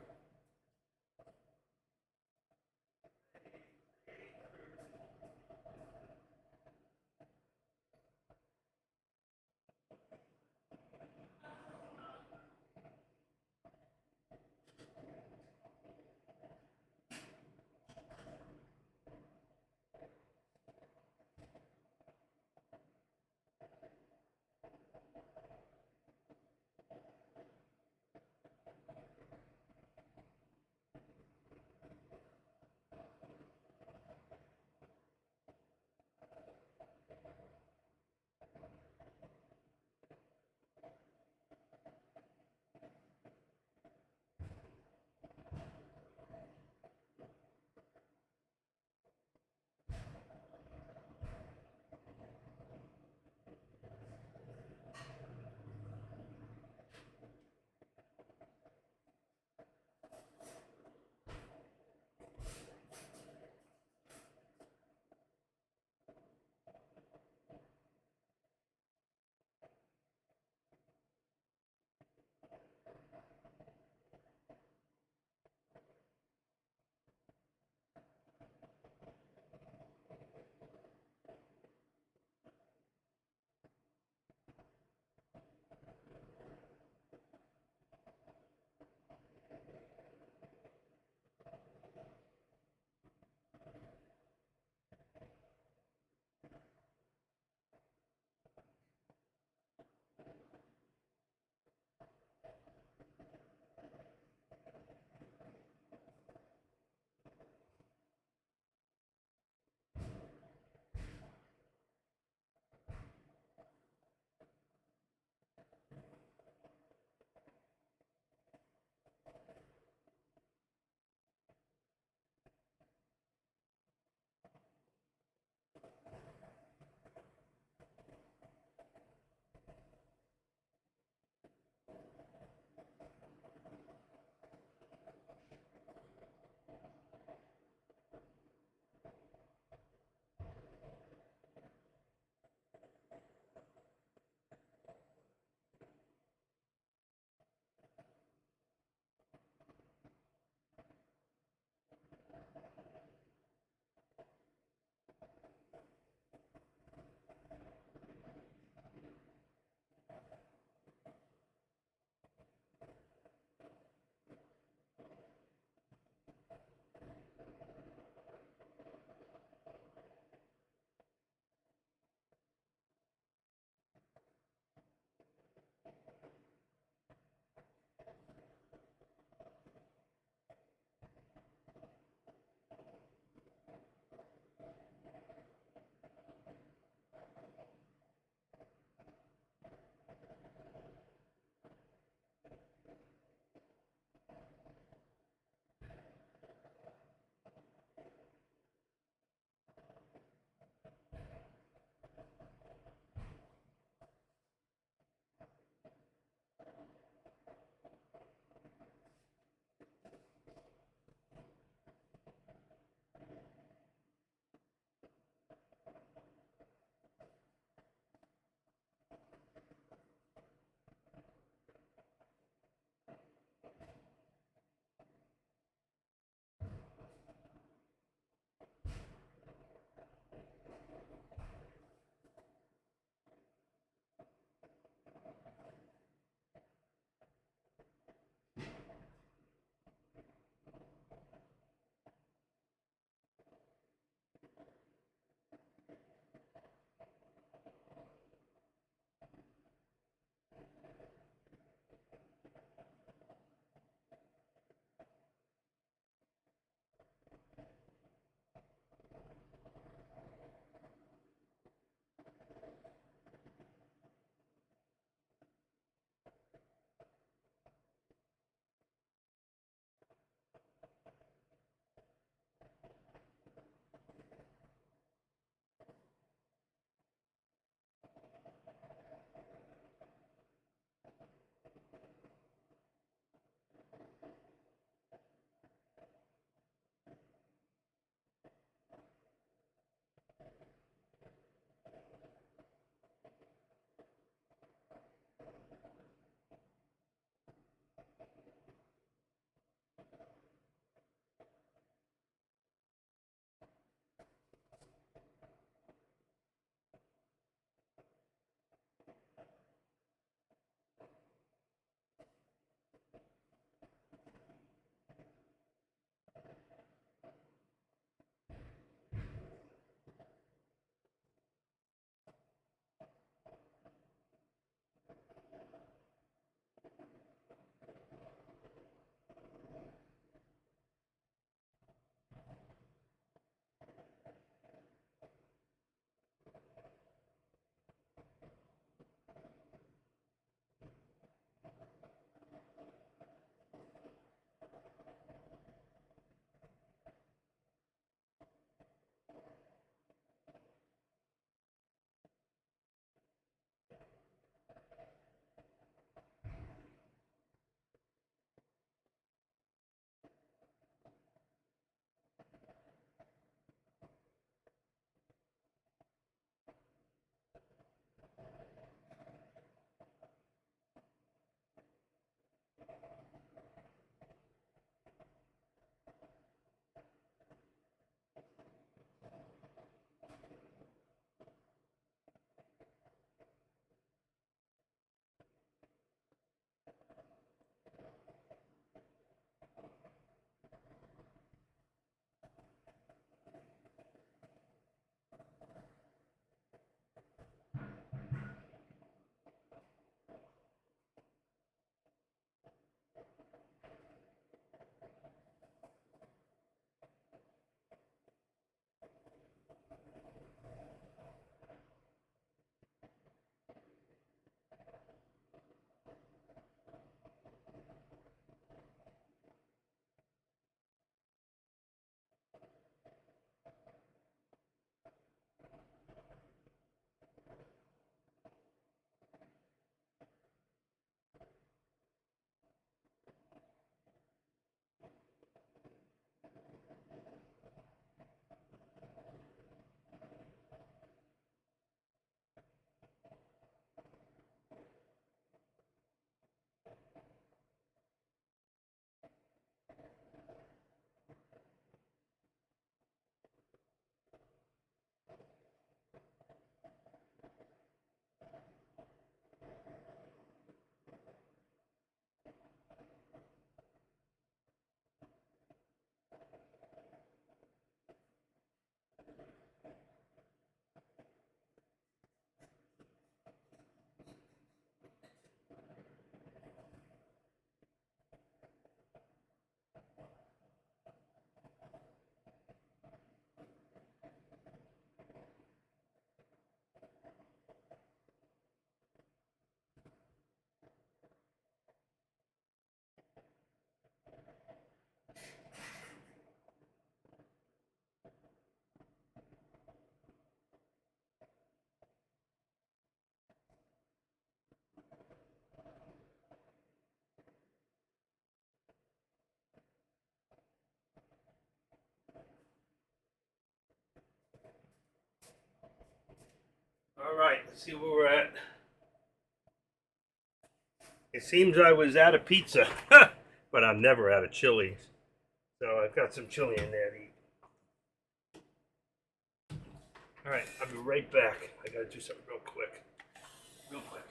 Let's see where we're at. It seems I was out of pizza, but I'm never out of chilies. So I've got some chili in there to eat. All right, I'll be right back. I gotta do something real quick. Real quick.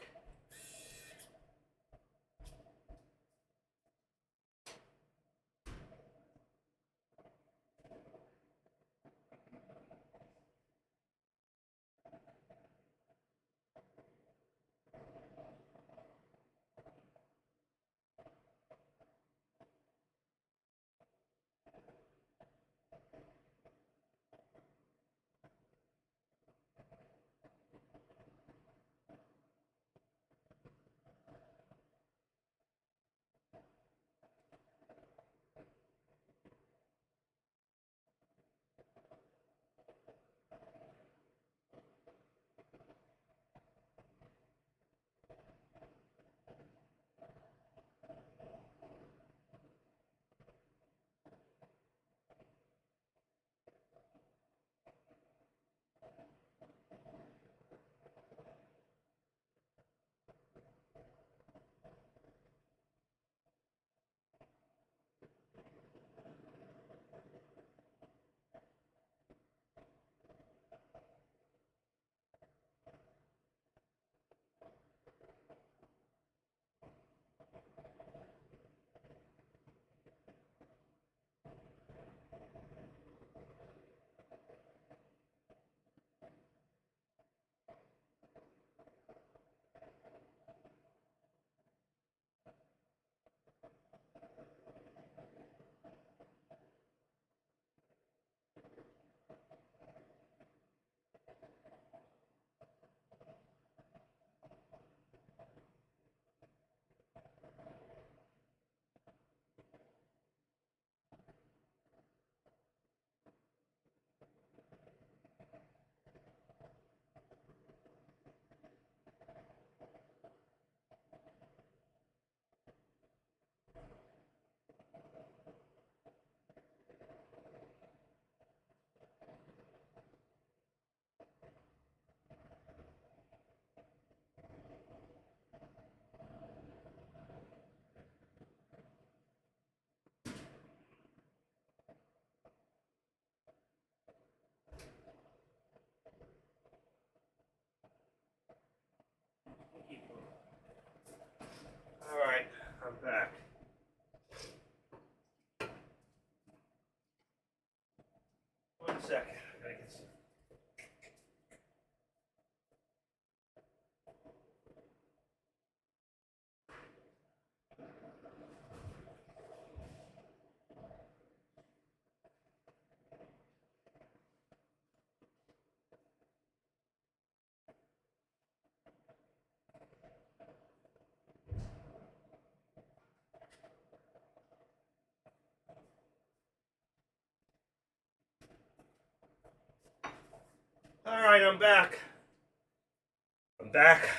All right, I'm back. One second. I gotta get some. All right, I'm back. I'm back.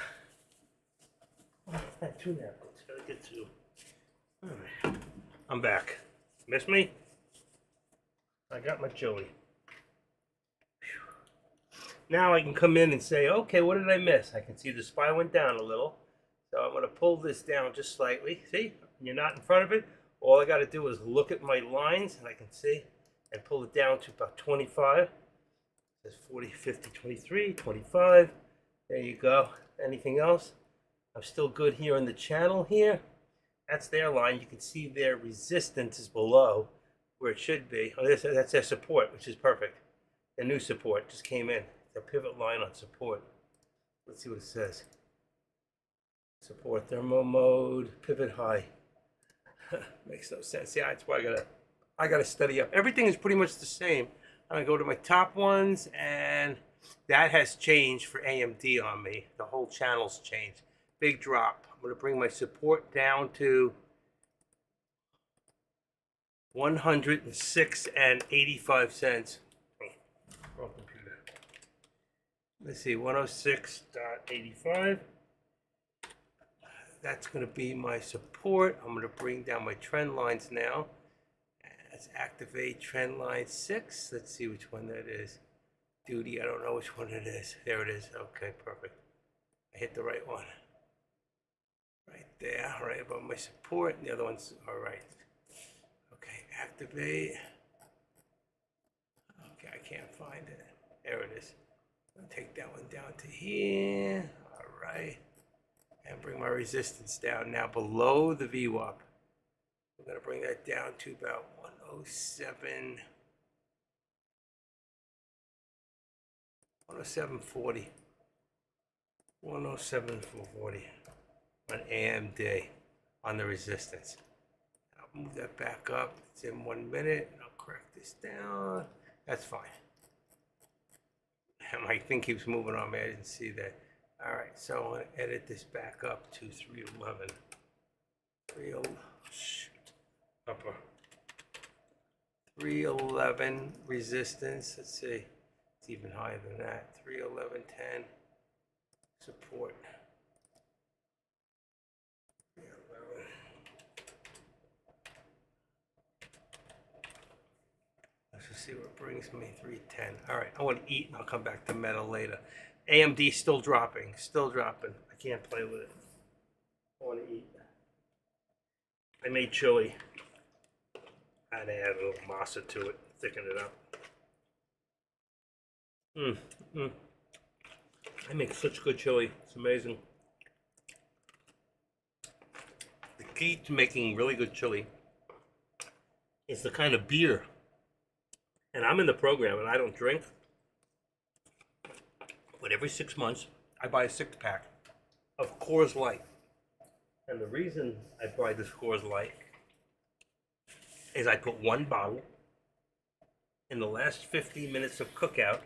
Oh, I had 2 napkins. Gotta get 2. All right, I'm back. Miss me? I got my chili. Now I can come in and say, okay, what did I miss? I can see the spy went down a little. So I'm going to pull this down just slightly. See? You're not in front of it. All I got to do is look at my lines, and I can see, and pull it down to about 25. There's 40, 50, 23, 25. There you go. Anything else? I'm still good here in the channel here. That's their line. You can see their resistance is below where it should be. Oh, that's their support, which is perfect. The new support just came in. The pivot line on support. Let's see what it says. Support thermal mode, pivot high. Makes no sense. Yeah, that's why I gotta study up. Everything is pretty much the same. I'm gonna go to my top ones, and that has changed for AMD on me. The whole channel's changed. Big drop. I'm gonna bring my support down to 106 and 85 cents. Wrong computer. Let's see, 106.85. That's going to be my support. I'm going to bring down my trend lines now. Let's activate trend line 6. Let's see which one that is. Duty, I don't know which one it is. There it is. Okay, perfect. I hit the right one. Right there, right above my support. And the other one's all right. Okay, activate. Okay, I can't find it. There it is. I'll take that one down to here. All right. And bring my resistance down now below the VWAP. I'm going to bring that down to about 107. 107.40. 107.40 on AMD on the resistance. I'll move that back up. It's in 1 minute. I'll correct this down. That's fine. My thing keeps moving on me. I didn't see that. All right, so I'm going to edit this back up to 311. Upper. 311 resistance. Let's see. It's even higher than that. 311.10 support. 311. Let's just see what brings me. 310. All right, I want to eat and I'll come back to metal later. AMD still dropping. Still dropping. I can't play with it. I want to eat. I made chili. I had to add a little masa to it, thicken it up. I make such good chili. It's amazing. The key to making really good chili is the kind of beer. And I'm in the program and I don't drink. But every 6 months, I buy a 6-pack of Coors Light. And the reason I buy this Coors Light is I put one bottle in the last 15 minutes of cookout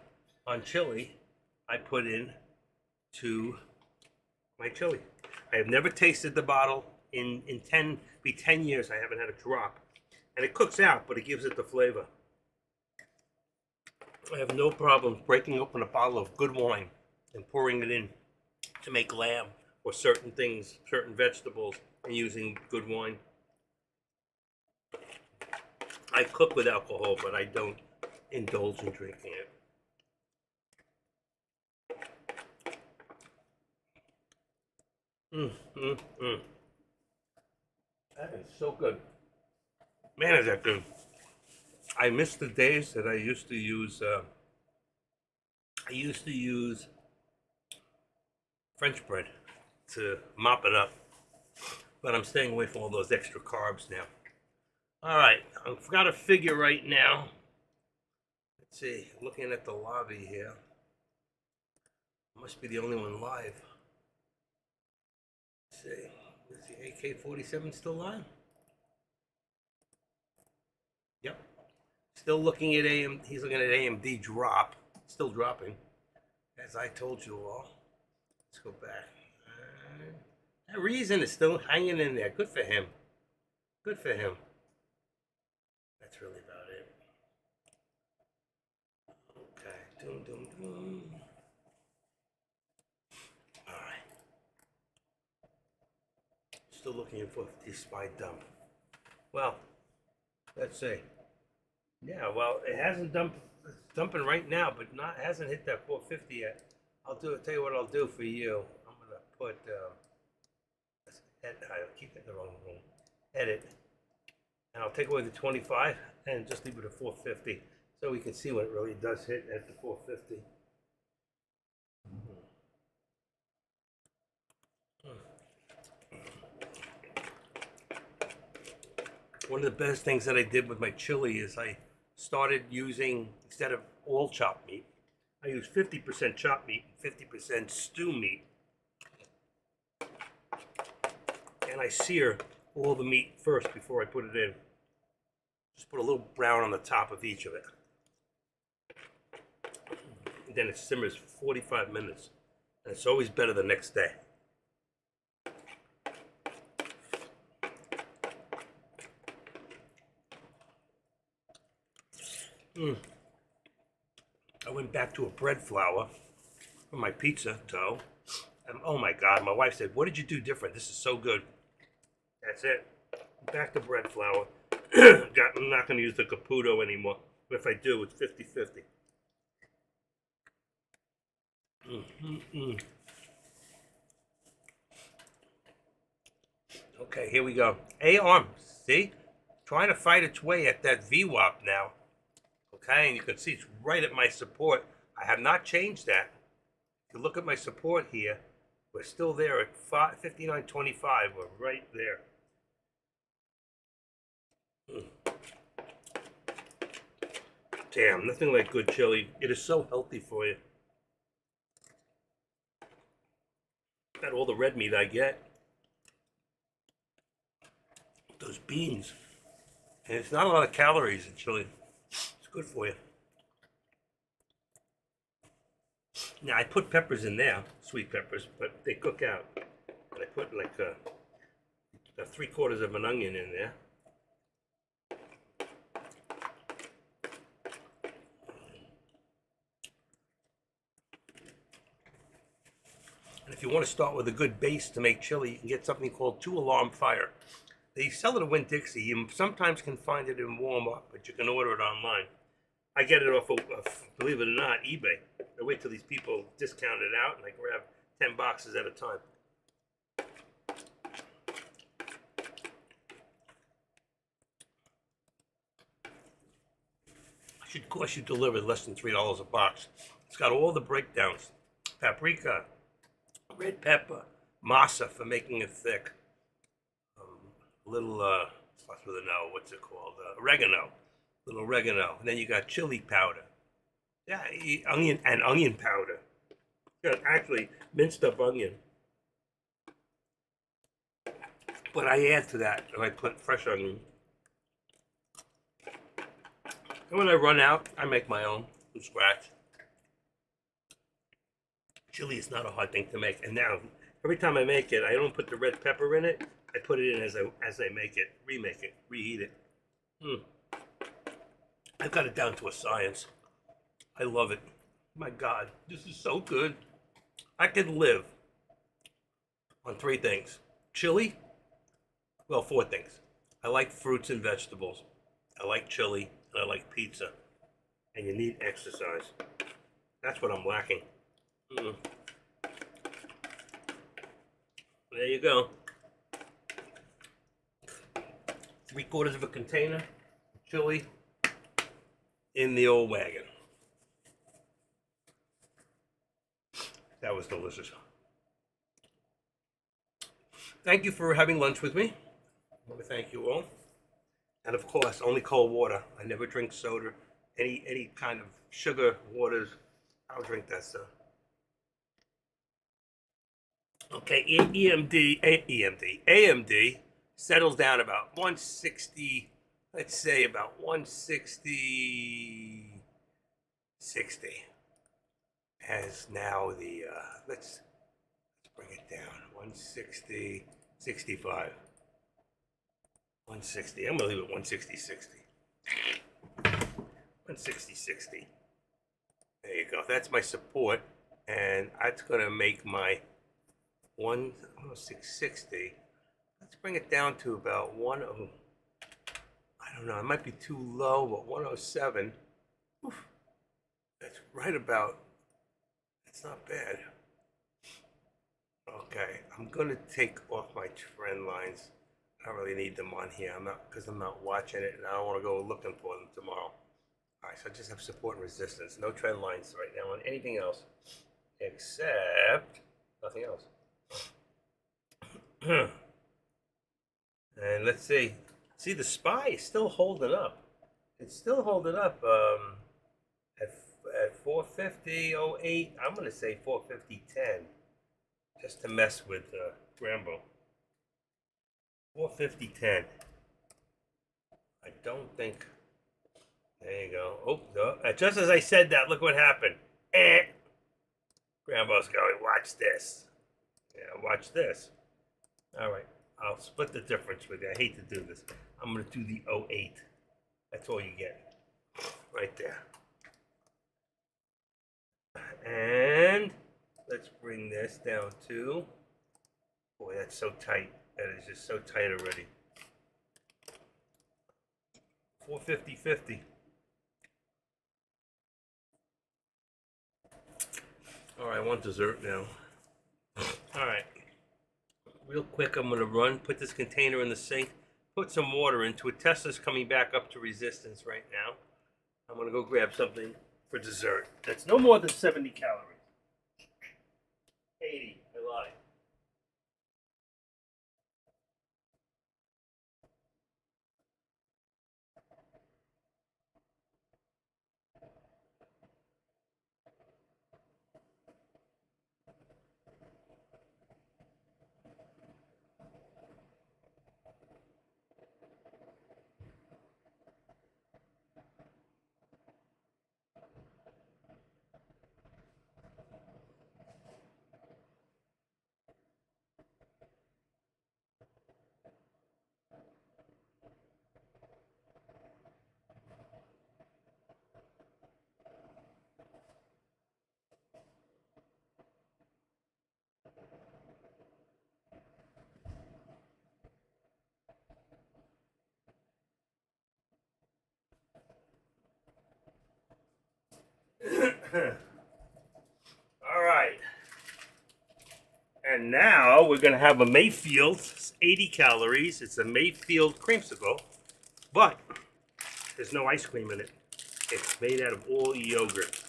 on chili. I put in to my chili. I have never tasted the bottle in 10 years. I haven't had a drop, and it cooks out, but it gives it the flavor. I have no problem breaking open a bottle of good wine and pouring it in to make lamb or certain things, certain vegetables, and using good wine. I cook with alcohol, but I don't indulge in drinking it. That is so good. Man, is that good. I miss the days that I used to use French bread to mop it up. But I'm staying away from all those extra carbs now. All right, I've got a figure right now. Let's see, looking at the lobby here. Must be the only one live. Let's see, is the AK-47 still live? Yep. Still looking at AMD. He's looking at AMD drop. Still dropping, as I told you all. Let's go back. That reason is still hanging in there. Good for him. Good for him. That's really about it. Okay. Doom, doom, doom. All right. Still looking for the SPY dump. Well, let's see. Yeah, well, it hasn't dumped. It's dumping right now, but hasn't hit that 450 yet. I'll tell you what I'll do for you. I'm gonna put. I'll keep it in the wrong room. Edit. And I'll take away the 25 and just leave it at 450 so we can see when it really does hit at the 450. One of the best things that I did with my chili is I started using, instead of all chopped meat, I use 50% chopped meat, 50% stew meat. And I sear all the meat first before I put it in. Just put a little brown on the top of each of it. And then it simmers for 45 minutes. And it's always better the next day. I went back to a bread flour for my pizza dough. And oh my God, my wife said, "What did you do different? This is so good." That's it. Back to bread flour. I'm not going to use the Caputo anymore. But if I do, it's 50-50. Okay, here we go. A-arm, see? Trying to fight its way at that VWAP now. Okay, and you can see it's right at my support. I have not changed that. If you look at my support here, we're still there at 59.25. We're right there. Damn, nothing like good chili. It is so healthy for you. Got all the red meat I get. Those beans. And it's not a lot of calories in chili. It's good for you. Now I put peppers in there, sweet peppers, but they cook out. And I put like a 3/4 of an onion in there. And if you want to start with a good base to make chili, you can get something called 2-alarm fire. They sell it at Winn-Dixie. You sometimes can find it in Walmart, but you can order it online. I get it off of, believe it or not, eBay. I wait till these people discount it out, and I grab 10 boxes at a time. It should cost you delivered less than $3 a box. It's got all the breakdowns: paprika, red pepper, masa for making it thick, little starts with an O. What's it called? Oregano, little oregano, and then you got chili powder. Yeah, onion powder. Yeah, actually minced up onion. But I add to that, and I put fresh onion. And when I run out, I make my own from scratch. Chili is not a hard thing to make, and now every time I make it, I don't put the red pepper in it. I put it in as I make it, remake it, reheat it. I've got it down to a science. I love it. My God, this is so good. I could live on 3 things: chili. Well, 4 things. I like fruits and vegetables. I like chili, and I like pizza. And you need exercise. That's what I'm lacking. There you go. 3/4 of a container of chili in the old wagon. That was delicious. Thank you for having lunch with me. I want to thank you all. And of course, only cold water. I never drink soda. Any kind of sugar waters, I'll drink that stuff. Okay, AMD settles down about 160, let's say about 160, 60. Has now the, let's bring it down, 160, 65. 160, I'm gonna leave it 160, 60. 160, 60. There you go, that's my support, and that's gonna make my 106.60. Let's bring it down to about 10. I don't know, it might be too low, but 107. Oof. That's right about. It's not bad. Okay, I'm gonna take off my trend lines. I don't really need them on here. I'm not watching it, and I don't want to go looking for them tomorrow. All right, so I just have support and resistance. No trend lines right now on anything else, except nothing else. And let's see. See, the SPY is still holding up. It's still holding up at 450.08. I'm going to say 450.10 just to mess with Grambo. 450.10. I don't think. There you go. Oh, no. Just as I said that, look what happened. Grambo's going, watch this. Yeah, watch this. All right. I'll split the difference with you. I hate to do this. I'm going to do the 08. That's all you get. Right there. And let's bring this down to. Boy, that's so tight. That is just so tight already. 450.50. All right, I want dessert now. All right. Real quick, I'm gonna run, put this container in the sink, put some water into it. Tesla's coming back up to resistance right now. I'm gonna go grab something for dessert. That's no more than 70 calories. 80, I lied. All right. And now we're gonna have a Mayfield. It's 80 calories. It's a Mayfield creamsicle, but there's no ice cream in it. It's made out of all yogurt,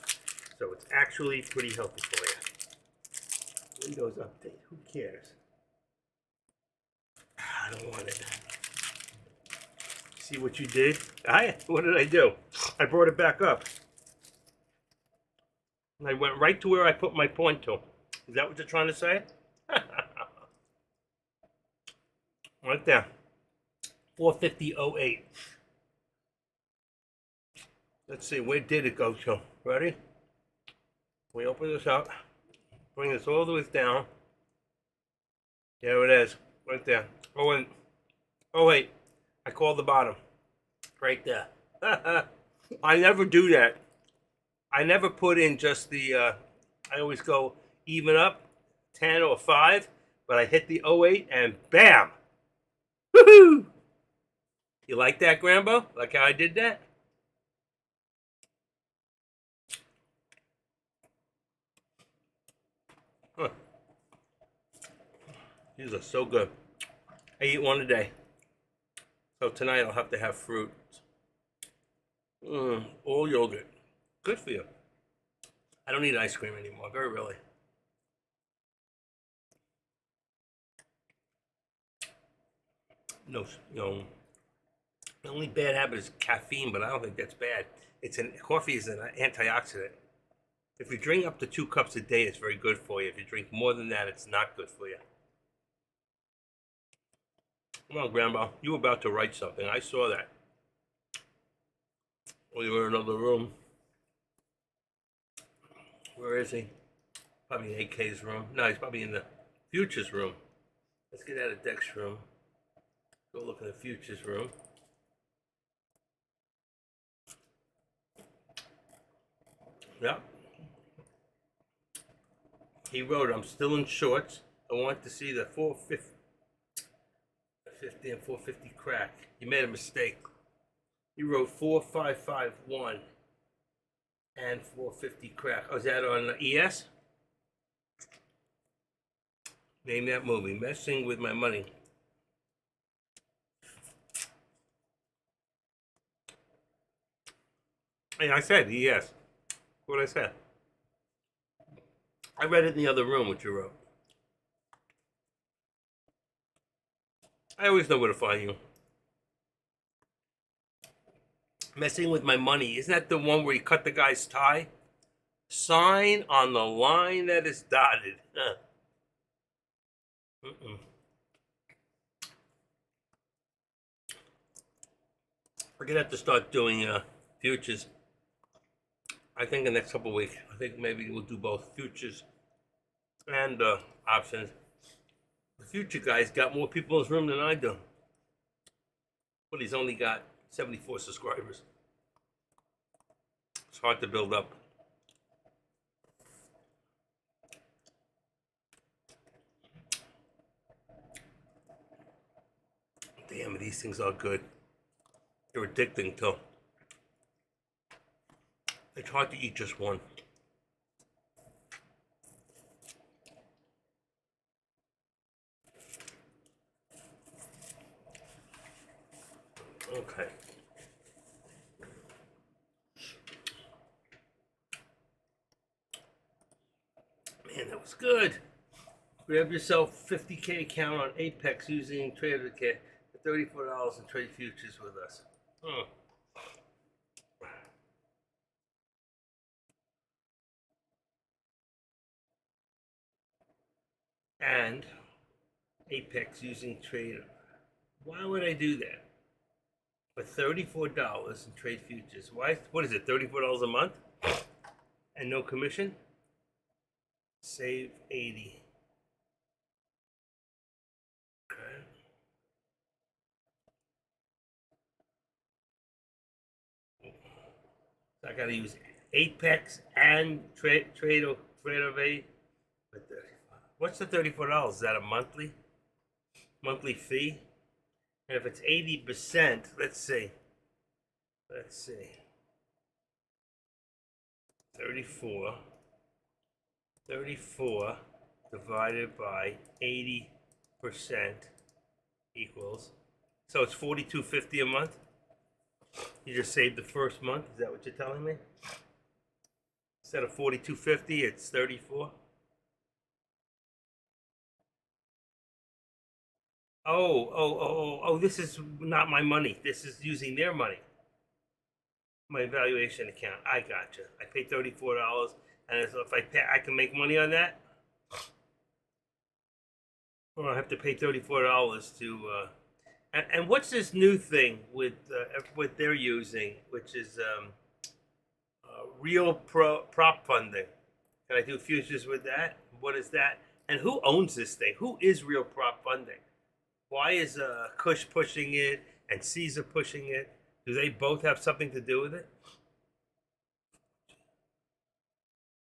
so it's actually pretty healthy for you. Windows update. Who cares? I don't want it. See what you did? What did I do? I brought it back up. And I went right to where I put my point to. Is that what you're trying to say? Right there. 450.08. Let's see, where did it go to? Ready? We open this up. Bring this all the way down. There it is. Right there. Oh, wait. Oh, wait. I called the bottom. Right there. I never do that. I never put in just the, I always go even up, 10 or 5, but I hit the 08 and bam! Woohoo! You like that, Grambo? Like how I did that? Huh. These are so good. I eat one a day. So tonight I'll have to have fruit. All yogurt. Good for you. I don't eat ice cream anymore, very rarely. No, the only bad habit is caffeine, but I don't think that's bad. Coffee is an antioxidant. If you drink up to 2 cups a day, it's very good for you. If you drink more than that, it's not good for you. Come on, Grandma. You were about to write something. I saw that. We were in another room. Where is he? Probably in AK's room. No, he's probably in the Futures room. Let's get out of Deck's room. Go look in the Futures room. Yep. He wrote, I'm still in shorts. I want to see the 450 and 450 crack. He made a mistake. He wrote 4551 and 450 crack. Oh, is that on ES? Name that movie. Messing with My Money. Hey, I said ES. What I said. I read it in the other room, what you wrote. I always know where to find you. Messing with My Money. Isn't that the one where you cut the guy's tie? Sign on the line that is dotted. We're gonna have to start doing futures. I think in the next couple of weeks. I think maybe we'll do both futures and options. The future guy's got more people in his room than I do. But he's only got 74 subscribers. It's hard to build up. Damn, these things are good. They're addicting too. It's hard to eat just one. Okay. Man, that was good. Grab yourself 50K account on Apex using TraderCare for $34 and trade futures with us. And Apex using Trader. Why would I do that? For $34 in trade futures. Why? What is it? $34 a month? And no commission? Save 80. Okay. So I gotta use Apex and Trader But what's the $34? Is that a monthly fee? And if it's 80%, let's see. 34 divided by 80% equals, so it's $42.50 a month. You just saved the first month. Is that what you're telling me? Instead of $42.50, it's 34. Oh, this is not my money. This is using their money. My valuation account. I gotcha. I paid $34, and so if I pay, I can make money on that. Or I have to pay $34 to. And what's this new thing with what they're using, which is real prop funding? Can I do futures with that? What is that? And who owns this thing? Who is real prop funding? Why is Kush pushing it and Caesar pushing it? Do they both have something to do with it?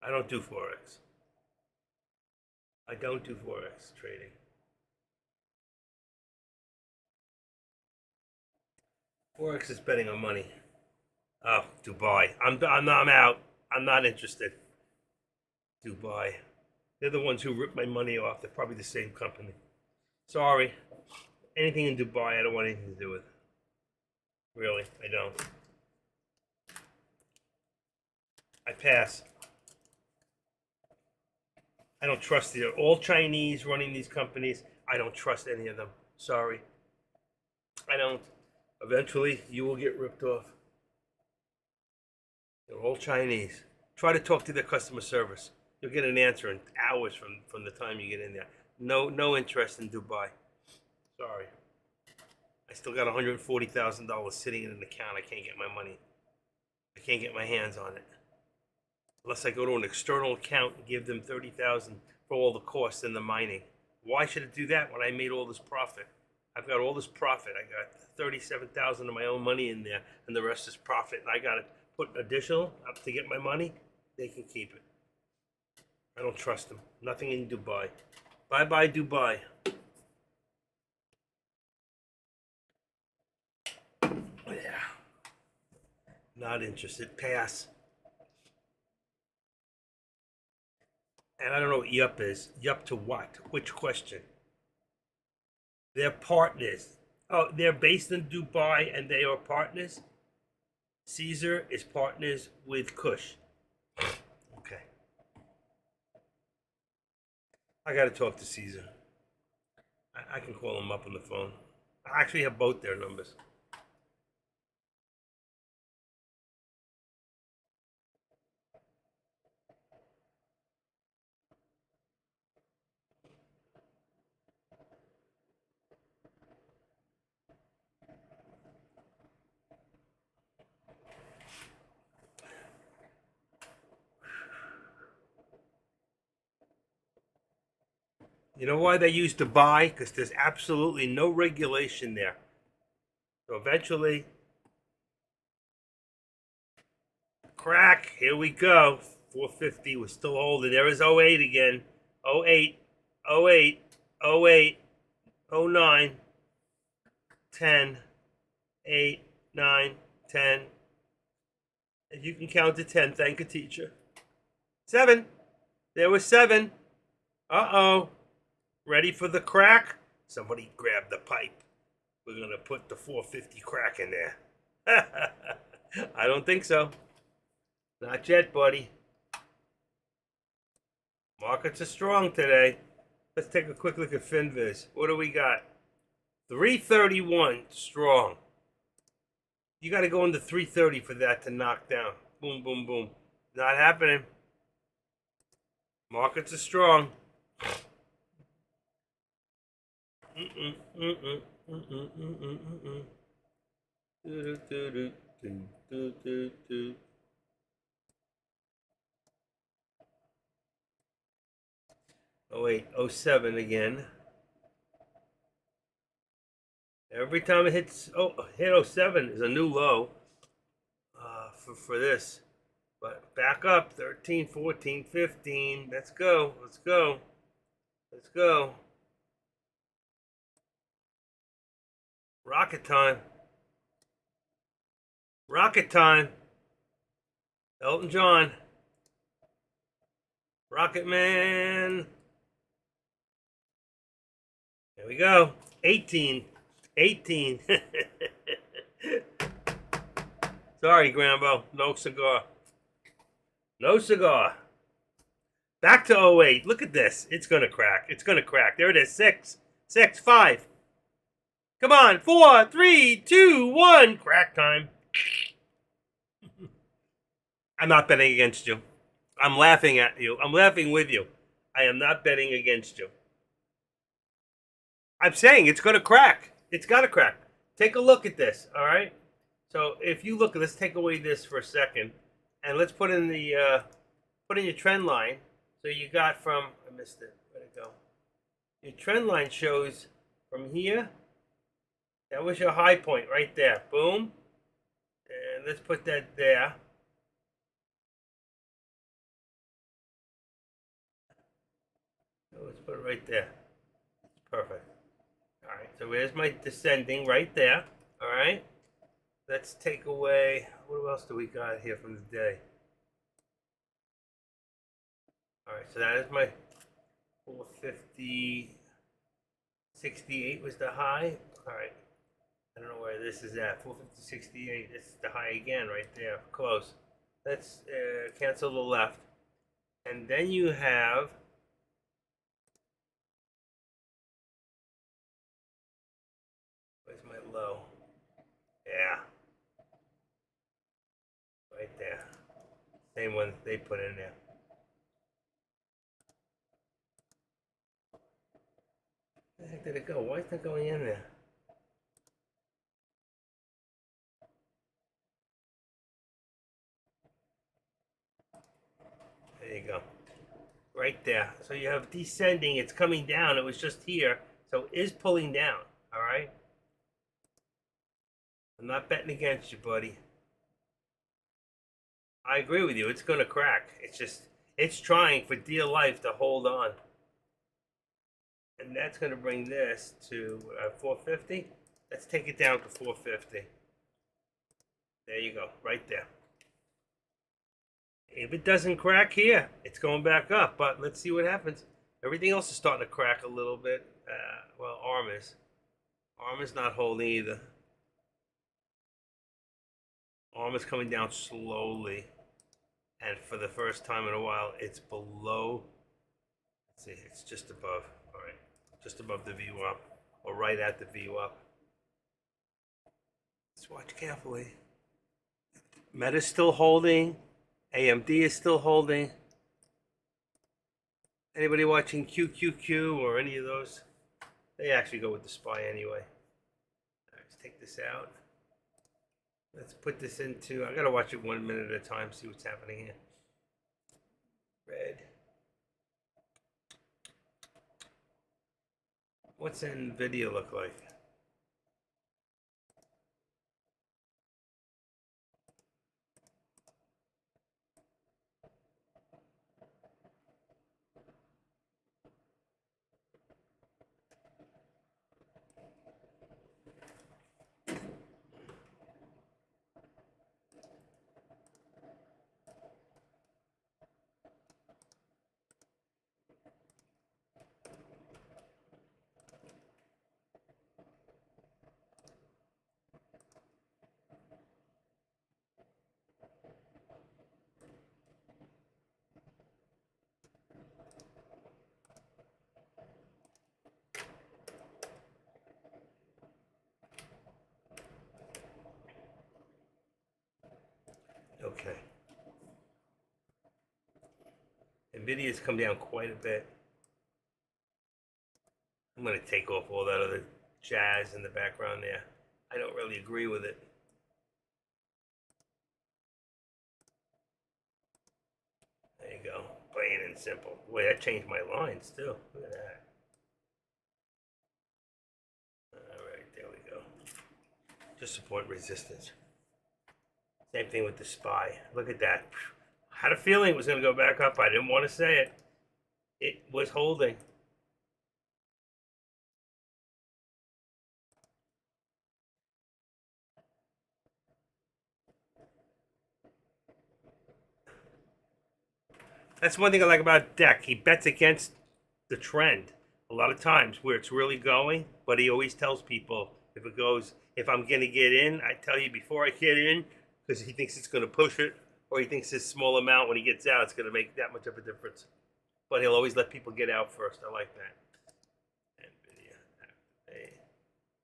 I don't do Forex. I don't do Forex trading. Forex is betting on money. Oh, Dubai. I'm out. I'm not interested. Dubai. They're the ones who ripped my money off. They're probably the same company. Sorry. Anything in Dubai, I don't want anything to do with. Really, I don't. I pass. I don't trust these. They're all Chinese running these companies. I don't trust any of them. Sorry. I don't. Eventually, you will get ripped off. They're all Chinese. Try to talk to their customer service. You'll get an answer in hours from the time you get in there. No interest in Dubai. Sorry. I still got $140,000 sitting in an account. I can't get my money. I can't get my hands on it. Unless I go to an external account and give them $30,000 for all the costs and the mining. Why should it do that when I made all this profit? I've got all this profit. I got $37,000 of my own money in there, and the rest is profit. And I got to put additional up to get my money. They can keep it. I don't trust them. Nothing in Dubai. Bye bye Dubai. Yeah. Not interested. Pass. And I don't know what yup is. Yup to what? Which question? They're partners. Oh, they're based in Dubai and they are partners? Caesar is partners with Kush. Okay. I got to talk to Caesar. I can call him up on the phone. I actually have both their numbers. You know why they use Dubai? Because there's absolutely no regulation there. So eventually, crack, here we go. 450, we're still holding. There is 08 again. 08, 08, 08, 09, 10, 8, 9, 10. And you can count to 10. Thank you, teacher. 7. There was 7. Uh-oh. Ready for the crack? Somebody grab the pipe. we're gonna put the 450 crack in there. I don't think so. Not yet, buddy. Markets are strong today. Let's take a quick look at FinViz. What do we got? 331 strong. You got to go into 330 for that to knock down. Boom, boom, boom. Not happening. Markets are strong. Oh wait, 07 again. Every time it hits, hit 07 is a new low for this. But back up, 13, 14, 15. Let's go, let's go, let's go. Rocket time. Rocket time. Elton John. Rocket Man. There we go. 18. 18. Sorry, Grambo. No cigar. No cigar. Back to 08. Look at this. It's going to crack. It's going to crack. There it is. 6, 6, 5. Come on. 4, 3, 2, 1. Crack time. I'm not betting against you. I'm laughing at you. I'm laughing with you. I am not betting against you. I'm saying it's going to crack. It's got to crack. Take a look at this, all right? So if you look, let's take away this for a second, and let's put in the put in your trend line. So you got from, I missed it. Where'd it go? Your trend line shows from here. That was your high point right there. Boom. And let's put that there. Let's put it right there. Perfect. All right, so there's my descending right there. All right. Let's take away, what else do we got here from the day? All right, so that is my 450, 68 was the high. All right, I don't know where this is at. 450, 68, this is the high again right there, close. Let's cancel the left. And then you have, where's my low? Yeah. Right there. Same one they put in there. Where the heck did it go? Why is that going in there? There you go. Right there. So you have descending. It's coming down. It was just here. So it is pulling down. All right? I'm not betting against you, buddy. I agree with you. It's going to crack. It's just, it's trying for dear life to hold on. And that's going to bring this to 450. Let's take it down to 450. There you go. Right there. If it doesn't crack here, it's going back up. But let's see what happens. Everything else is starting to crack a little bit. Well, ARM is. ARM is not holding either. ARM is coming down slowly. And for the first time in a while, it's below. Let's see, it's just above. All right. Just above the VWAP. Or right at the VWAP. Let's watch carefully. Meta's still holding. AMD is still holding. Anybody watching QQQ or any of those? They actually go with the SPY anyway. All right, let's take this out. Let's put this into, I gotta watch it 1 minute at a time, see what's happening here. Red. What's NVIDIA look like? Nvidia's come down quite a bit. I'm going to take off all that other jazz in the background there. I don't really agree with it. There you go. Plain and simple. Boy, that changed my lines too. Look at that. Alright, there we go. Just support resistance. Same thing with the SPY. Look at that. I had a feeling it was going to go back up. I didn't want to say it. It was holding. That's one thing I like about Deck. He bets against the trend a lot of times where it's really going, but he always tells people if it goes, if I'm going to get in, I tell you before I get in because he thinks it's going to push it, or he thinks this small amount when he gets out, it's going to make that much of a difference. But he'll always let people get out first. I like that. NVIDIA,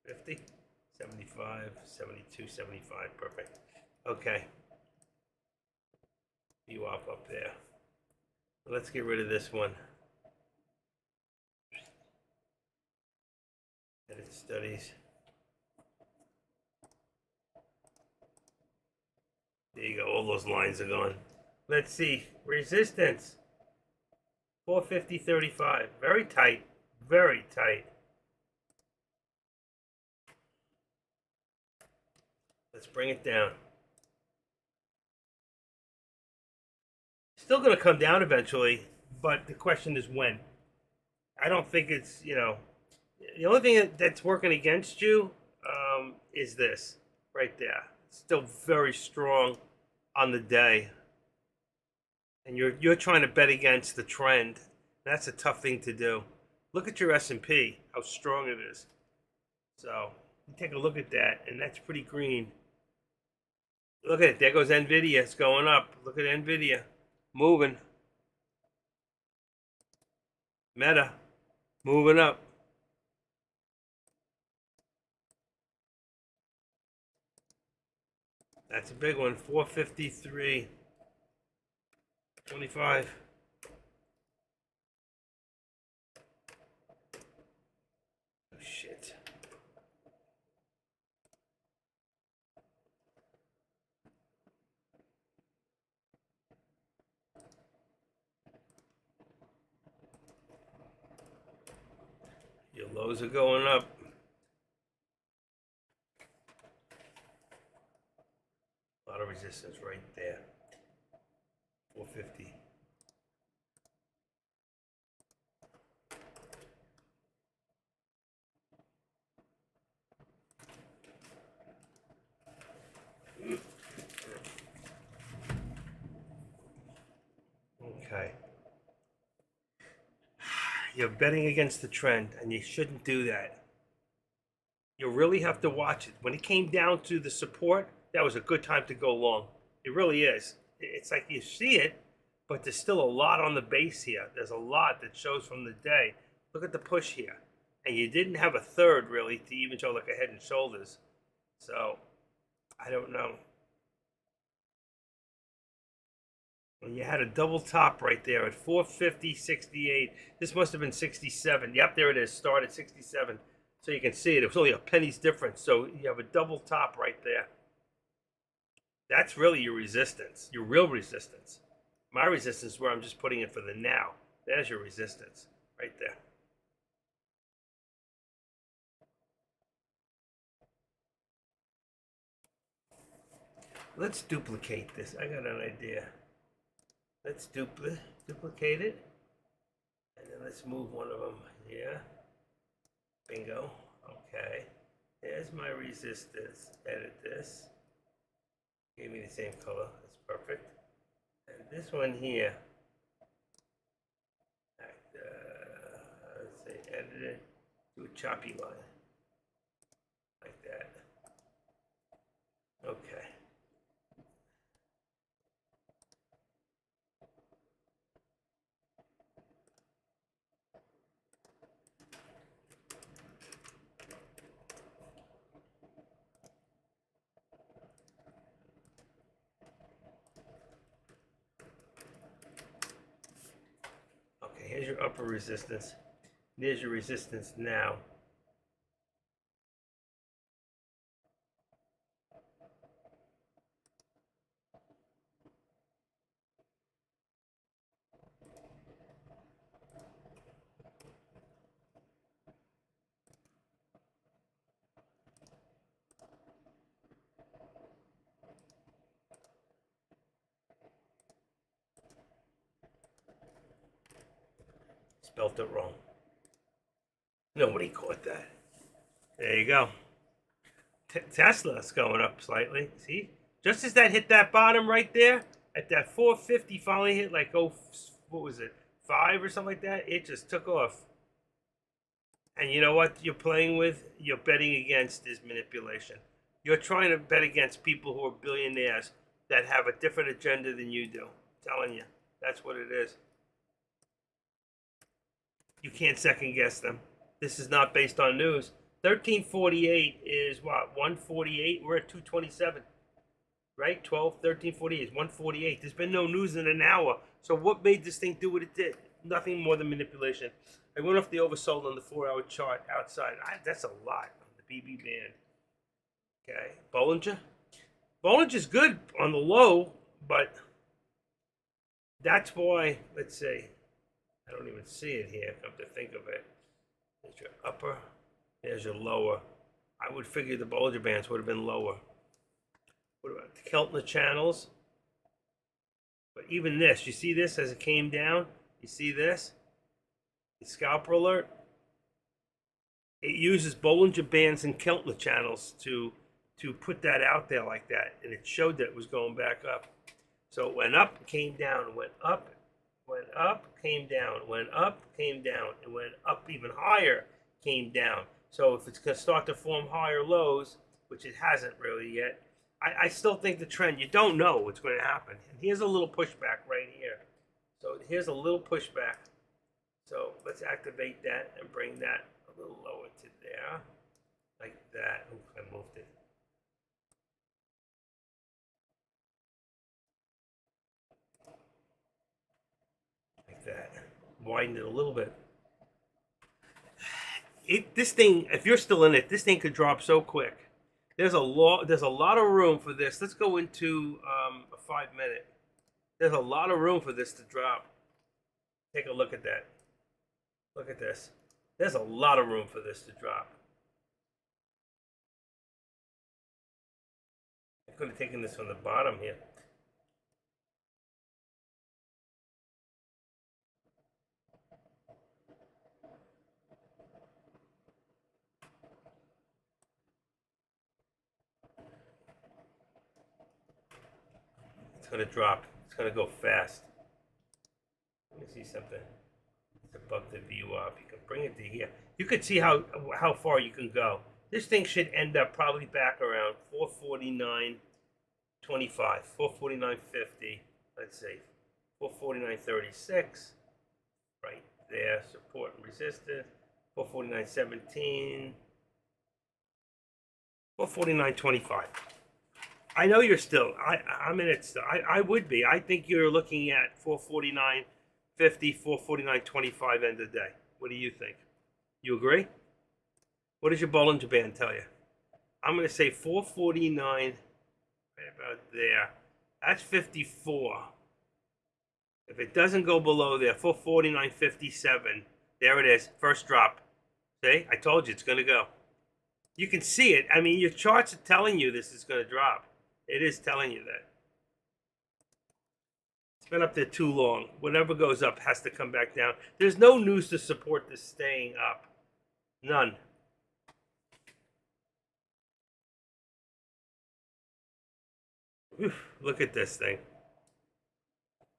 50, 75, 72, 75. Perfect. Okay. You up there. Let's get rid of this one. Edit studies. There you go. All those lines are gone. Let's see. Resistance. 450.35. Very tight. Very tight. Let's bring it down. Still going to come down eventually, but the question is when. I don't think it's, you know, the only thing that's working against you is this right there. It's still very strong on the day, and you're trying to bet against the trend. That's a tough thing to do. Look at your S&P, how strong it is. So you take a look at that, and that's pretty green. Look at it. There goes NVIDIA. It's going up. Look at NVIDIA. Moving. Meta. Moving up. That's a big one. 453.25. Oh, shit. Your lows are going up. A lot of resistance right there. 450. Okay. You're betting against the trend, and you shouldn't do that. You really have to watch it. When it came down to the support, that was a good time to go long. It really is. It's like you see it, but there's still a lot on the base here. There's a lot that shows from the day. Look at the push here. And you didn't have a third, really, to even show like a head and shoulders. So, I don't know. And you had a double top right there at 450.68. This must have been 67. Yep, there it is. Start at 67. So you can see it. It was only a penny's difference. So you have a double top right there. That's really your resistance, your real resistance. My resistance is where I'm just putting it for the now. There's your resistance right there. Let's duplicate this. I got an idea. Let's duplicate it. And then let's move one of them here. Bingo. Okay. There's my resistance. Edit this. Gave me the same color. That's perfect. And this one here. Let's say edit it. Do a choppy line. Like that. Okay. Here's your upper resistance. There's your resistance now. Spelt it wrong. Nobody caught that. There you go. Tesla's going up slightly. See? Just as that hit that bottom right there, at that 450 finally hit like, oh, what was it, 5 or something like that, it just took off. And you know what you're playing with? You're betting against is manipulation. You're trying to bet against people who are billionaires that have a different agenda than you do. I'm telling you, that's what it is. You can't second guess them. This is not based on news. 1348 is what? 148? We're at 227. Right? 1348 is 148. There's been no news in an hour. So what made this thing do what it did? Nothing more than manipulation. I went off the oversold on the 4-hour chart outside. That's a lot on the BB band. Okay. Bollinger. Bollinger's good on the low, but that's why, let's see. I don't even see it here, come to think of it. There's your upper, there's your lower. I would figure the Bollinger Bands would have been lower. What about the Keltner channels? But even this, you see this as it came down? You see this? The scalper alert? It uses Bollinger Bands and Keltner channels to put that out there like that. And it showed that it was going back up. So it went up, came down, went up, came down, went up, came down, and went up even higher, came down. So if it's going to start to form higher lows, which it hasn't really yet, I still think the trend, you don't know what's going to happen. And here's a little pushback right here. So here's a little pushback. So let's activate that and bring that a little lower to there, like that. Ooh, I moved it. Like that. Widen it a little bit. This thing, if you're still in it, this thing could drop so quick. There's a lot of room for this. Let's go into a 5-minute. There's a lot of room for this to drop. Take a look at that. Look at this. There's a lot of room for this to drop. I could have taken this from the bottom here. It's going to drop. It's going to go fast. Let me see something. It's above the VWAP. You can bring it to here. You could see how far you can go. This thing should end up probably back around 449.25, 449.50. Let's see, 449.36. Right there, support and resistance. 449.17. 449.25. I know you're still. I'm in it still. I would be. I think you're looking at 449.50, 449.25 end of the day. What do you think? You agree? What does your Bollinger Band tell you? I'm going to say 449, right about there. That's 54. If it doesn't go below there, 449.57. There it is. First drop. See? I told you it's going to go. You can see it. I mean, your charts are telling you this is going to drop. It is telling you that. It's been up there too long. Whatever goes up has to come back down. There's no news to support this staying up. None. Oof, look at this thing.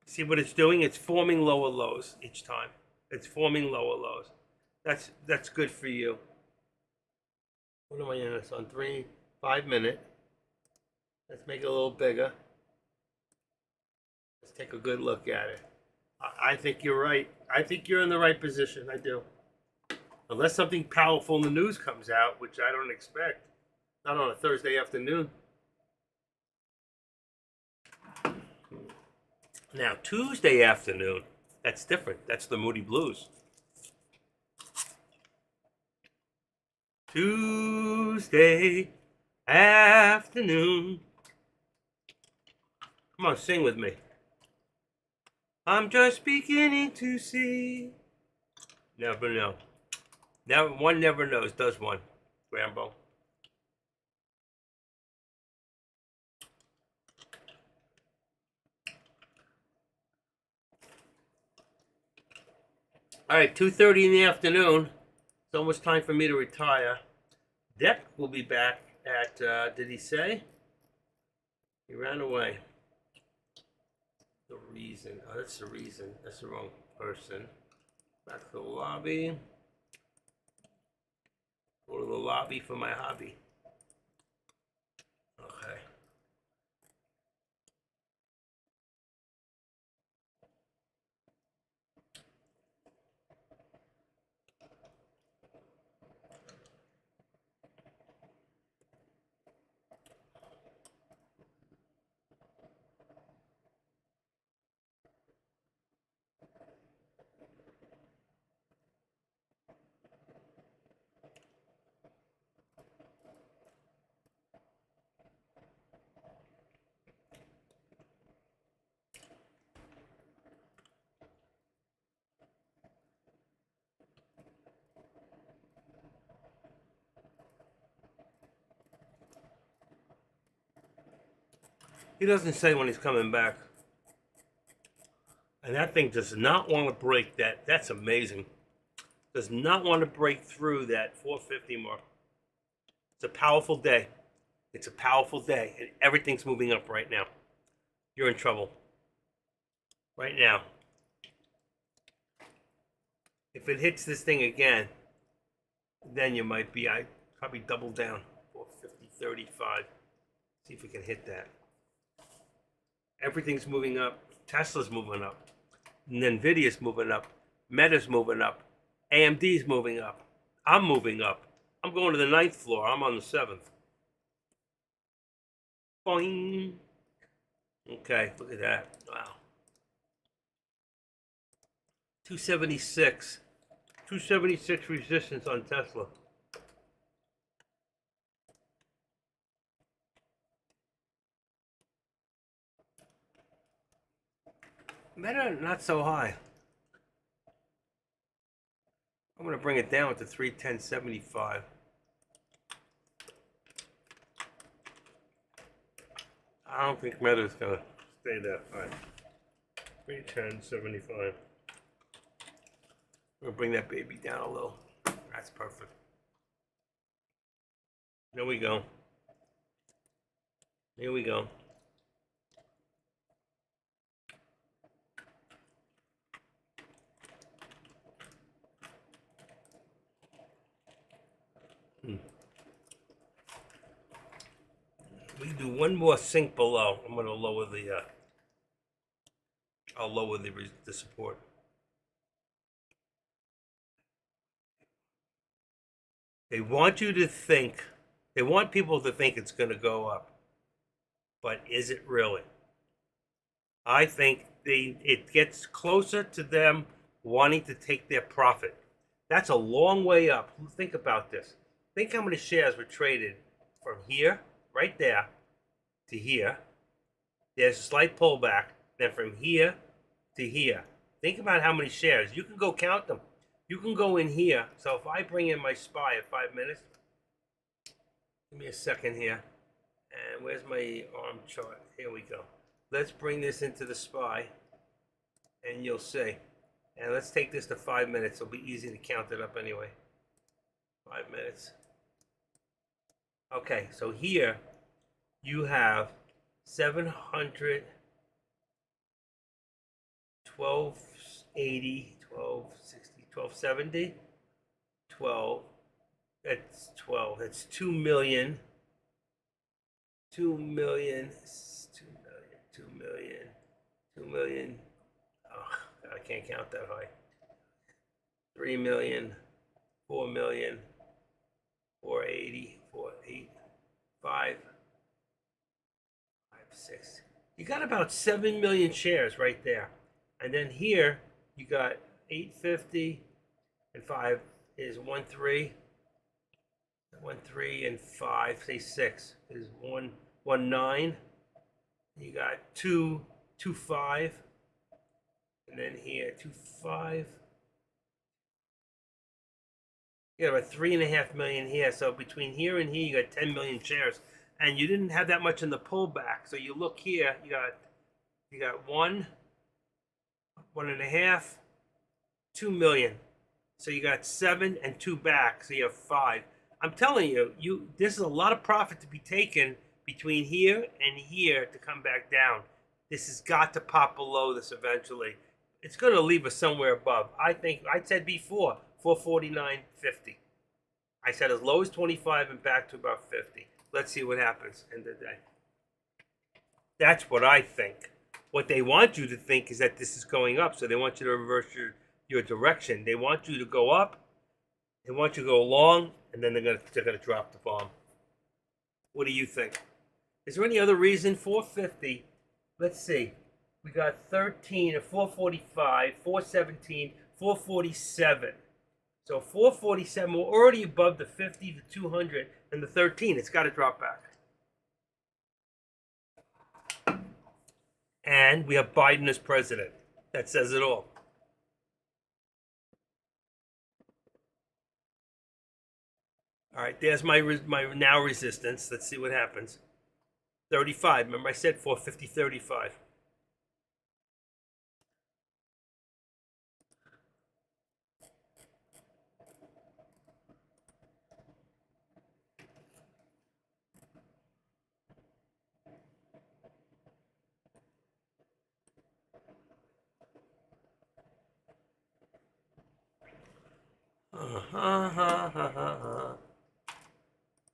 See what it's doing? It's forming lower lows each time. It's forming lower lows. That's good for you. What am I in this on? 5 minute. Let's make it a little bigger. Let's take a good look at it. I think you're right. I think you're in the right position. I do. Unless something powerful in the news comes out, which I don't expect. Not on a Thursday afternoon. Now, Tuesday afternoon, That's different. That's the Moody Blues. Tuesday afternoon. Come on, sing with me. I'm just beginning to see. Never know. Never, one never knows, does one, Rambo? All right, 2:30 in the afternoon. It's almost time for me to retire. Deck will be back at, did he say? He ran away. The reason. Oh, that's the reason. That's the wrong person. Back to the lobby. Go to the lobby for my hobby. Okay. He doesn't say when he's coming back. And that thing does not want to break that. That's amazing. Does not want to break through that 450 mark. It's a powerful day. It's a powerful day. And everything's moving up right now. You're in trouble. Right now. If it hits this thing again, then you might be, I probably double down. 450, 35. See if we can hit that. Everything's moving up. Tesla's moving up. Nvidia's moving up. Meta's moving up. AMD's moving up. I'm moving up. I'm going to the 9th floor. I'm on the 7th. Boing. Okay, look at that. Wow. 276. 276 resistance on Tesla. Meta, not so high. I'm going to bring it down to 310.75. I don't think Meta's going to stay that high. 310.75. I'm going to bring that baby down a little. That's perfect. There we go. Here we go. We do one more sink below. I'm going to lower the. I'll lower the support. They want you to think. They want people to think it's going to go up, but is it really? I think it gets closer to them wanting to take their profit. That's a long way up. Think about this. Think how many shares were traded from here, right there, to here. There's a slight pullback. Then from here to here. Think about how many shares. You can go count them. You can go in here. So if I bring in my SPY at 5 minutes, give me a second here. And where's my arm chart? Here we go. Let's bring this into the SPY, and you'll see. And let's take this to 5 minutes. It'll be easy to count it up anyway. 5 minutes. Okay, so here you have 700, 1280, 1260, 1270, 12. That's 12. That's 2 million. 2 million. 2 million. 2 million. 2 million. Oh, God, I can't count that high. 3 million. 4 million. 480. 48. 5. 5, 6. You got about 7 million shares right there. And then here, You got 850 and 5 is 1 3. 1 3 and 5, say 6 is 1 1 9. You got 2 2 5. And then here 2 5. You got about 3.5 million here. So between here and here, you got 10 million shares, and you didn't have that much in the pullback. So you look here, you got 1, 1.5, 2 million. So you got 7 and 2 back. So you have 5. I'm telling you, this is a lot of profit to be taken between here and here to come back down. This has got to pop below this eventually. It's going to leave us somewhere above. I think I said before 449.50. I said as low as 25 and back to about 50. Let's see what happens in the day. That's what I think. What they want you to think is that this is going up, so they want you to reverse your direction. They want you to go up. They want you to go long, and then they're gonna drop the bomb. What do you think? Is there any other reason? 450. Let's see. We got 13 at 445, 417, 447. So 447. We're already above the 50, the 200, and the 13. It's got to drop back. And we have Biden as president. That says it all. All right, there's my now resistance. Let's see what happens. 35. Remember I said 450, 35.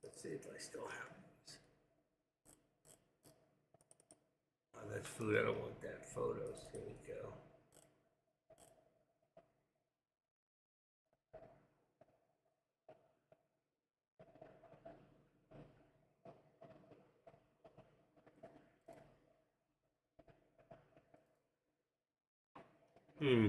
Let's see if I still have these. Oh, that's food. I don't want that. Photos. Here we go. Hmm.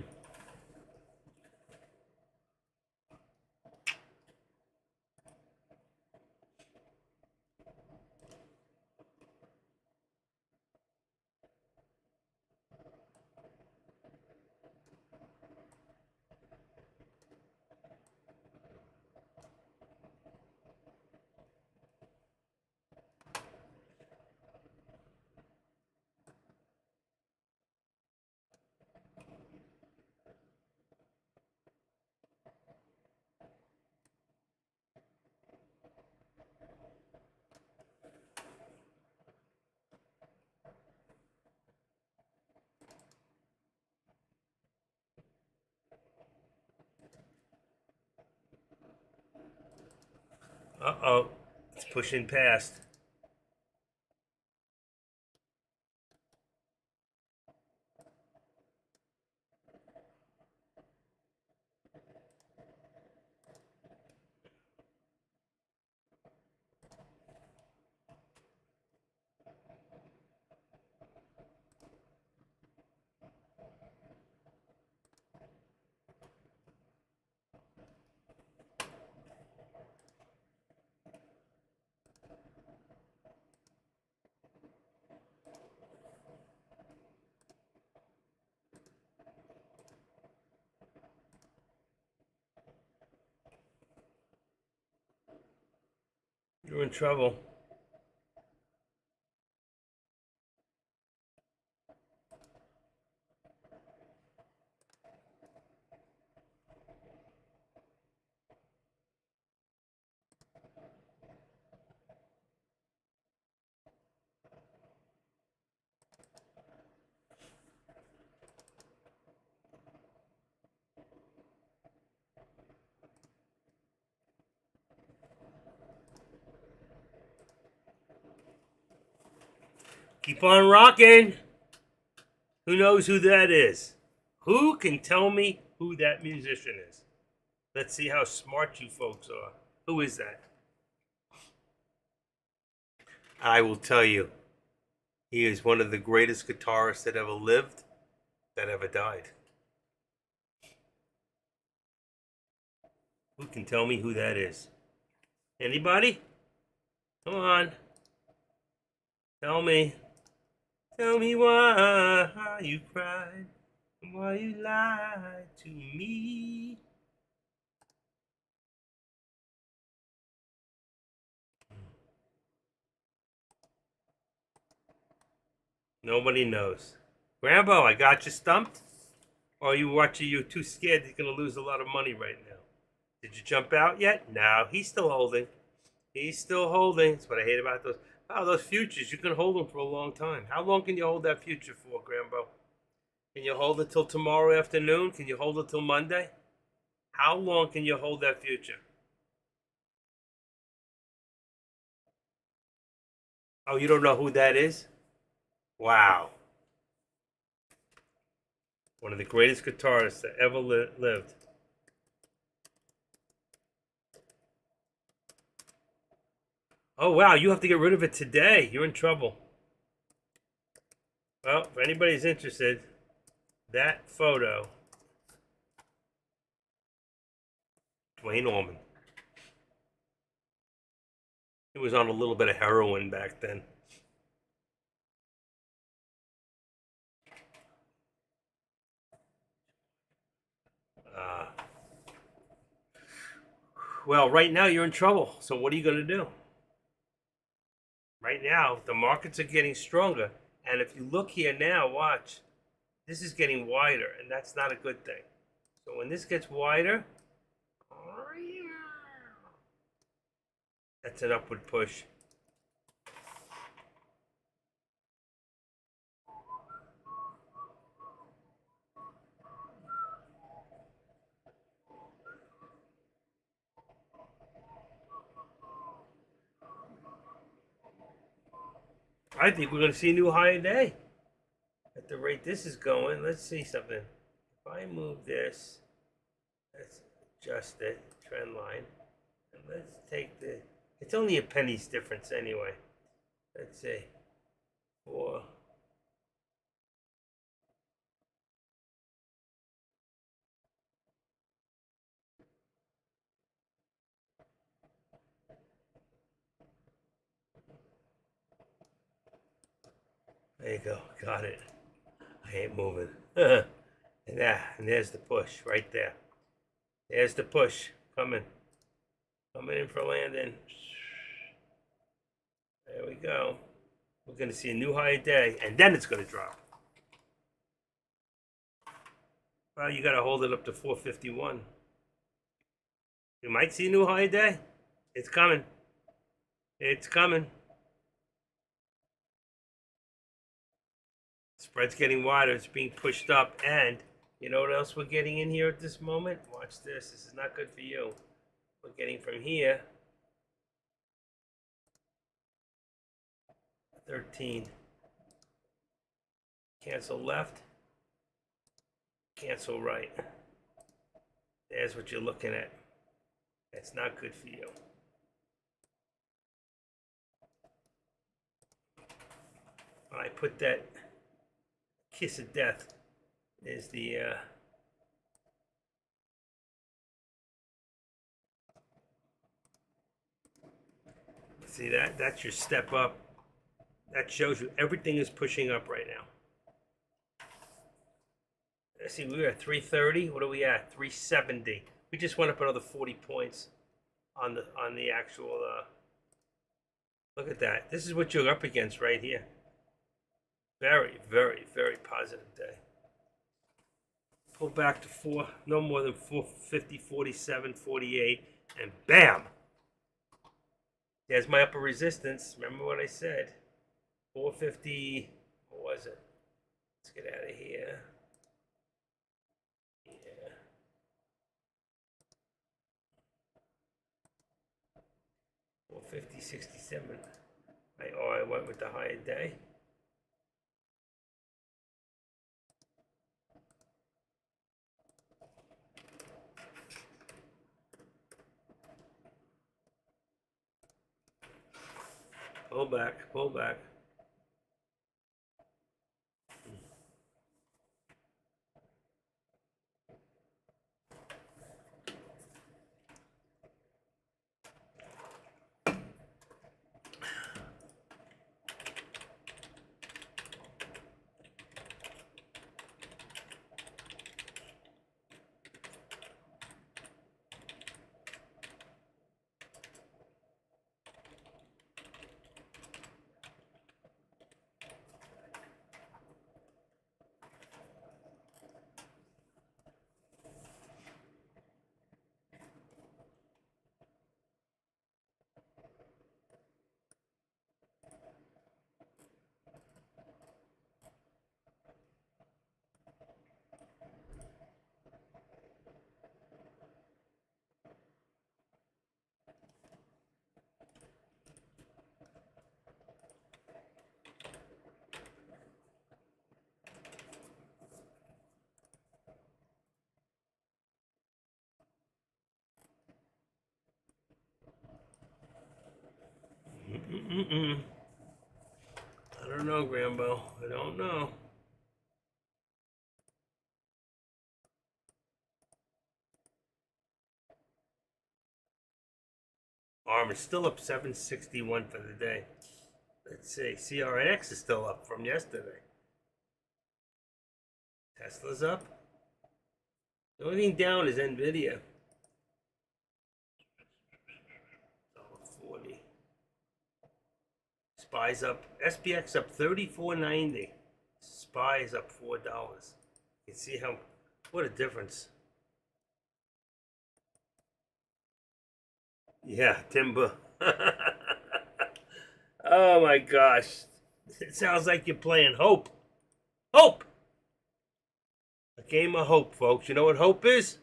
Uh-oh. It's pushing past. You're in trouble. Keep on rocking. Who knows who that is? Who can tell me who that musician is? Let's see how smart you folks are. Who is that? I will tell you. He is one of the greatest guitarists that ever lived, that ever died. Who can tell me who that is? Anybody? Come on. Tell me. Tell me why you cried and why you lied to me. Nobody knows. Grambo, I got you stumped? Or you're too scared you're going to lose a lot of money right now? Did you jump out yet? No, he's still holding. He's still holding. That's what I hate about those. Oh, those futures, you can hold them for a long time. How long can you hold that future for, Grambo? Can you hold it till tomorrow afternoon? Can you hold it till Monday? How long can you hold that future? Oh, you don't know who that is? Wow. One of the greatest guitarists that ever lived. Oh, wow, you have to get rid of it today. You're in trouble. Well, if anybody's interested, that photo, Dwayne Allman. He was on a little bit of heroin back then. Well, right now you're in trouble. So what are you going to do? Right now, the markets are getting stronger. And if you look here now, watch. This is getting wider, and that's not a good thing. So when this gets wider, that's an upward push. I think we're going to see a new high today. At the rate this is going, let's see something. If I move this, let's adjust it, trend line, and let's take it's only a penny's difference anyway. Let's see, 4. There you go, got it. I ain't moving. And there's the push right there. There's the push coming in for landing. There we go. We're going to see a new high day, and then it's going to drop. Well, you got to hold it up to 451. You might see a new high day. It's coming. It's coming. Spread's getting wider. It's being pushed up, and you know what else we're getting in here at this moment? Watch this. This is not good for you. We're getting from here 13. Cancel left. Cancel right. There's what you're looking at. That's not good for you. When I put that kiss of death is the see that's your step up. That shows you everything is pushing up right now. Let's see, we were at 330. What are we at? 370. We just went up another 40 points on the actual look at that. This is what you're up against right here. Very, very, very positive day. Pull back to no more than 450, 47, 48, and bam! There's my upper resistance. Remember what I said? 450, what was it? Let's get out of here. Yeah. 450, 67. I went with the higher day. Pull back, pull back. I don't know, Grambo. I don't know. ARM is still up 761 for the day. Let's see. CRNX is still up from yesterday. Tesla's up. The only thing down is Nvidia. $1.40. SPY's up. SPX up 34.90. SPY is up $4. You can see how what a difference. Yeah, timber. Oh my gosh. It sounds like you're playing Hope. Hope! A game of hope, folks. You know what hope is?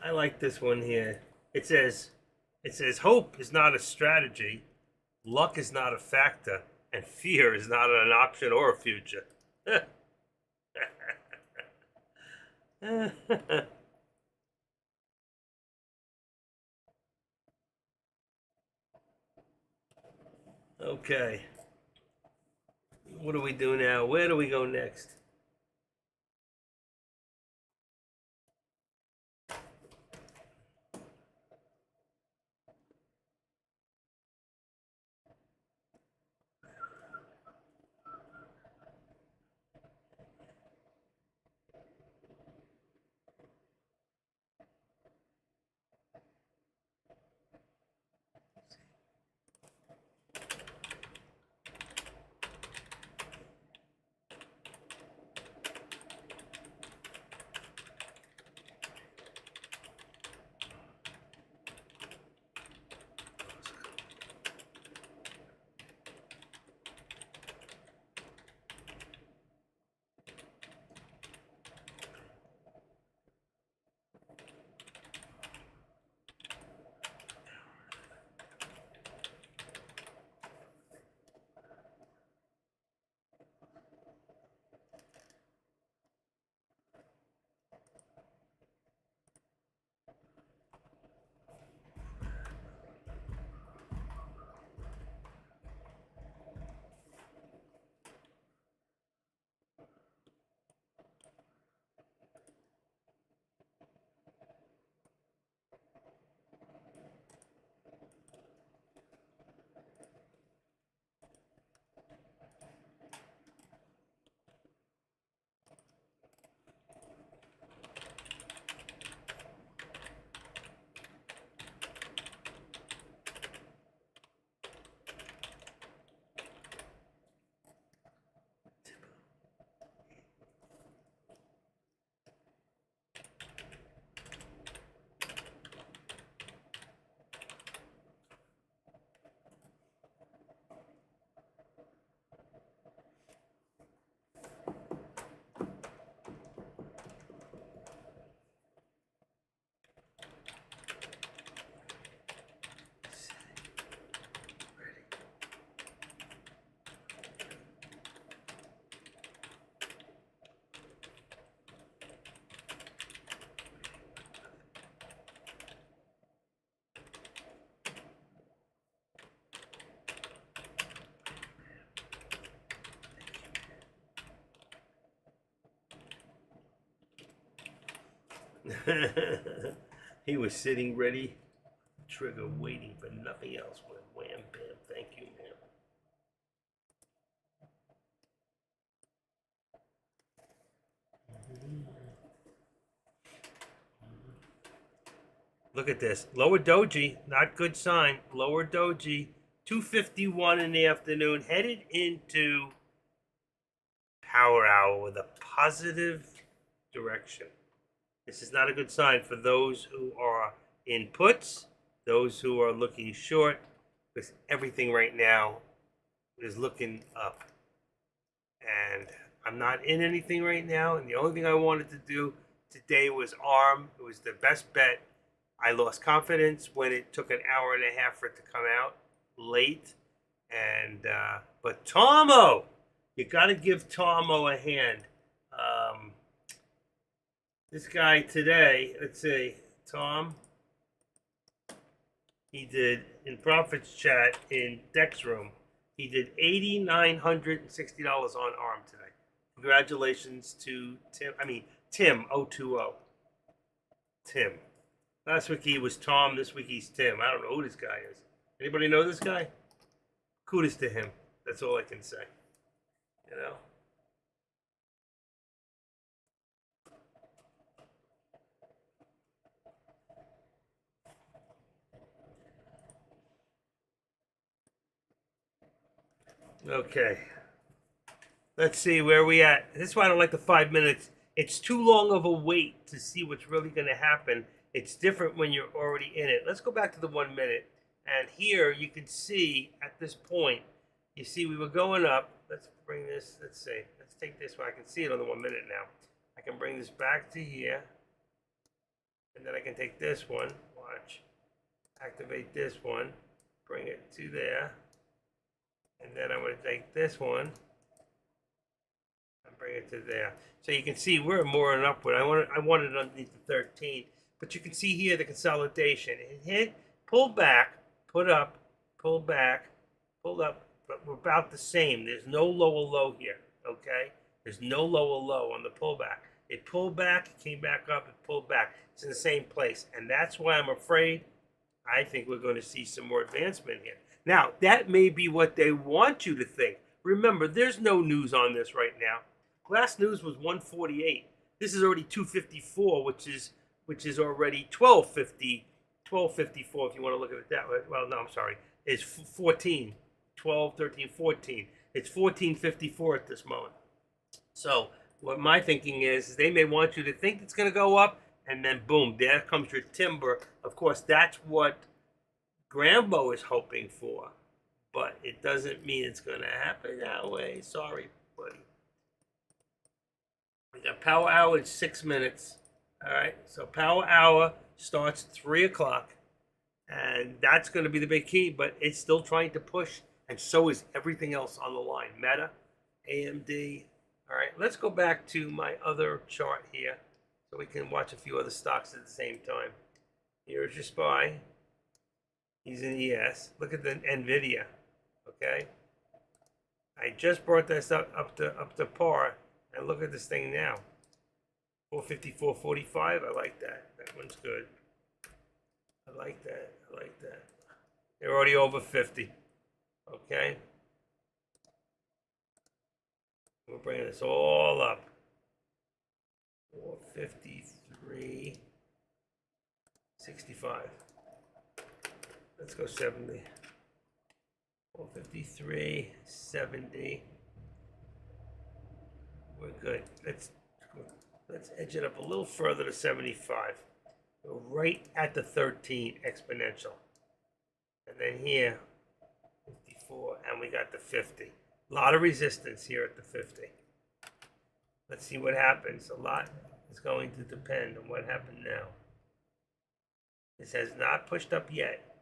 I like this one here. It says hope is not a strategy, luck is not a factor, and fear is not an option or a future. Okay. What do we do now? Where do we go next? He was sitting ready, trigger waiting for nothing else but wham bam. Thank you, ma'am. Look at this. Lower doji, not good sign. Lower doji, 251 in the afternoon, headed into power hour with a positive direction. This is not a good sign for those who are in puts, those who are looking short, because everything right now is looking up. And I'm not in anything right now, and the only thing I wanted to do today was ARM. It was the best bet. I lost confidence when it took an hour and a half for it to come out late. And but Tomo, you got to give Tomo a hand. This guy today, let's see, Tom. He did in Profits Chat in Dex Room. He did $8,960 on ARM today. Congratulations to Tim 020. Tim. Last week he was Tom. This week he's Tim. I don't know who this guy is. Anybody know this guy? Kudos to him. That's all I can say. You know. Okay. Let's see where we at. This is why I don't like the 5 minutes. It's too long of a wait to see what's really going to happen. It's different when you're already in it. Let's go back to the 1 minute. And here you can see at this point, you see we were going up. Let's bring this, let's see. Let's take this one. I can see it on the 1 minute now. I can bring this back to here. And then I can take this one. Watch. Activate this one. Bring it to there. And then I'm going to take this one and bring it to there. So you can see we're more than upward. I want it underneath the 13. But you can see here the consolidation. It hit, pulled back, put up, pulled back, pulled up. But we're about the same. There's no lower low here, okay? There's no lower low on the pullback. It pulled back, it came back up, it pulled back. It's in the same place. And that's why I'm afraid I think we're going to see some more advancement here. Now, that may be what they want you to think. Remember, there's no news on this right now. Last news was 148. This is already 254, which is already 1254 if you want to look at it that way. Well, no, I'm sorry. It's 14, 12, 13, 14. It's 1454 at this moment. So what my thinking is they may want you to think it's going to go up, and then boom, there comes your timber. Of course, that's what Grambo is hoping for, but it doesn't mean it's going to happen that way. Sorry, buddy. We got power hour in 6 minutes. All right, so power hour starts at 3 o'clock, and that's going to be the big key, but it's still trying to push, and so is everything else on the line. Meta, AMD. All right, let's go back to my other chart here so we can watch a few other stocks at the same time. Here's your SPY. He's in ES. Look at the NVIDIA, okay? I just brought this up to par, and look at this thing now. 454.45. I like that. That one's good. I like that. I like that. They're already over 50. Okay. We're bringing this all up. 453.65. Let's go 70. 453.70. We're good. Let's edge it up a little further to 75. We're right at the 13 exponential. And then here, 54, and we got the 50. A lot of resistance here at the 50. Let's see what happens. A lot is going to depend on what happened now. This has not pushed up yet.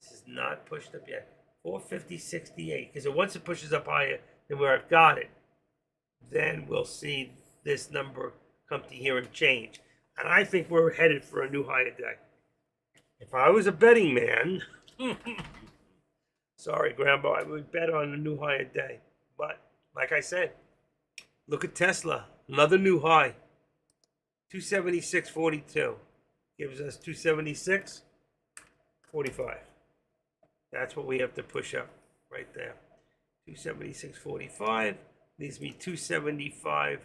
This is not pushed up yet. 450.68. Because once it pushes up higher than where I've got it, then we'll see this number come to here and change. And I think we're headed for a new higher day. If I was a betting man, sorry, Grambo, I would bet on a new higher day. But like I said, look at Tesla, another new high, 276.42 gives us 276.45. That's what we have to push up right there. 276.45 leaves me 275.25.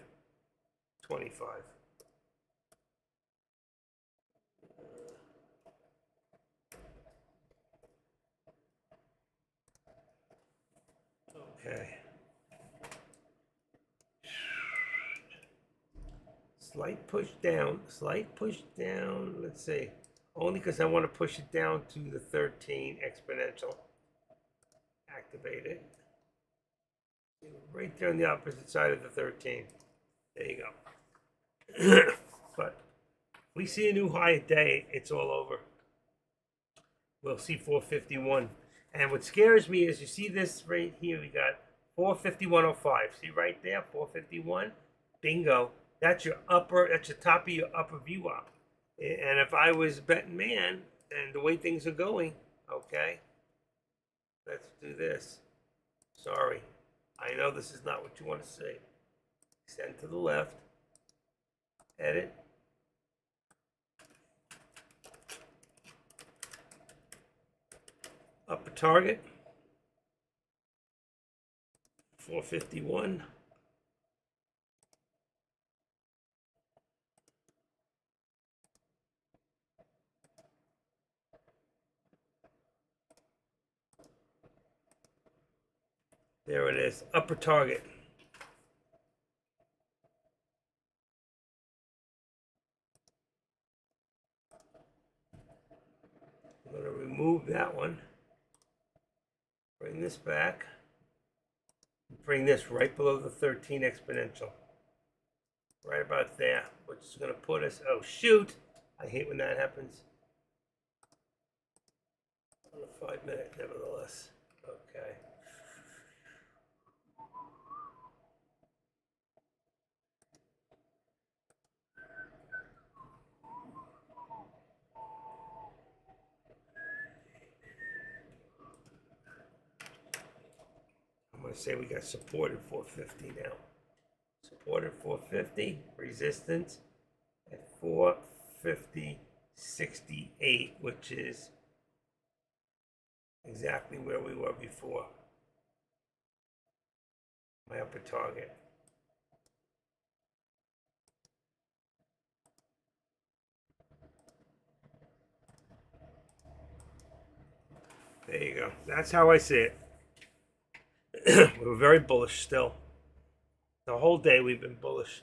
Okay. Slight push down, let's see. Only because I want to push it down to the 13 exponential. Activate it. Right there on the opposite side of the 13. There you go. But if we see a new high a day, it's all over. we'll see 451. And what scares me is you see this right here, we got 451.05. See right there, 451? Bingo. That's your top of your upper VWAP. And if I was betting man, and the way things are going, okay, let's do this. Sorry. I know this is not what you want to see. Extend to the left. Edit. Upper target. 451. There it is, upper target. I'm going to remove that one. Bring this back. Bring this right below the 13 exponential. Right about there, which is going to put us, oh shoot, I hate when that happens. On a 5 minute, nevertheless. Okay. I'm going to say we got support at 450 now. Support at 450, resistance at 450.68, which is exactly where we were before. My upper target. There you go. That's how I see it. We're very bullish still. The whole day we've been bullish.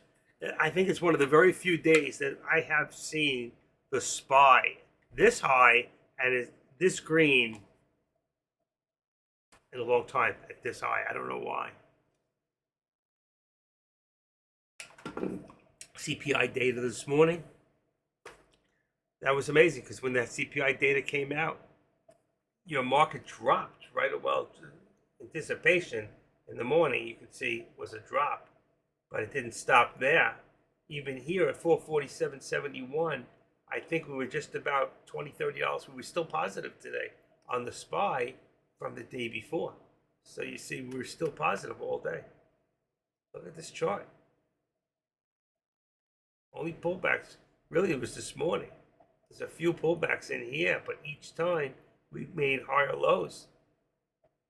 I think it's one of the very few days that I have seen the SPY this high and this green in a long time at this high. I don't know why. CPI data this morning. That was amazing because when that CPI data came out, your market dropped right away. Anticipation in the morning, you could see was a drop, but it didn't stop there. Even here at 447.71, I think we were just about $20-30. We were still positive today on the SPY from the day before. So you see, we were still positive all day. Look at this chart. Only pullbacks, really, it was this morning. There's a few pullbacks in here, but each time we made higher lows.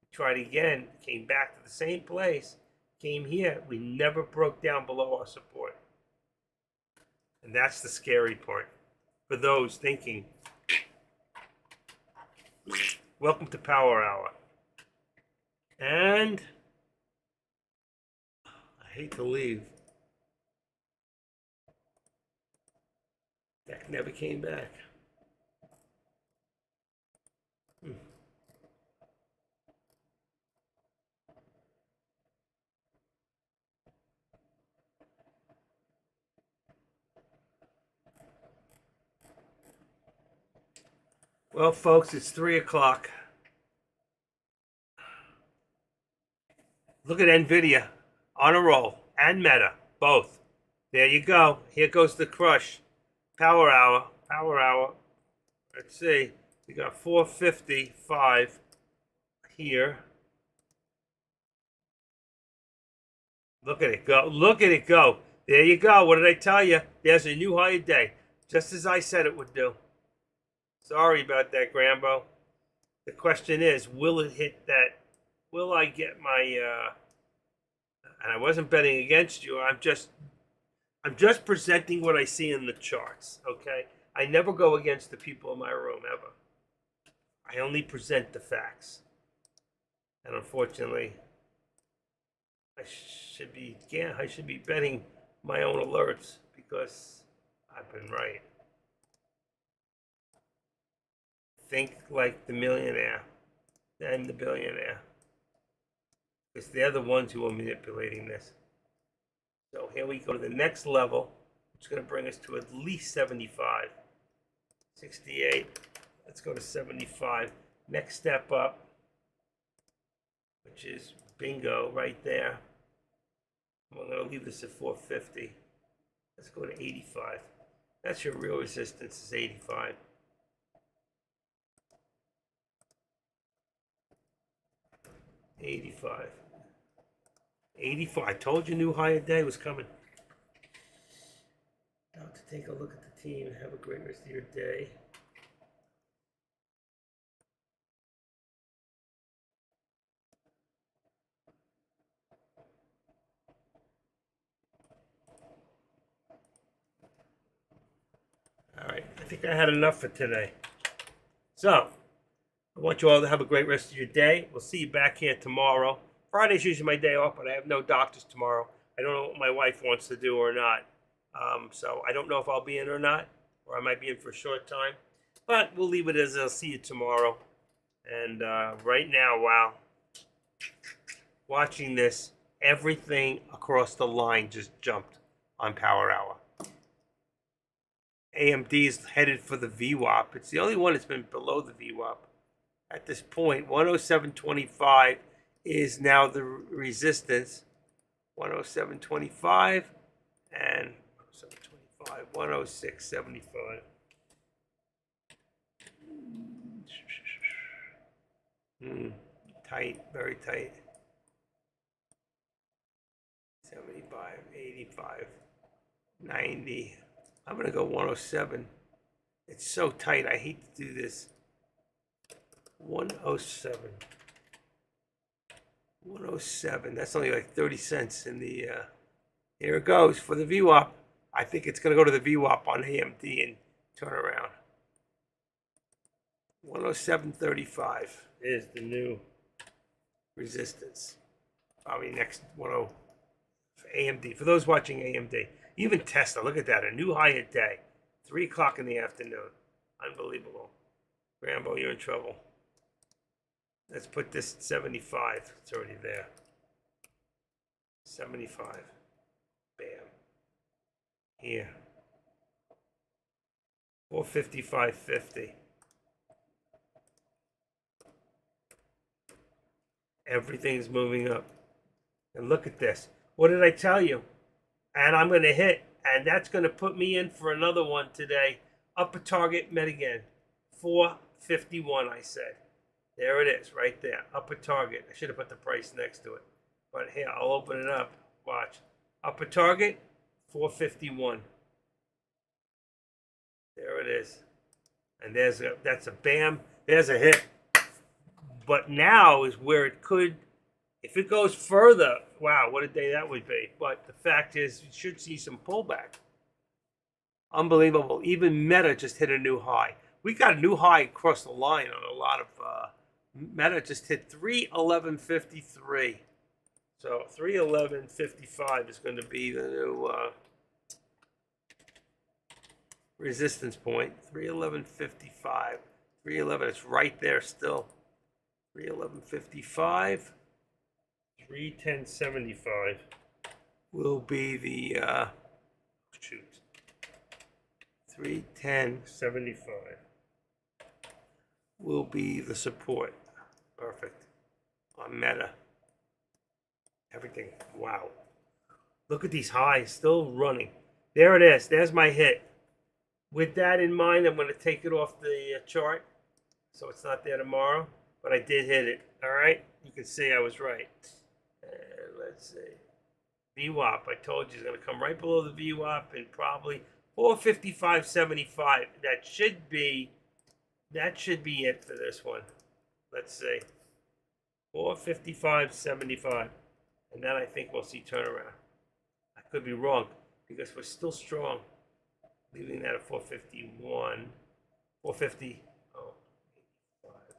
Tried again, came back to the same place, came here. We never broke down below our support. And that's the scary part for those thinking, welcome to Power Hour. And I hate to leave. That never came back. Well, folks, it's 3 o'clock. Look at NVIDIA on a roll and Meta, both. There you go. Here goes the crush. Power Hour. Power Hour. Let's see. We got 455 here. Look at it go. Look at it go. There you go. What did I tell you? There's a new higher day. Just as I said it would do. Sorry about that, Grambo. The question is, will it hit that? Will I get my, and I wasn't betting against you. I'm just presenting what I see in the charts, okay? I never go against the people in my room, ever. I only present the facts. And unfortunately, I should be betting my own alerts because I've been right. Think like the millionaire and the billionaire. Because they're the ones who are manipulating this. So here we go to the next level, which is going to bring us to at least 75. 68. Let's go to 75. Next step up, which is bingo right there. I'm going to leave this at 450. Let's go to 85. That's your real resistance, is 85. $85. I told you new high a day was coming. Now to take a look at the team. Have a great rest of your day. All right, I think I had enough for today. So, I want you all to have a great rest of your day. We'll see you back here tomorrow. Friday's usually my day off, but I have no doctors tomorrow. I don't know what my wife wants to do or not. So I don't know if I'll be in or not, or I might be in for a short time. But we'll leave it as I'll see you tomorrow. And right now, wow, watching this, everything across the line just jumped on Power Hour. AMD is headed for the VWAP. It's the only one that's been below the VWAP. At this point, 107.25 is now the resistance. 107.25 and 107.25, 106.75. Tight, very tight. 75, 85, 90. I'm going to go 107. It's so tight. I hate to do this. 107. 107. That's only like 30 cents in the. Here it goes for the VWAP. I think it's going to go to the VWAP on AMD and turn around. 107.35 is the new resistance. Probably next 10 for AMD. For those watching AMD, even Tesla, look at that, a new high a day, 3 o'clock in the afternoon. Unbelievable. Rambo, you're in trouble. Let's put this at 75. It's already there. 75. Bam. Here. 455.50. Everything's moving up. And look at this. What did I tell you? And I'm going to hit. And that's going to put me in for another one today. Upper target met again. 451, I said. There it is, right there. Upper target. I should have put the price next to it. But here, I'll open it up. Watch. Upper target, 451. There it is. And that's a bam. There's a hit. But now is where it could, if it goes further, wow, what a day that would be. But the fact is, you should see some pullback. Unbelievable. Even Meta just hit a new high. We got a new high across the line on a lot of, Meta just hit 311.53. So 311.55 is going to be the new resistance point. 311.55. 311, it's right there still. 311.55. 310.75 will be the, shoot. 310.75 will be the support. Perfect. On Meta. Everything. Wow. Look at these highs still running. There it is. There's my hit. With that in mind, I'm going to take it off the chart so it's not there tomorrow. But I did hit it. All right? You can see I was right. And let's see. VWAP. I told you it's going to come right below the VWAP and probably 455.75. That should be it for this one. Let's see. 455.75. And then I think we'll see turnaround. I could be wrong because we're still strong. Leaving that at 451. 450. Oh, 85.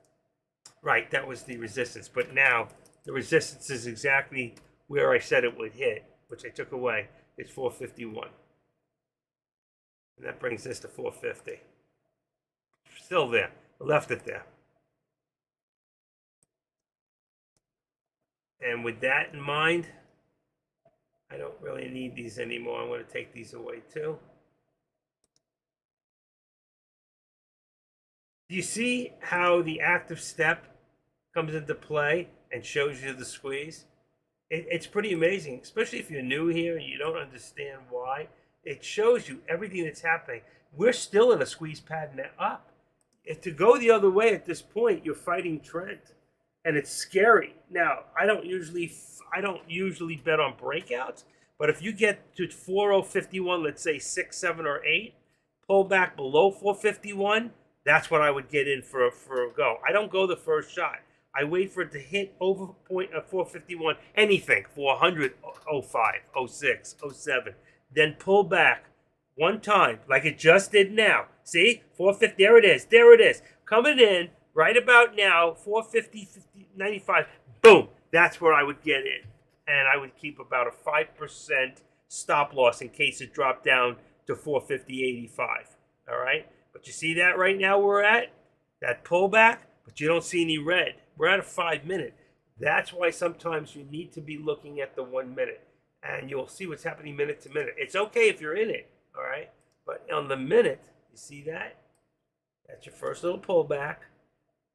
Right, that was the resistance. But now the resistance is exactly where I said it would hit, which I took away. It's 451. And that brings this to 450. Still there. I left it there. And with that in mind, I don't really need these anymore. I'm going to take these away too. Do you see how the active step comes into play and shows you the squeeze? It's pretty amazing, especially if you're new here and you don't understand why. It shows you everything that's happening. We're still in a squeeze pattern up. If to go the other way at this point, you're fighting trend, and it's scary. Now, I don't usually bet on breakouts, but if you get to 4051, let's say 6, 7, or 8, pull back below 451, that's when I would get in for a go. I don't go the first shot. I wait for it to hit over point 451, anything, 400, 05, 06, 07. Then pull back one time, like it just did now. See? 450, there it is. Coming in right about now, 450, 95, boom. That's where I would get in. And I would keep about a 5% stop loss in case it dropped down to 450.85. All right? But you see that right now we're at? That pullback, but you don't see any red. We're at a 5 minute. That's why sometimes you need to be looking at the 1 minute. And you'll see what's happening minute to minute. It's okay if you're in it, all right? But on the minute, you see that? That's your first little pullback.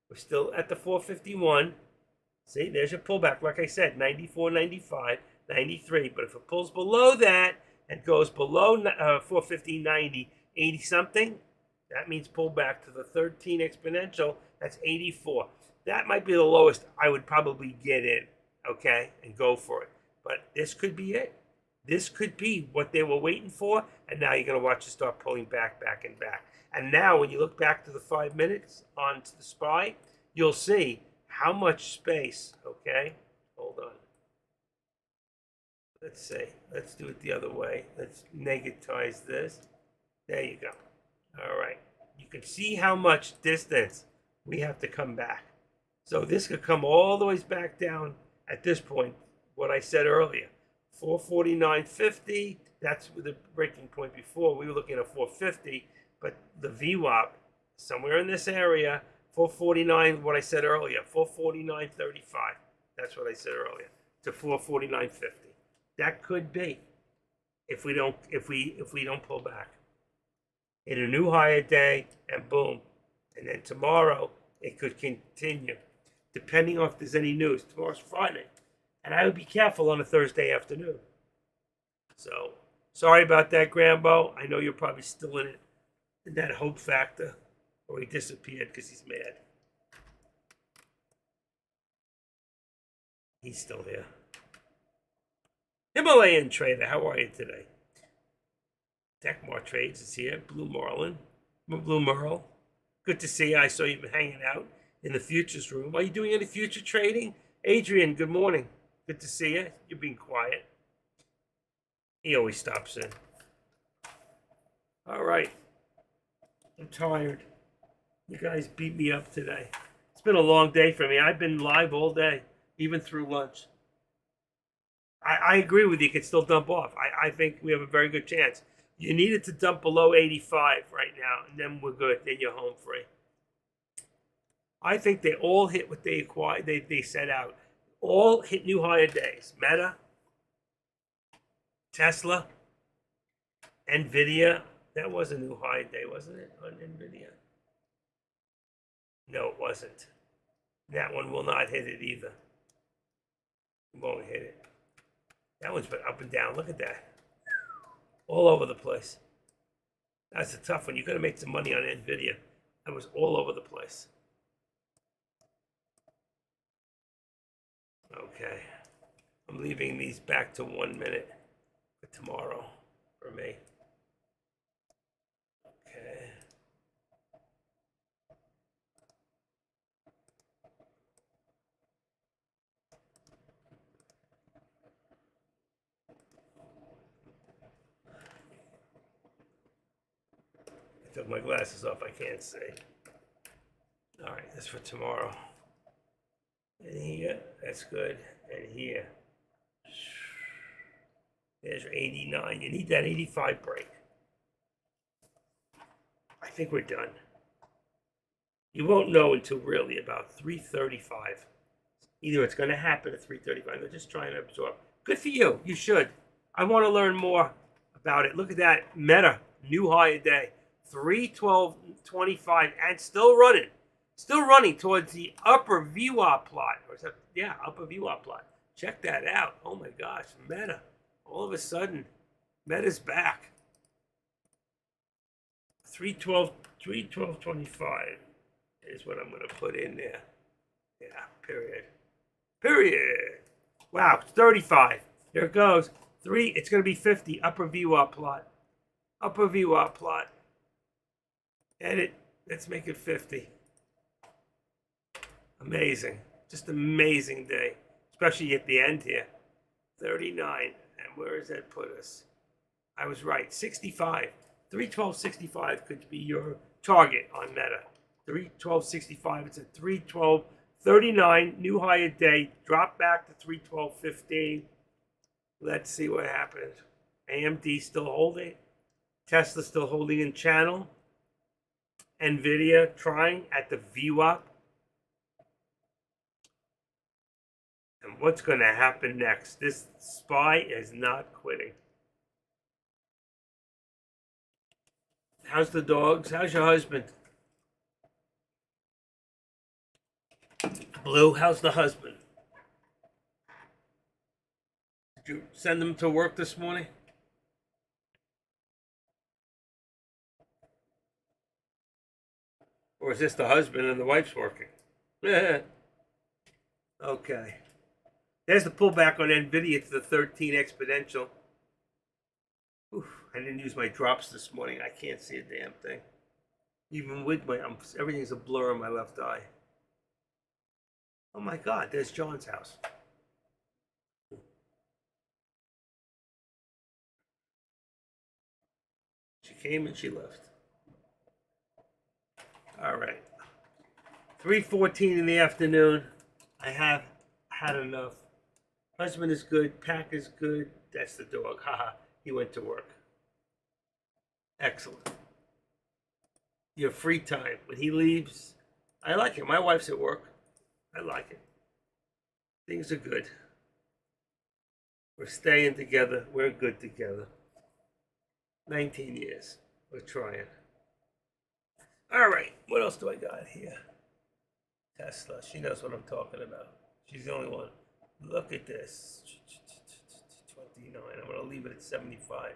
We're still at the 451. See, there's your pullback. Like I said, 94, 95, 93. But if it pulls below that and goes below 450, 90, 80 something, that means pull back to the 13 exponential. That's 84. That might be the lowest I would probably get in, okay, and go for it. But this could be it. This could be what they were waiting for, and now you're going to watch it start pulling back, and back. And now when you look back to the 5 minutes onto the SPY, you'll see how much space, okay? Hold on. Let's see. Let's do it the other way. Let's negatize this. There you go. All right. You can see how much distance we have to come back. So this could come all the way back down at this point, what I said earlier. 449.50, that's the breaking point before. We were looking at 450, but the VWAP, somewhere in this area, 449, what I said earlier, 449.35. That's what I said earlier, to 449.50. That could be if we don't pull back. Hit a new higher day and boom. And then tomorrow it could continue, depending on if there's any news. Tomorrow's Friday. And I would be careful on a Thursday afternoon. So, sorry about that, Grambo. I know you're probably still in it, in that hope factor, or he disappeared because he's mad. He's still here. Himalayan Trader, how are you today? Techmar Trades is here. Blue Merle. Good to see you. I saw you hanging out in the futures room. Are you doing any future trading? Adrian, good morning. Good to see you. You're being quiet. He always stops in. All right. I'm tired. You guys beat me up today. It's been a long day for me. I've been live all day, even through lunch. I agree with you. You can still dump off. I think we have a very good chance. You needed to dump below 85 right now, and then we're good. Then you're home free. I think they all hit what they acquired. They set out. All hit new higher days. Meta, Tesla, Nvidia. That was a new high day, wasn't it, on Nvidia? No, it wasn't. That one will not hit it either. It won't hit it. That one's been up and down. Look at that. All over the place. That's a tough one. You're going to make some money on Nvidia. That was all over the place. Okay. I'm leaving these back to 1 minute for tomorrow for me. Okay. I took my glasses off. I can't see. All right, that's for tomorrow. And here, that's good. And here, there's 89. You need that 85 break. I think we're done. You won't know until really about 3:35. Either it's going to happen at 3:35. They're just trying to absorb. Good for you. You should. I want to learn more about it. Look at that. Meta, new high a day. 312.25 and still running towards the upper VWAP plot. Or is that, yeah, upper VWAP plot. Check that out. Oh my gosh, Meta. All of a sudden, Meta's back. 312.25 is what I'm going to put in there. Yeah, period. Wow, 35. There it goes. It's going to be 50. Upper VWAP plot. Edit. Let's make it 50. Amazing. Just amazing day. Especially at the end here. 39. And where does that put us? I was right. 65. 312.65 could be your target on Meta. 312.65. It's at 312.39. New higher day. Drop back to 312.15. Let's see what happens. AMD still holding. Tesla still holding in channel. NVIDIA trying at the VWAP. And what's going to happen next? This SPY is not quitting. How's the dogs? How's your husband? Blue, how's the husband? Did you send him to work this morning? Or is this the husband and the wife's working? Okay. There's the pullback on NVIDIA to the 13 exponential. Oof, I didn't use my drops this morning. I can't see a damn thing. Even with my, everything's a blur on my left eye. Oh my God, there's John's house. She came and she left. All right. 3:14 in the afternoon. I have had enough. Husband is good. Pack is good. That's the dog. Haha. He went to work. Excellent. Your free time. When he leaves, I like it. My wife's at work. I like it. Things are good. We're staying together. We're good together. 19 years. We're trying. All right. What else do I got here? Tesla. She knows what I'm talking about. She's the only one. Look at this. 29. I'm going to leave it at 75.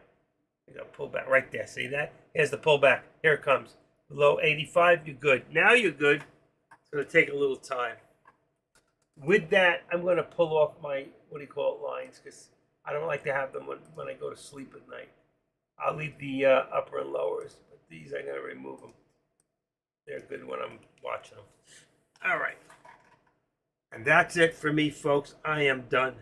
I got to pull back right there. See that? Here's the pullback. Here it comes. Below 85, you're good. Now you're good. It's going to take a little time. With that, I'm going to pull off my, lines, because I don't like to have them when I go to sleep at night. I'll leave the upper and lowers, but these I'm going to remove them. They're good when I'm watching them. All right. And that's it for me, folks. I am done.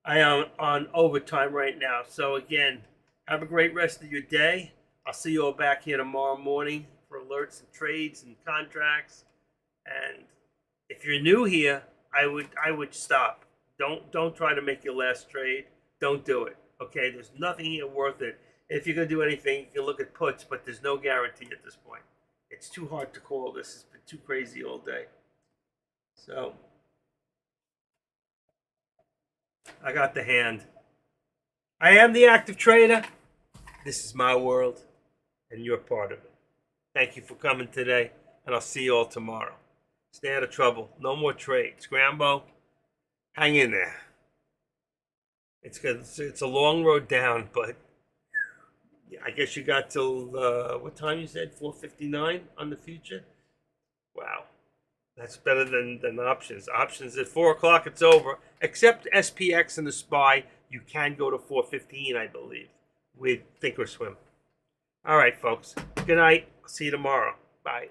I am on overtime right now. So again, have a great rest of your day. I'll see you all back here tomorrow morning for alerts and trades and contracts. And if you're new here, I would stop. Don't try to make your last trade. Don't do it. Okay, there's nothing here worth it. If you're gonna do anything, you can look at puts, but there's no guarantee at this point. It's too hard to call this. It's been too crazy all day. So I got the hand. I am the active trader. This is my world, and you're part of it. Thank you for coming today, and I'll see you all tomorrow. Stay out of trouble. No more trades. Grambo, hang in there. It's good. It's a long road down, but I guess you got till what time you said? 4:59 on the future. Wow, that's better than options. Options at 4 o'clock. It's over. Except SPX and the SPY, you can go to 4:15, I believe, with Thinkorswim. All right, folks. Good night. I'll see you tomorrow. Bye.